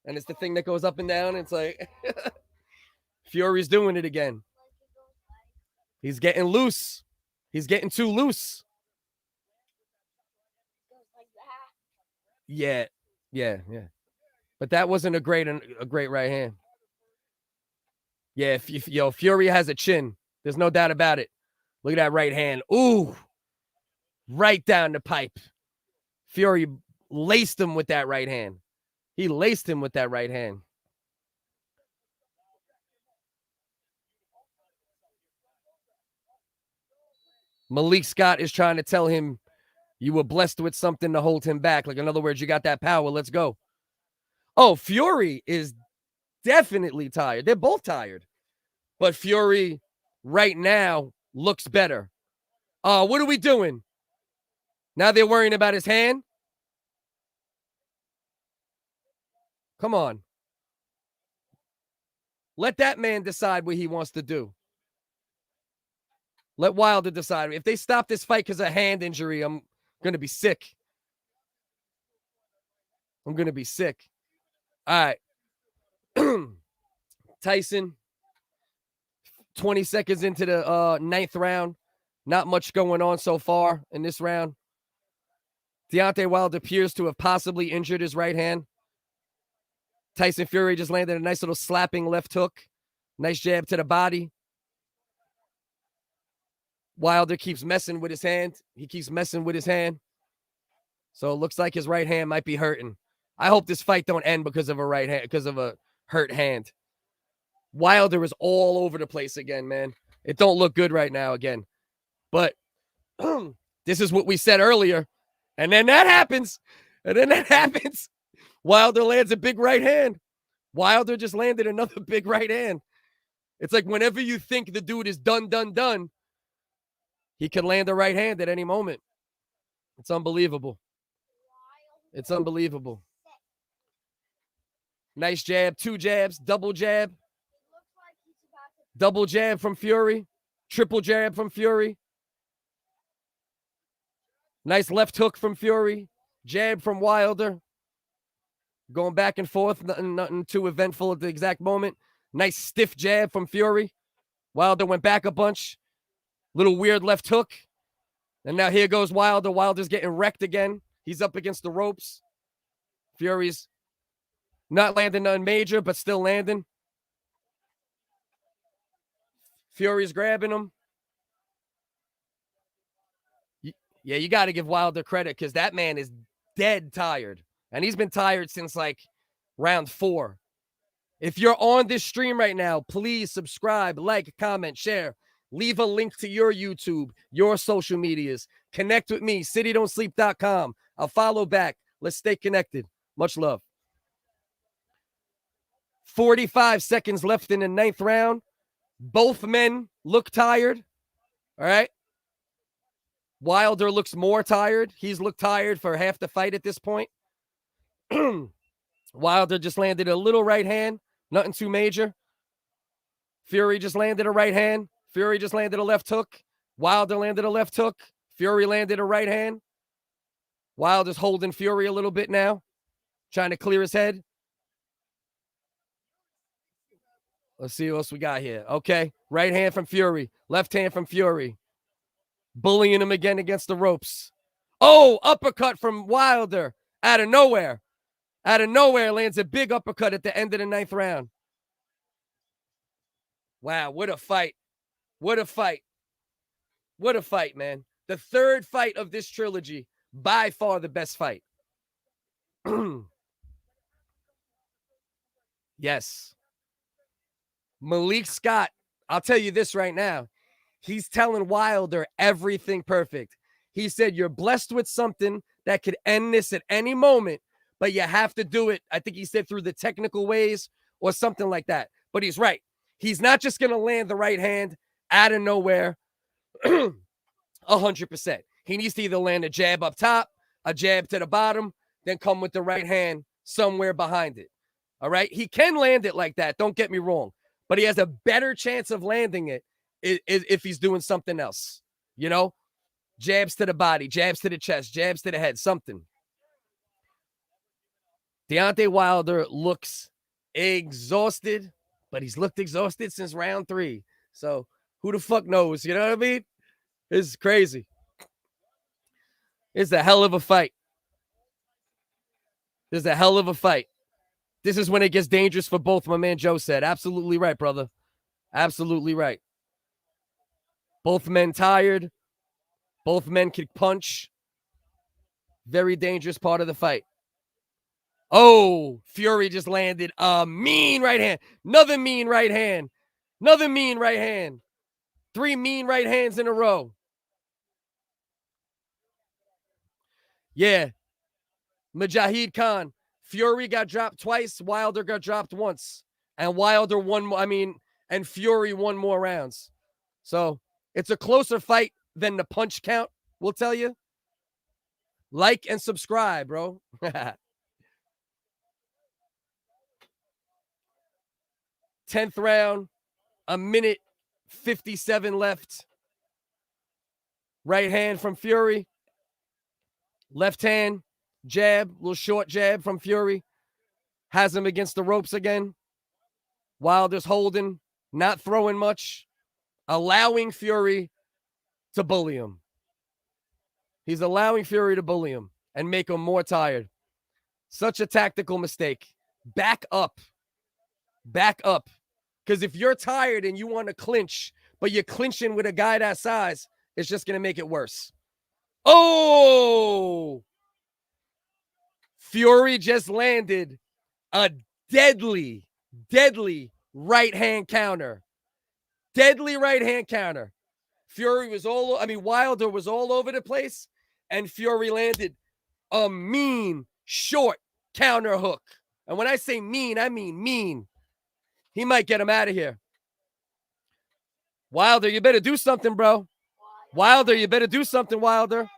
And it's the thing that goes up and down. It's like Fury's doing it again. He's getting loose. He's getting too loose. Yeah. But that wasn't a great right hand. Yeah, Fury has a chin. There's no doubt about it. Look at that right hand. Ooh. Right down the pipe. Fury laced him with that right hand. He laced him with that right hand. Malik Scott is trying to tell him you were blessed with something to hold him back. Like, in other words, you got that power. Let's go. Oh, Fury is definitely tired. They're both tired. But Fury right now looks better. What are we doing? Now they're worrying about his hand? Come on. Let that man decide what he wants to do. Let Wilder decide. If they stop this fight because of hand injury, I'm going to be sick. I'm going to be sick. All right. Tyson, 20 seconds into the ninth round. Not much going on so far in this round. Deontay Wilder appears to have possibly injured his right hand. Tyson Fury just landed a nice little slapping left hook. Nice jab to the body. Wilder keeps messing with his hand. He keeps messing with his hand. So it looks like his right hand might be hurting. I hope this fight don't end because of a right hand, because of a hurt hand. Wilder is all over the place again, man. It don't look good right now again. But this is what we said earlier. And then that happens. Wilder lands a big right hand. Wilder just landed another big right hand. It's like whenever you think the dude is done, he could land a right hand at any moment. It's unbelievable. It's unbelievable. Nice jab, two jabs, double jab. Double jab from Fury. Triple jab from Fury. Nice left hook from Fury. Jab from Wilder. Going back and forth. Nothing too eventful at the exact moment. Nice stiff jab from Fury. Wilder went back a bunch. Little weird left hook. And now here goes Wilder. Wilder's getting wrecked again. He's up against the ropes. Fury's not landing nothing major, but still landing. Fury's grabbing him. Yeah, you got to give Wilder credit because that man is dead tired. And he's been tired since like round 4. If you're on this stream right now, please subscribe, like, comment, share. Leave a link to your YouTube, your social medias. Connect with me, citydon'tsleep.com. I'll follow back. Let's stay connected. Much love. 45 seconds left in the 9th round. Both men look tired. All right. Wilder looks more tired. He's looked tired for half the fight at this point. Wilder just landed a little right hand. Nothing too major. Fury just landed a right hand. Fury just landed a left hook. Wilder landed a left hook. Fury landed a right hand. Wilder's holding Fury a little bit now. Trying to clear his head. Let's see what else we got here. Okay. Right hand from Fury. Left hand from Fury. bullying him again against the ropes. Oh, uppercut from Wilder out of nowhere. Out of nowhere, lands a big uppercut at the end of the 9th round. Wow, what a fight. What a fight. What a fight, man. The third fight of this trilogy, by far the best fight. Yes. Malik Scott, I'll tell you this right now. He's telling Wilder everything perfect. He said, you're blessed with something that could end this at any moment, but you have to do it. I think he said through the technical ways or something like that. But he's right. He's not just going to land the right hand out of nowhere 100%. He needs to either land a jab up top, a jab to the bottom, then come with the right hand somewhere behind it. All right? He can land it like that. Don't get me wrong. But he has a better chance of landing it if he's doing something else. You know? Jabs to the body, jabs to the chest, jabs to the head, something. Deontay Wilder looks exhausted, but he's looked exhausted since round 3. So who the fuck knows? You know what I mean? It's crazy. It's a hell of a fight. This is a hell of a fight. This is when it gets dangerous for both, my man Joe said. Absolutely right, brother. Absolutely right. Both men tired. Both men can punch. Very dangerous part of the fight. Oh, Fury just landed a mean right hand. Another mean right hand. Another mean right hand. 3 mean right hands in a row. Yeah. Mujahid Khan. Fury got dropped twice. Wilder got dropped once. And Wilder won more. And Fury won more rounds. So it's a closer fight than the punch count, we'll tell you. Like and subscribe, bro. 10th round, 1:57 left. Right hand from Fury. Left hand, jab, little short jab from Fury. Has him against the ropes again. Wilder's holding, not throwing much, allowing Fury to bully him. He's allowing Fury to bully him and make him more tired. Such a tactical mistake. Back up. Back up. Because if you're tired and you want to clinch, but you're clinching with a guy that size, it's just going to make it worse. Oh! Fury just landed a deadly right hand counter. Deadly right hand counter. Fury was Wilder was all over the place, and Fury landed a mean short counter hook. And when I say mean, I mean mean. He might get him out of here. Wilder, you better do something, bro. Wilder, you better do something, Wilder.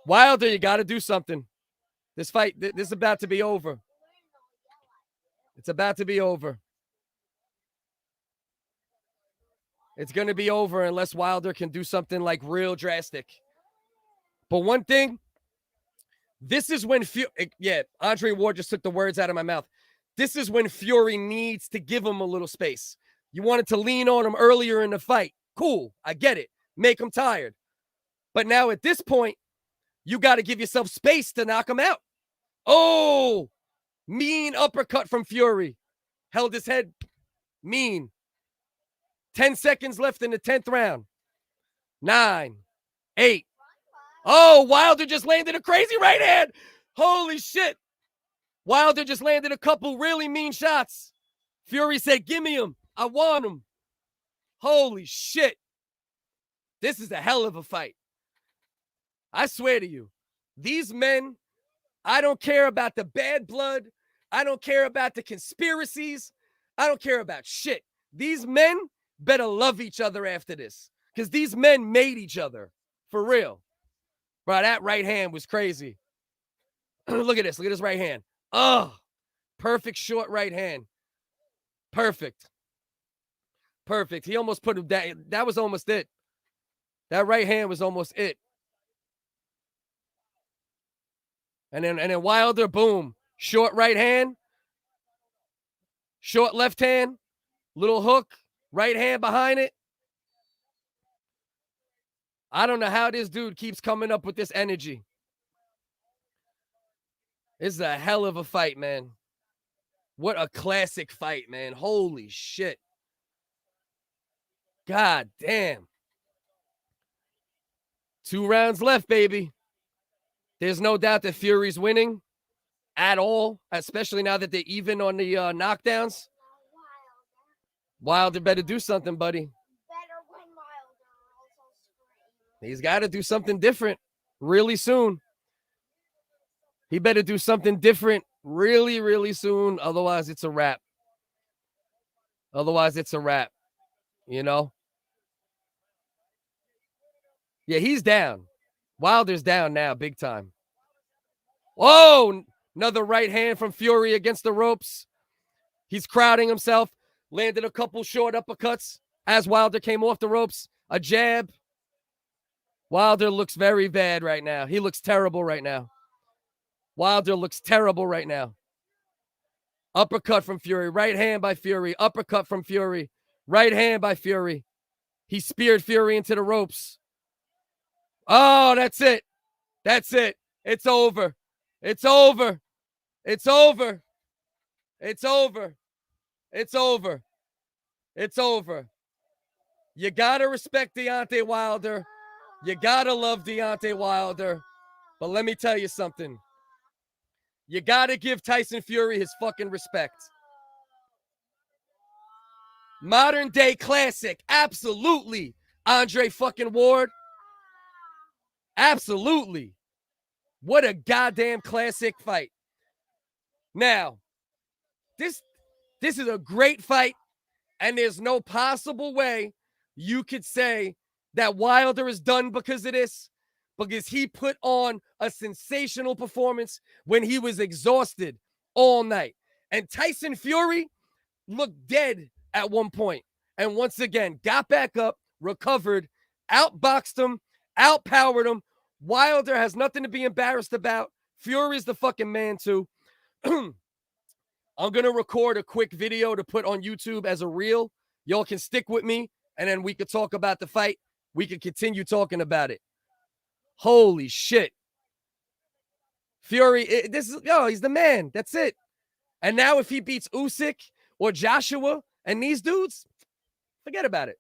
Wilder, you got to do something. This fight, this is about to be over. It's about to be over. It's going to be over unless Wilder can do something like real drastic. But one thing, this is when Andre Ward just took the words out of my mouth. This is when Fury needs to give him a little space. You wanted to lean on him earlier in the fight. Cool, I get it. Make him tired. But now at this point, you got to give yourself space to knock him out. Oh, mean uppercut from Fury. Held his head. Mean. 10 seconds left in the 10th round. 9, 8. Oh, Wilder just landed a crazy right hand. Holy shit. Wilder just landed a couple really mean shots. Fury said, give me him. I want him. Holy shit. This is a hell of a fight. I swear to you, these men, I don't care about the bad blood. I don't care about the conspiracies. I don't care about shit. These men better love each other after this, because these men made each other. For real. Bro, that right hand was crazy. Look at this. Look at his right hand. Oh, perfect short right hand. Perfect. Perfect. He almost put him down. That was almost it. That right hand was almost it. And then Wilder, boom. Short right hand. Short left hand. Little hook. Right hand behind it. I don't know how this dude keeps coming up with this energy. This is a hell of a fight, man. What a classic fight, man. Holy shit. God damn. 2 rounds left, baby. There's no doubt that Fury's winning at all, especially now that they're even on the knockdowns. Wilder better do something, buddy. He's got to do something different really soon. He better do something different really, really soon. Otherwise, it's a wrap. Otherwise, it's a wrap. You know? Yeah, he's down. Wilder's down now, big time. Whoa! Another right hand from Fury against the ropes. He's crowding himself. Landed a couple short uppercuts as Wilder came off the ropes. A jab. Wilder looks very bad right now. He looks terrible right now. Wilder looks terrible right now. Uppercut from Fury. Right hand by Fury. Uppercut from Fury. Right hand by Fury. He speared Fury into the ropes. Oh, that's it. That's it. It's over. It's over. It's over. It's over. It's over. It's over. You got to respect Deontay Wilder. You got to love Deontay Wilder. But let me tell you something. You got to give Tyson Fury his fucking respect. Modern day classic. Absolutely. Andre fucking Ward. Absolutely. What a goddamn classic fight. Now, this is a great fight, and there's no possible way you could say that Wilder is done because of this, because he put on a sensational performance when he was exhausted all night. And Tyson Fury looked dead at one point, and once again got back up, recovered, outboxed him, outpowered him. Wilder has nothing to be embarrassed about. Fury's the fucking man too. I'm going to record a quick video to put on YouTube as a reel. Y'all can stick with me, and then we could talk about the fight. We can continue talking about it. Holy shit. Fury, he's the man. That's it. And now if he beats Usyk or Joshua and these dudes, forget about it.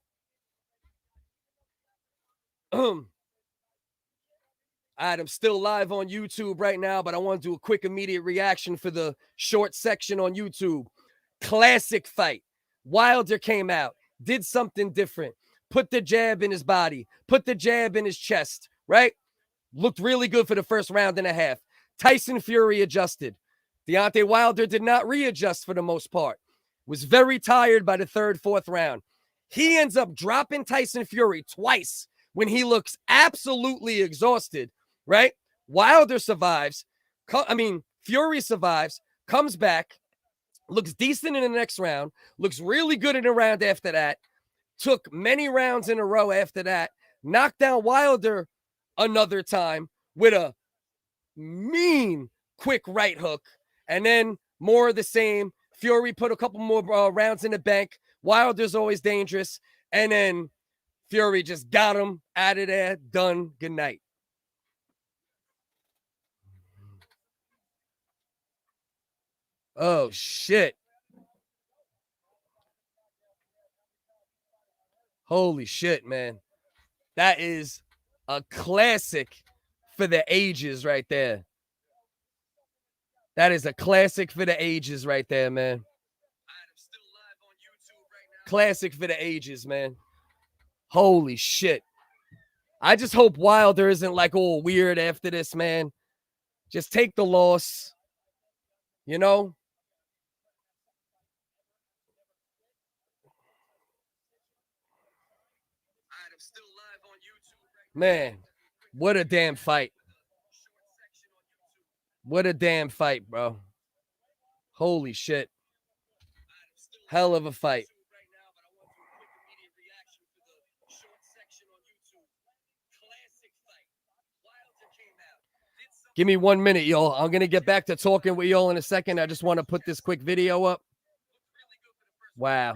All right, I'm still live on YouTube right now, but I want to do a quick immediate reaction for the short section on YouTube. Classic fight. Wilder came out, did something different, put the jab in his body, put the jab in his chest, right? Looked really good for the first round and a half. Tyson Fury adjusted. Deontay Wilder did not readjust for the most part. Was very tired by the third, fourth round. He ends up dropping Tyson Fury twice when he looks absolutely exhausted. Right? Wilder survives. Fury survives, comes back, looks decent in the next round, looks really good in the round after that, took many rounds in a row after that, knocked down Wilder another time with a mean quick right hook, and then more of the same. Fury put a couple more rounds in the bank. Wilder's always dangerous, and then Fury just got him out of there. Done. Good night. Oh, shit. Holy shit, man. That is a classic for the ages right there. That is a classic for the ages right there, man. Classic for the ages, man. Holy shit. I just hope Wilder isn't like all weird after this, man. Just take the loss. You know? Man, what a damn fight. What a damn fight, bro. Holy shit. Hell of a fight. Give me 1 minute, y'all. I'm going to get back to talking with y'all in a second. I just want to put this quick video up. Wow.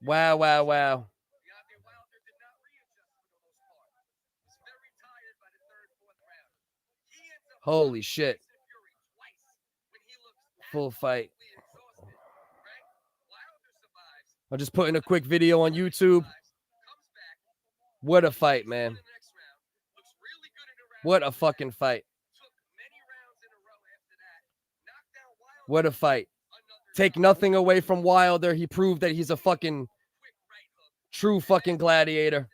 Wow, wow, wow. Holy shit. Full fight. I'm just putting a quick video on YouTube. What a fight, man. What a fucking fight. What a fight. Take nothing away from Wilder. He proved that he's a fucking true fucking gladiator.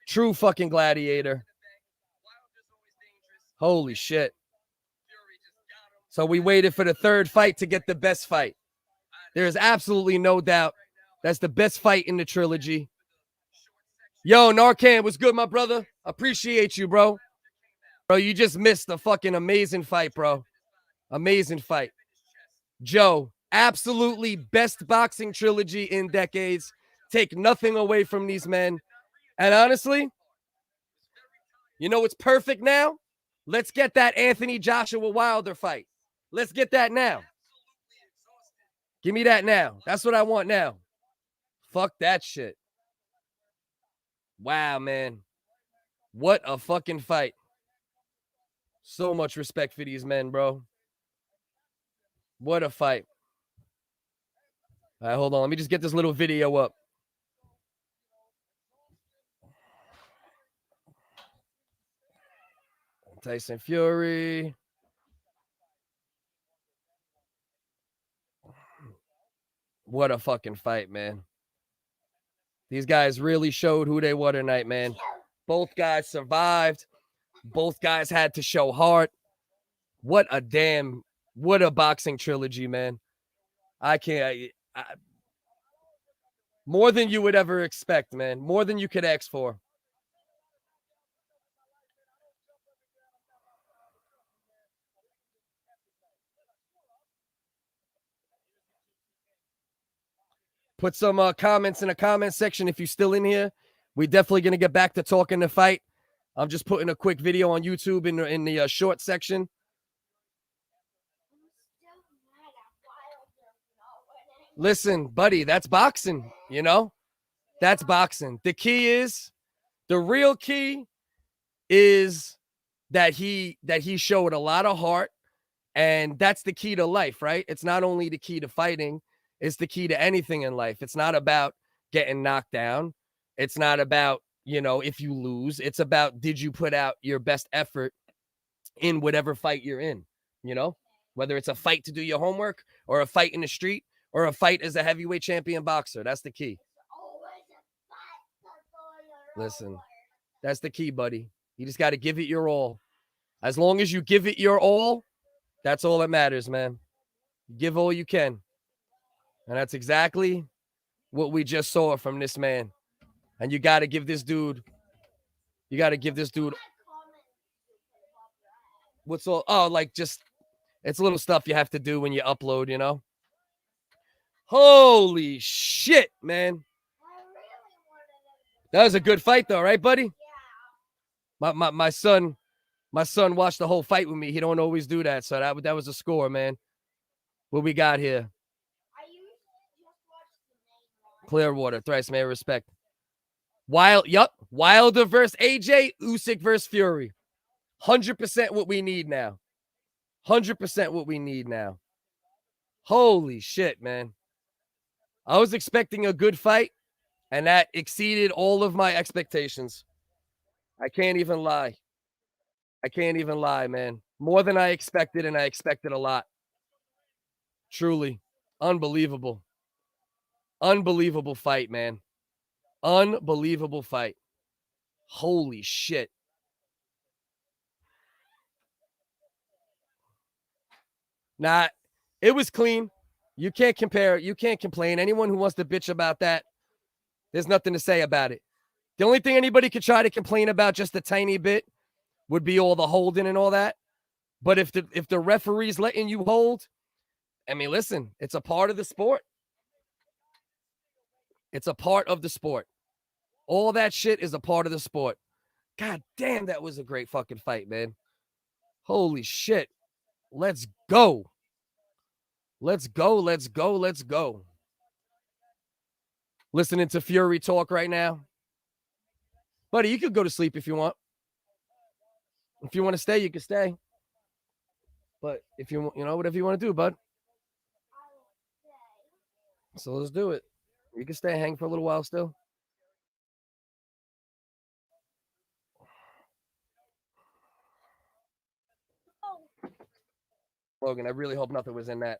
True fucking gladiator. Holy shit. So we waited for the third fight to get the best fight. There's absolutely no doubt that's the best fight in the trilogy. Yo, Narcan, what's good, my brother? Appreciate you, bro. Bro, you just missed a fucking amazing fight, bro. Amazing fight. Joe, absolutely best boxing trilogy in decades. Take nothing away from these men. And honestly, you know what's perfect now? Let's get that Anthony Joshua Wilder fight. Let's get that now. Give me that now. That's what I want now. Fuck that shit. Wow, man. What a fucking fight. So much respect for these men, bro. What a fight. All right, hold on. Let me just get this little video up. Tyson Fury. What a fucking fight, man. These guys really showed who they were tonight, man. Both guys survived. Both guys had to show heart. What a boxing trilogy, man. I can't. More than you would ever expect, man. More than you could ask for. Put some comments in the comment section if you're still in here. We're definitely going to get back to talking the fight. I'm just putting a quick video on YouTube in the short section. Listen, buddy, that's boxing, you know? That's boxing. The real key is that he showed a lot of heart, and that's the key to life, right? It's not only the key to fighting, it's the key to anything in life. It's not about getting knocked down. It's not about, if you lose. It's about, did you put out your best effort in whatever fight you're in, Whether it's a fight to do your homework or a fight in the street or a fight as a heavyweight champion boxer. That's the key. Listen, that's the key, buddy. You just got to give it your all. As long as you give it your all, that's all that matters, man. Give all you can. And that's exactly what we just saw from this man. And you got to give this dude. What's all? Oh, like just, it's little stuff you have to do when you upload, Holy shit, man. That was a good fight though, right, buddy? My son watched the whole fight with me. He don't always do that. So that was a score, man. What we got here? Clearwater, thrice man, respect. Wilder versus AJ, Usyk versus Fury. 100% what we need now. 100% what we need now. Holy shit, man. I was expecting a good fight, and that exceeded all of my expectations. I can't even lie. Man. More than I expected, and I expected a lot. Truly. Unbelievable. Unbelievable fight, man. Unbelievable fight. Holy shit. Nah, it was clean. You can't compare. You can't complain. Anyone who wants to bitch about that, there's nothing to say about it. The only thing anybody could try to complain about just a tiny bit would be all the holding and all that. But if the referee's letting you hold, I mean, listen, it's a part of the sport. It's a part of the sport. All that shit is a part of the sport. God damn, that was a great fucking fight, man. Holy shit. Let's go. Let's go. Let's go. Let's go. Listening to Fury talk right now. Buddy, you could go to sleep if you want. If you want to stay, you can stay. But if you whatever you want to do, bud. So let's do it. You can stay hang for a little while still. Logan, I really hope nothing was in that.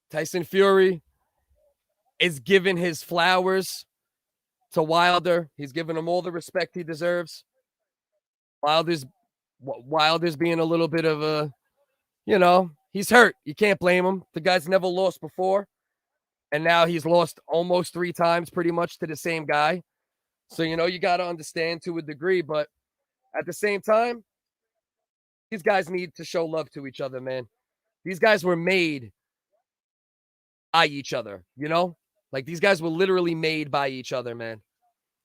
Tyson Fury is giving his flowers to Wilder. He's giving him all the respect he deserves. Wilder's being a little bit of a, he's hurt. You can't blame him. The guy's never lost before. And now he's lost almost 3 times pretty much to the same guy. So, you got to understand to a degree. But at the same time, these guys need to show love to each other, man. These guys were made by each other, Like these guys were literally made by each other, man.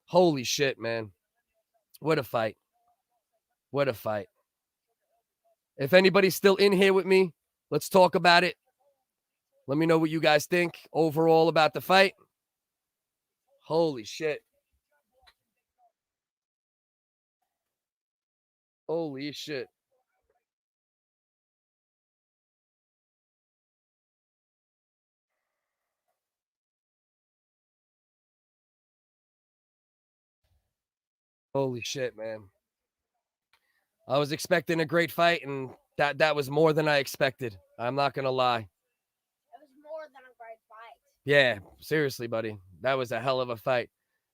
Holy shit, man. What a fight. What a fight. If anybody's still in here with me, let's talk about it. Let me know what you guys think overall about the fight. Holy shit. Holy shit. Holy shit, man. I was expecting a great fight, and that was more than I expected. I'm not going to lie. It was more than a great fight. Yeah, seriously, buddy. That was a hell of a fight.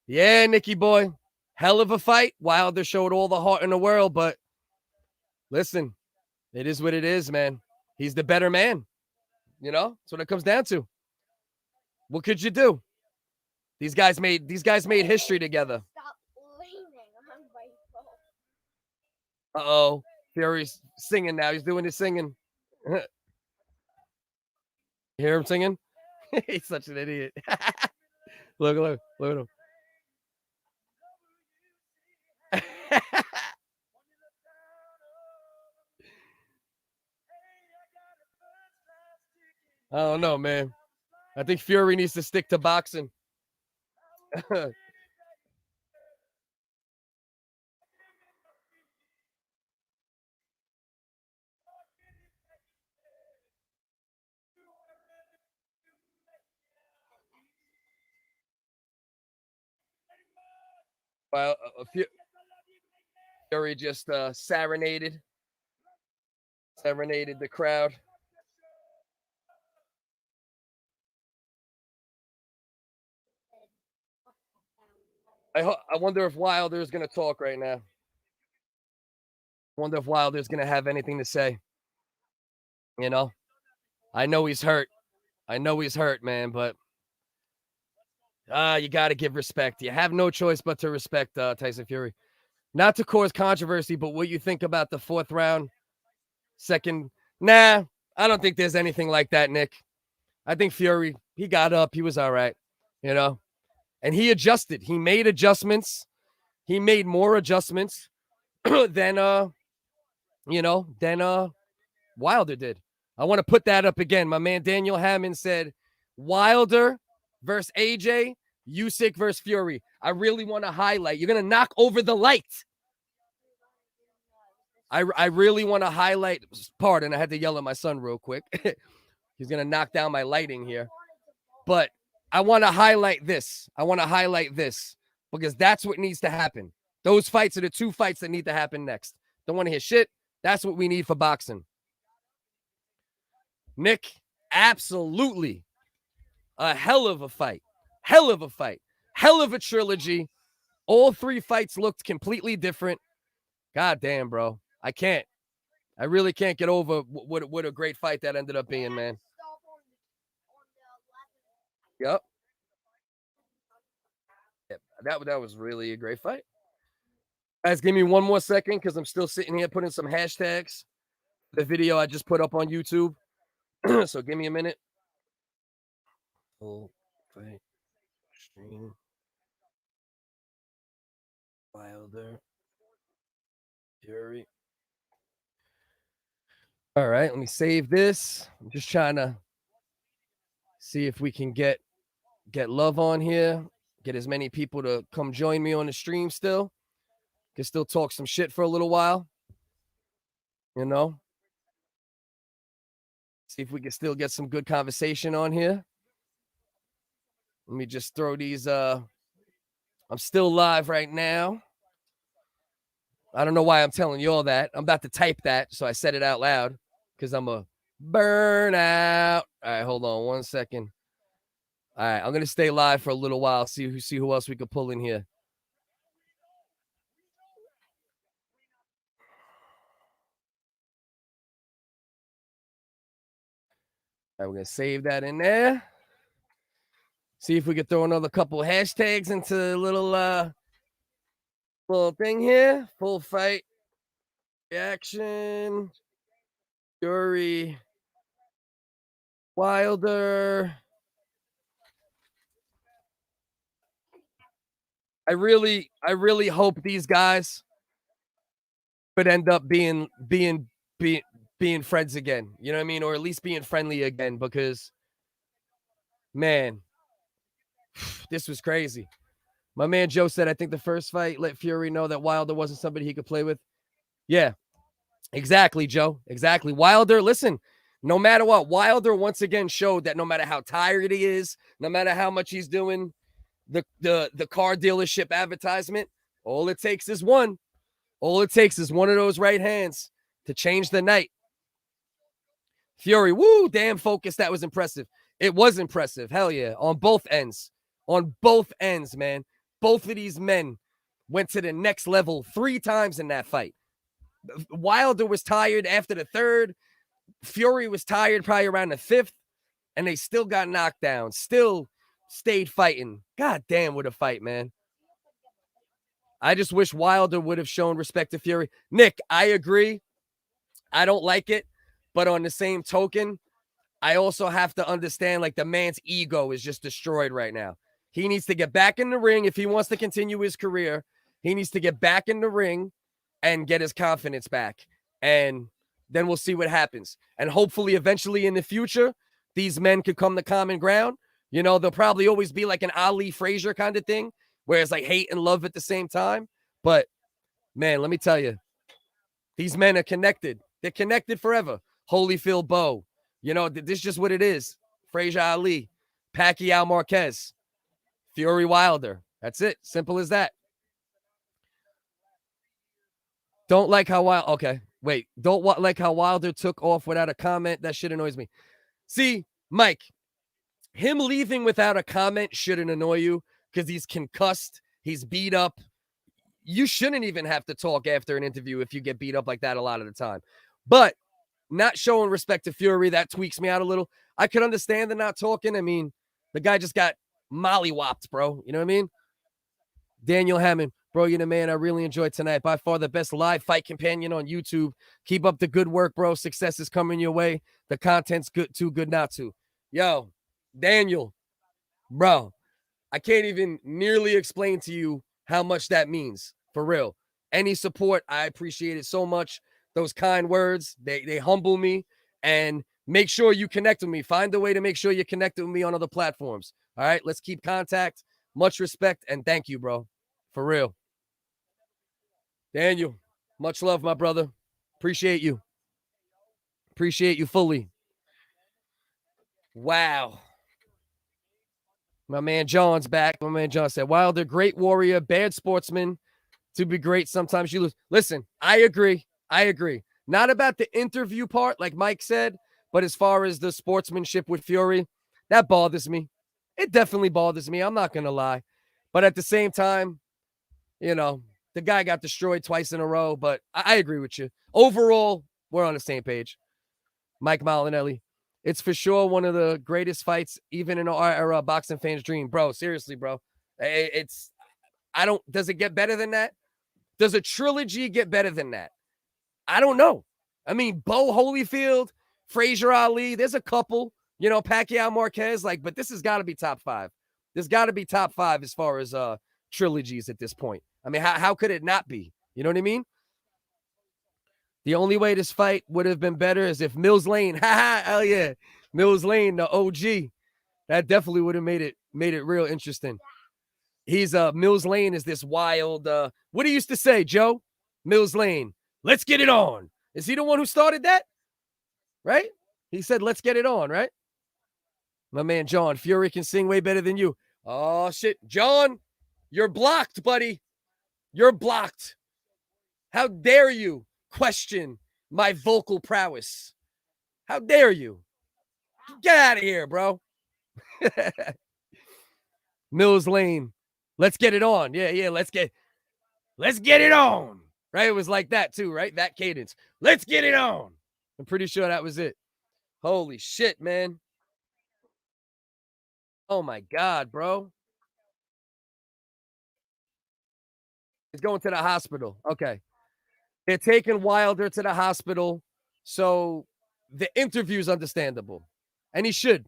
Yeah, Nicky boy. Hell of a fight. Wilder showed all the heart in the world, but listen, it is what it is, man. He's the better man. That's what it comes down to. What could you do? These guys made history together. Stop leaning on my phone. Uh-oh. Fury's singing now. He's doing his singing. You hear him singing? He's such an idiot. Look at him. I don't know, man. I think Fury needs to stick to boxing. Well, Fury just serenaded the crowd. I wonder if Wilder's going to talk right now. I wonder if Wilder's going to have anything to say. I know he's hurt. Man, but you got to give respect. You have no choice but to respect Tyson Fury. Not to cause controversy, but what you think about the 4th round, second? Nah, I don't think there's anything like that, Nick. I think Fury, he got up. He was all right, and he adjusted. He made adjustments. He made more adjustments than Wilder did. I want to put that up again. My man Daniel Hammond said Wilder versus AJ, Usyk versus Fury. I really want to highlight. You're going to knock over the light. I really want to highlight. Pardon, I had to yell at my son real quick. He's going to knock down my lighting here. But I want to highlight this. Because that's what needs to happen. Those fights are the 2 fights that need to happen next. Don't want to hear shit. That's what we need for boxing. Nick, absolutely a hell of a fight. Hell of a trilogy. All 3 fights looked completely different. God damn, bro. I really can't get over what a great fight that ended up being, man. Yep. That was really a great fight. Guys, give me one more second because I'm still sitting here putting some hashtags. The video I just put up on YouTube. So give me a minute. Full fight stream. Wilder. Fury. All right, let me save this. I'm just trying to see if we can get love on here, get as many people to come join me on the stream still. Can still talk some shit for a little while. You know? See if we can still get some good conversation on here. Let me just throw these I'm still live right now. I don't know why I'm telling you all that. I'm about to type that, so I said it out loud because I'm a burnout. All right, hold on 1 second. All right, I'm gonna stay live for a little while. See who else we could pull in here. All right, we're gonna save that in there. See if we could throw another couple hashtags into a little thing here. Full fight reaction. Fury. Wilder. I really hope these guys could end up being friends again. You know what I mean? Or at least being friendly again, because man, this was crazy. My man Joe said, I think the first fight let Fury know that Wilder wasn't somebody he could play with. Yeah, exactly, Joe. Exactly. Wilder, listen, no matter what, Wilder once again showed that no matter how tired he is, no matter how much he's doing the car dealership advertisement, all it takes is one. All it takes is one of those right hands to change the night. Fury, woo, damn focus. That was impressive. It was impressive. Hell yeah. On both ends. On both ends, man. Both of these men went to the next level 3 times in that fight. Wilder was tired after the 3rd. Fury was tired probably around the 5th. And they still got knocked down. Still stayed fighting. God damn, what a fight, man. I just wish Wilder would have shown respect to Fury. Nick, I agree. I don't like it. But on the same token, I also have to understand, like, the man's ego is just destroyed right now. He needs to get back in the ring. If he wants to continue his career, he needs to get back in the ring and get his confidence back. And then we'll see what happens. And hopefully, eventually in the future, these men could come to common ground. You know, they'll probably always be like an Ali Frazier kind of thing, where it's like hate and love at the same time. But, man, let me tell you, these men are connected. They're connected forever. Holyfield Bowe. You know, this is just what it is. Frazier Ali, Pacquiao Marquez, Fury Wilder. That's it. Simple as that. Don't like how Wilder. Okay, wait. Don't like how Wilder took off without a comment. That shit annoys me. See, Mike, him leaving without a comment shouldn't annoy you because he's concussed. He's beat up. You shouldn't even have to talk after an interview if you get beat up like that a lot of the time. But not showing respect to Fury, that tweaks me out a little. I could understand the not talking. I mean, the guy just got mollywopped, bro. You know what I mean? Daniel Hammond, bro, you're the man. I really enjoyed tonight. By far the best live fight companion on YouTube. Keep up the good work, bro. Success is coming your way. The content's good, too good not to. Yo, Daniel, bro, I can't even nearly explain to you how much that means, for real. Any support, I appreciate it so much. Those kind words, they humble me. And make sure you connect with me. Find a way to make sure you're connected with me on other platforms. All right, let's keep contact. Much respect and thank you, bro. For real. Daniel, much love, my brother. Appreciate you. Appreciate you fully. Wow. My man John's back. My man John said, Wilder, great warrior, bad sportsman. To be great, sometimes you lose. Listen, I agree. I agree. Not about the interview part, like Mike said, but as far as the sportsmanship with Fury, that bothers me. It definitely bothers me. I'm not going to lie. But at the same time, you know, the guy got destroyed twice in a row, but I agree with you. Overall, we're on the same page. Mike Molinelli. It's for sure one of the greatest fights, even in our era, boxing fans' dream. Bro, seriously, bro. Does it get better than that? Does a trilogy get better than that? I don't know. I mean, Bo Holyfield, Frazier Ali, there's a couple, you know, Pacquiao Marquez, but this has got to be top 5. There's got to be top 5 as far as trilogies at this point. I mean, how could it not be? You know what I mean? The only way this fight would have been better is if Mills Lane, hell yeah, Mills Lane, the OG, that definitely would have made it real interesting. He's Mills Lane is this wild what he used to say, Joe? Mills Lane, let's get it on. Is he the one who started that? Right? He said, let's get it on, right? My man John, Fury can sing way better than you. Oh shit, John, you're blocked, buddy. You're blocked. How dare you question my vocal prowess? How dare you? Get out of here, bro. Mills Lane, let's get it on. Yeah, let's get it on. Right? It was like that too, right? That cadence. Let's get it on. I'm pretty sure that was it. Holy shit, man. Oh my God, bro. He's going to the hospital. Okay. They're taking Wilder to the hospital. So the interview is understandable. And he should.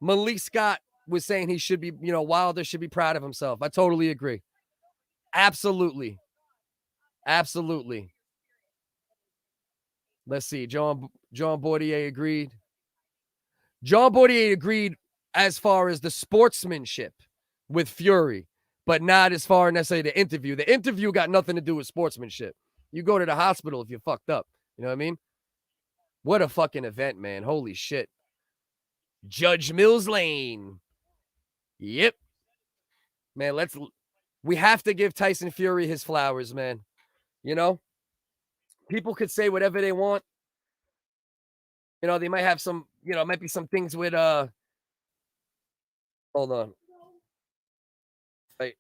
Malik Scott was saying he should be, Wilder should be proud of himself. I totally agree. Absolutely. Absolutely. Let's see. John Bordier agreed. John Bordier agreed as far as the sportsmanship with Fury, but not as far necessarily the interview. The interview got nothing to do with sportsmanship. You go to the hospital if you're fucked up. You know what I mean? What a fucking event, man. Holy shit. Judge Mills Lane. Yep. Man, we have to give Tyson Fury his flowers, man. People could say whatever they want. They might have some, might be some things with, hold on. Wait.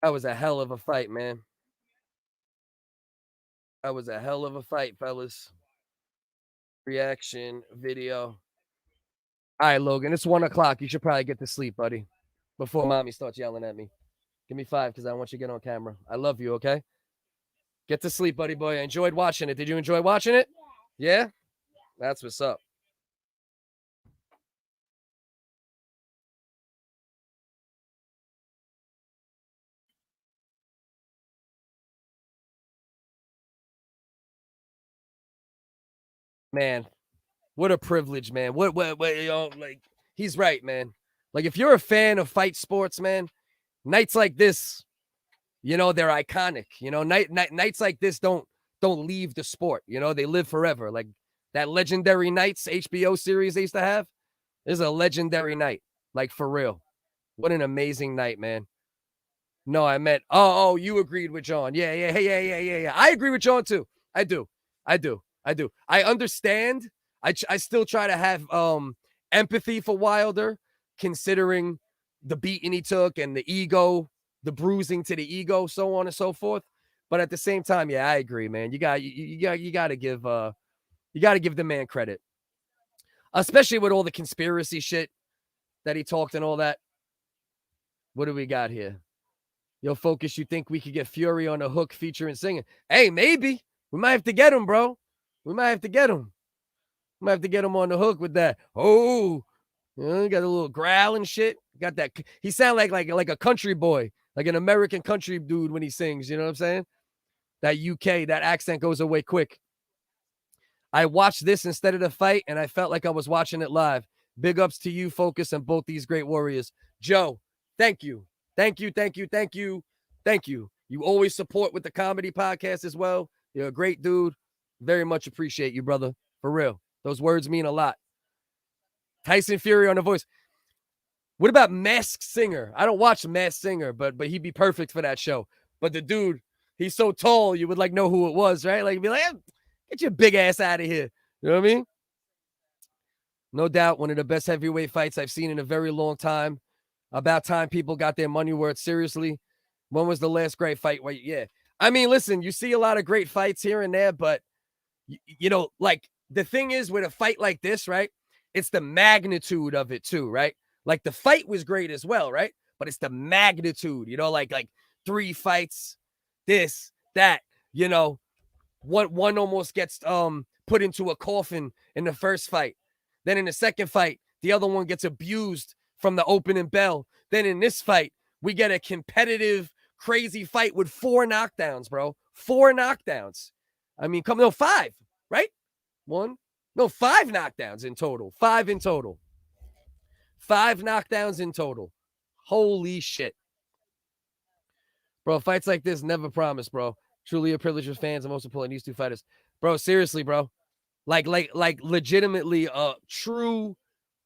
That was a hell of a fight, man. That was a hell of a fight, fellas. Reaction video. All right, Logan, it's 1:00. You should probably get to sleep, buddy, before mommy starts yelling at me. Give me 5 because I want you to get on camera. I love you, okay? Get to sleep, buddy boy. I enjoyed watching it. Did you enjoy watching it? Yeah? That's what's up. Man, what a privilege, man. What like, he's right, man. Like, if you're a fan of fight sports, man, nights like this, they're iconic. Nights like this don't leave the sport. They live forever. Like that Legendary Nights HBO series they used to have. This is a legendary night. Like, for real. What an amazing night, man. No, I meant, you agreed with John. Yeah. I agree with John too. I do. I understand. I still try to have empathy for Wilder, considering the beating he took and the ego, the bruising to the ego, so on and so forth. But at the same time, yeah, I agree, man. You got to give the man credit, especially with all the conspiracy shit that he talked and all that. What do we got here? Yo, Focus, you think we could get Fury on the hook featuring singing? Hey, maybe. We might have to get him, bro. We might have to get him. We might have to get him on the hook with that. Oh, got a little growl and shit. Got that. He sound like a country boy, like an American country dude when he sings. You know what I'm saying? That UK, that accent goes away quick. I watched this instead of the fight, and I felt like I was watching it live. Big ups to you, Focus, and both these great warriors. Joe, thank you. Thank you. You always support with the comedy podcast as well. You're a great dude. Very much appreciate you, brother. For real. Those words mean a lot. Tyson Fury on The Voice. What about Masked Singer? I don't watch Masked Singer, but he'd be perfect for that show. But the dude, he's so tall, you would know who it was, right? Like, you'd be like, get your big ass out of here. You know what I mean? No doubt, one of the best heavyweight fights I've seen in a very long time. About time people got their money worth. Seriously, when was the last great fight? Yeah. I mean, listen, you see a lot of great fights here and there, but, like, the thing is with a fight like this, right? It's the magnitude of it too, right? Like, the fight was great as well, right? But it's the magnitude, like 3 fights, this, that, one almost gets put into a coffin in the first fight. Then in the second fight, the other one gets abused from the opening bell. Then in this fight, we get a competitive, crazy fight with 4 knockdowns, bro. 4 knockdowns. I mean, 5, right? 5 knockdowns in total. 5 in total. 5 knockdowns in total. Holy shit. Bro, fights like this never promised, bro. Truly a privilege for fans and most important these two fighters. Bro, seriously, bro. Like legitimately a true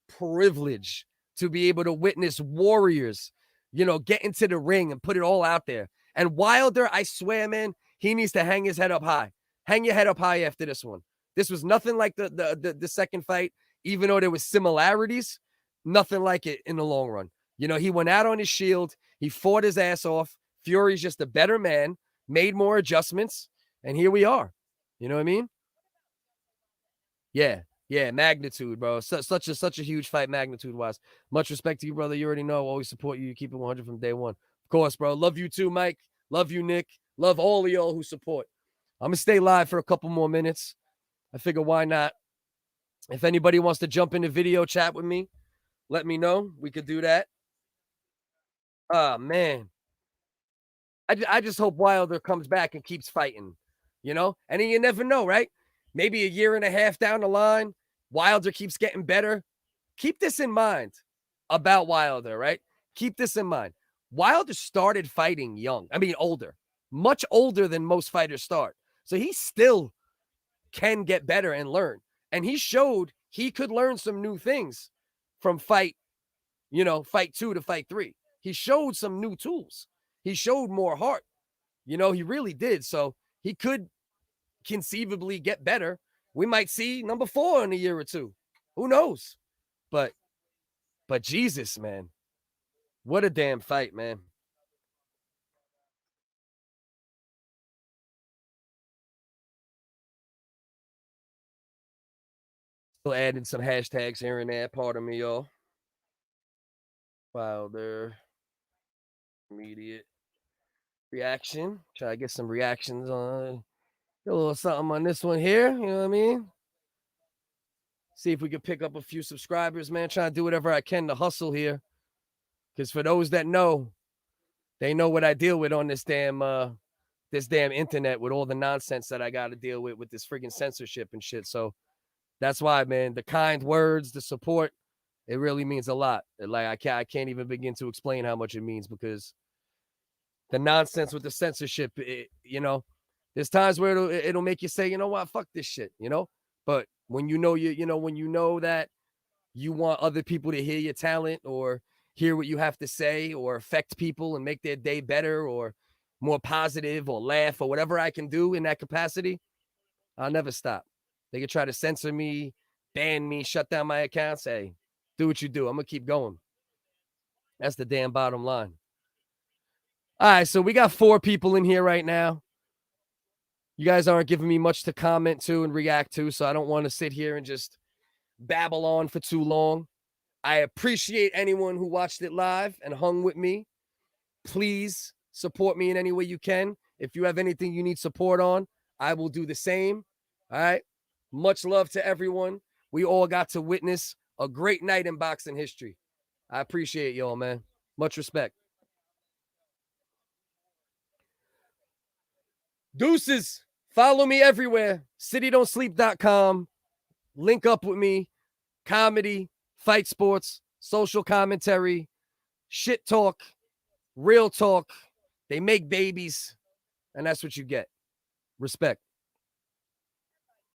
privilege to be able to witness warriors, get into the ring and put it all out there. And Wilder, I swear, man, he needs to hang his head up high. Hang your head up high after this one. This was nothing like the second fight, even though there was similarities, nothing like it in the long run. He went out on his shield. He fought his ass off. Fury's just a better man, made more adjustments, and here we are. You know what I mean? Yeah, magnitude, bro. Such a huge fight, magnitude-wise. Much respect to you, brother. You already know. Always support you. You keep it 100 from day one. Of course, bro. Love you too, Mike. Love you, Nick. Love all of y'all who support. I'm going to stay live for a couple more minutes. I figure why not? If anybody wants to jump in the video chat with me, let me know. We could do that. Oh, man. I just hope Wilder comes back and keeps fighting, And then you never know, right? Maybe a year and a half down the line, Wilder keeps getting better. Keep this in mind about Wilder, right? Keep this in mind. Wilder started fighting young. I mean, older. Much older than most fighters start. So he still can get better and learn. And he showed he could learn some new things from fight 2 to fight 3. He showed some new tools. He showed more heart. He really did. So he could conceivably get better. We might see number 4 in a year or 2. Who knows? But Jesus, man. What a damn fight, man. Still adding some hashtags here and there. Pardon me, y'all. Wilder. Immediate reaction. Try to get some reactions on. Get a little something on this one here. You know what I mean? See if we can pick up a few subscribers, man. Trying to do whatever I can to hustle here. Because for those that know, they know what I deal with on this damn internet with all the nonsense that I got to deal with this friggin' censorship and shit. So that's why, man, the kind words, the support, it really means a lot. Like I can't even begin to explain how much it means because the nonsense with the censorship, there's times where it'll make you say, you know what, fuck this shit, But when when you know that you want other people to hear your talent or hear what you have to say or affect people and make their day better or more positive or laugh or whatever I can do in that capacity, I'll never stop. They can try to censor me, ban me, shut down my accounts. Hey, do what you do. I'm going to keep going. That's the damn bottom line. All right, so we got 4 people in here right now. You guys aren't giving me much to comment to and react to, so I don't want to sit here and just babble on for too long. I appreciate anyone who watched it live and hung with me. Please support me in any way you can. If you have anything you need support on, I will do the same. All right. Much love to everyone. We all got to witness a great night in boxing history. I appreciate y'all, man. Much respect. Deuces. Follow me everywhere. CityDon'tSleep.com. Link up with me. Comedy, fight sports, social commentary, shit talk, real talk. They make babies, and that's what you get. Respect.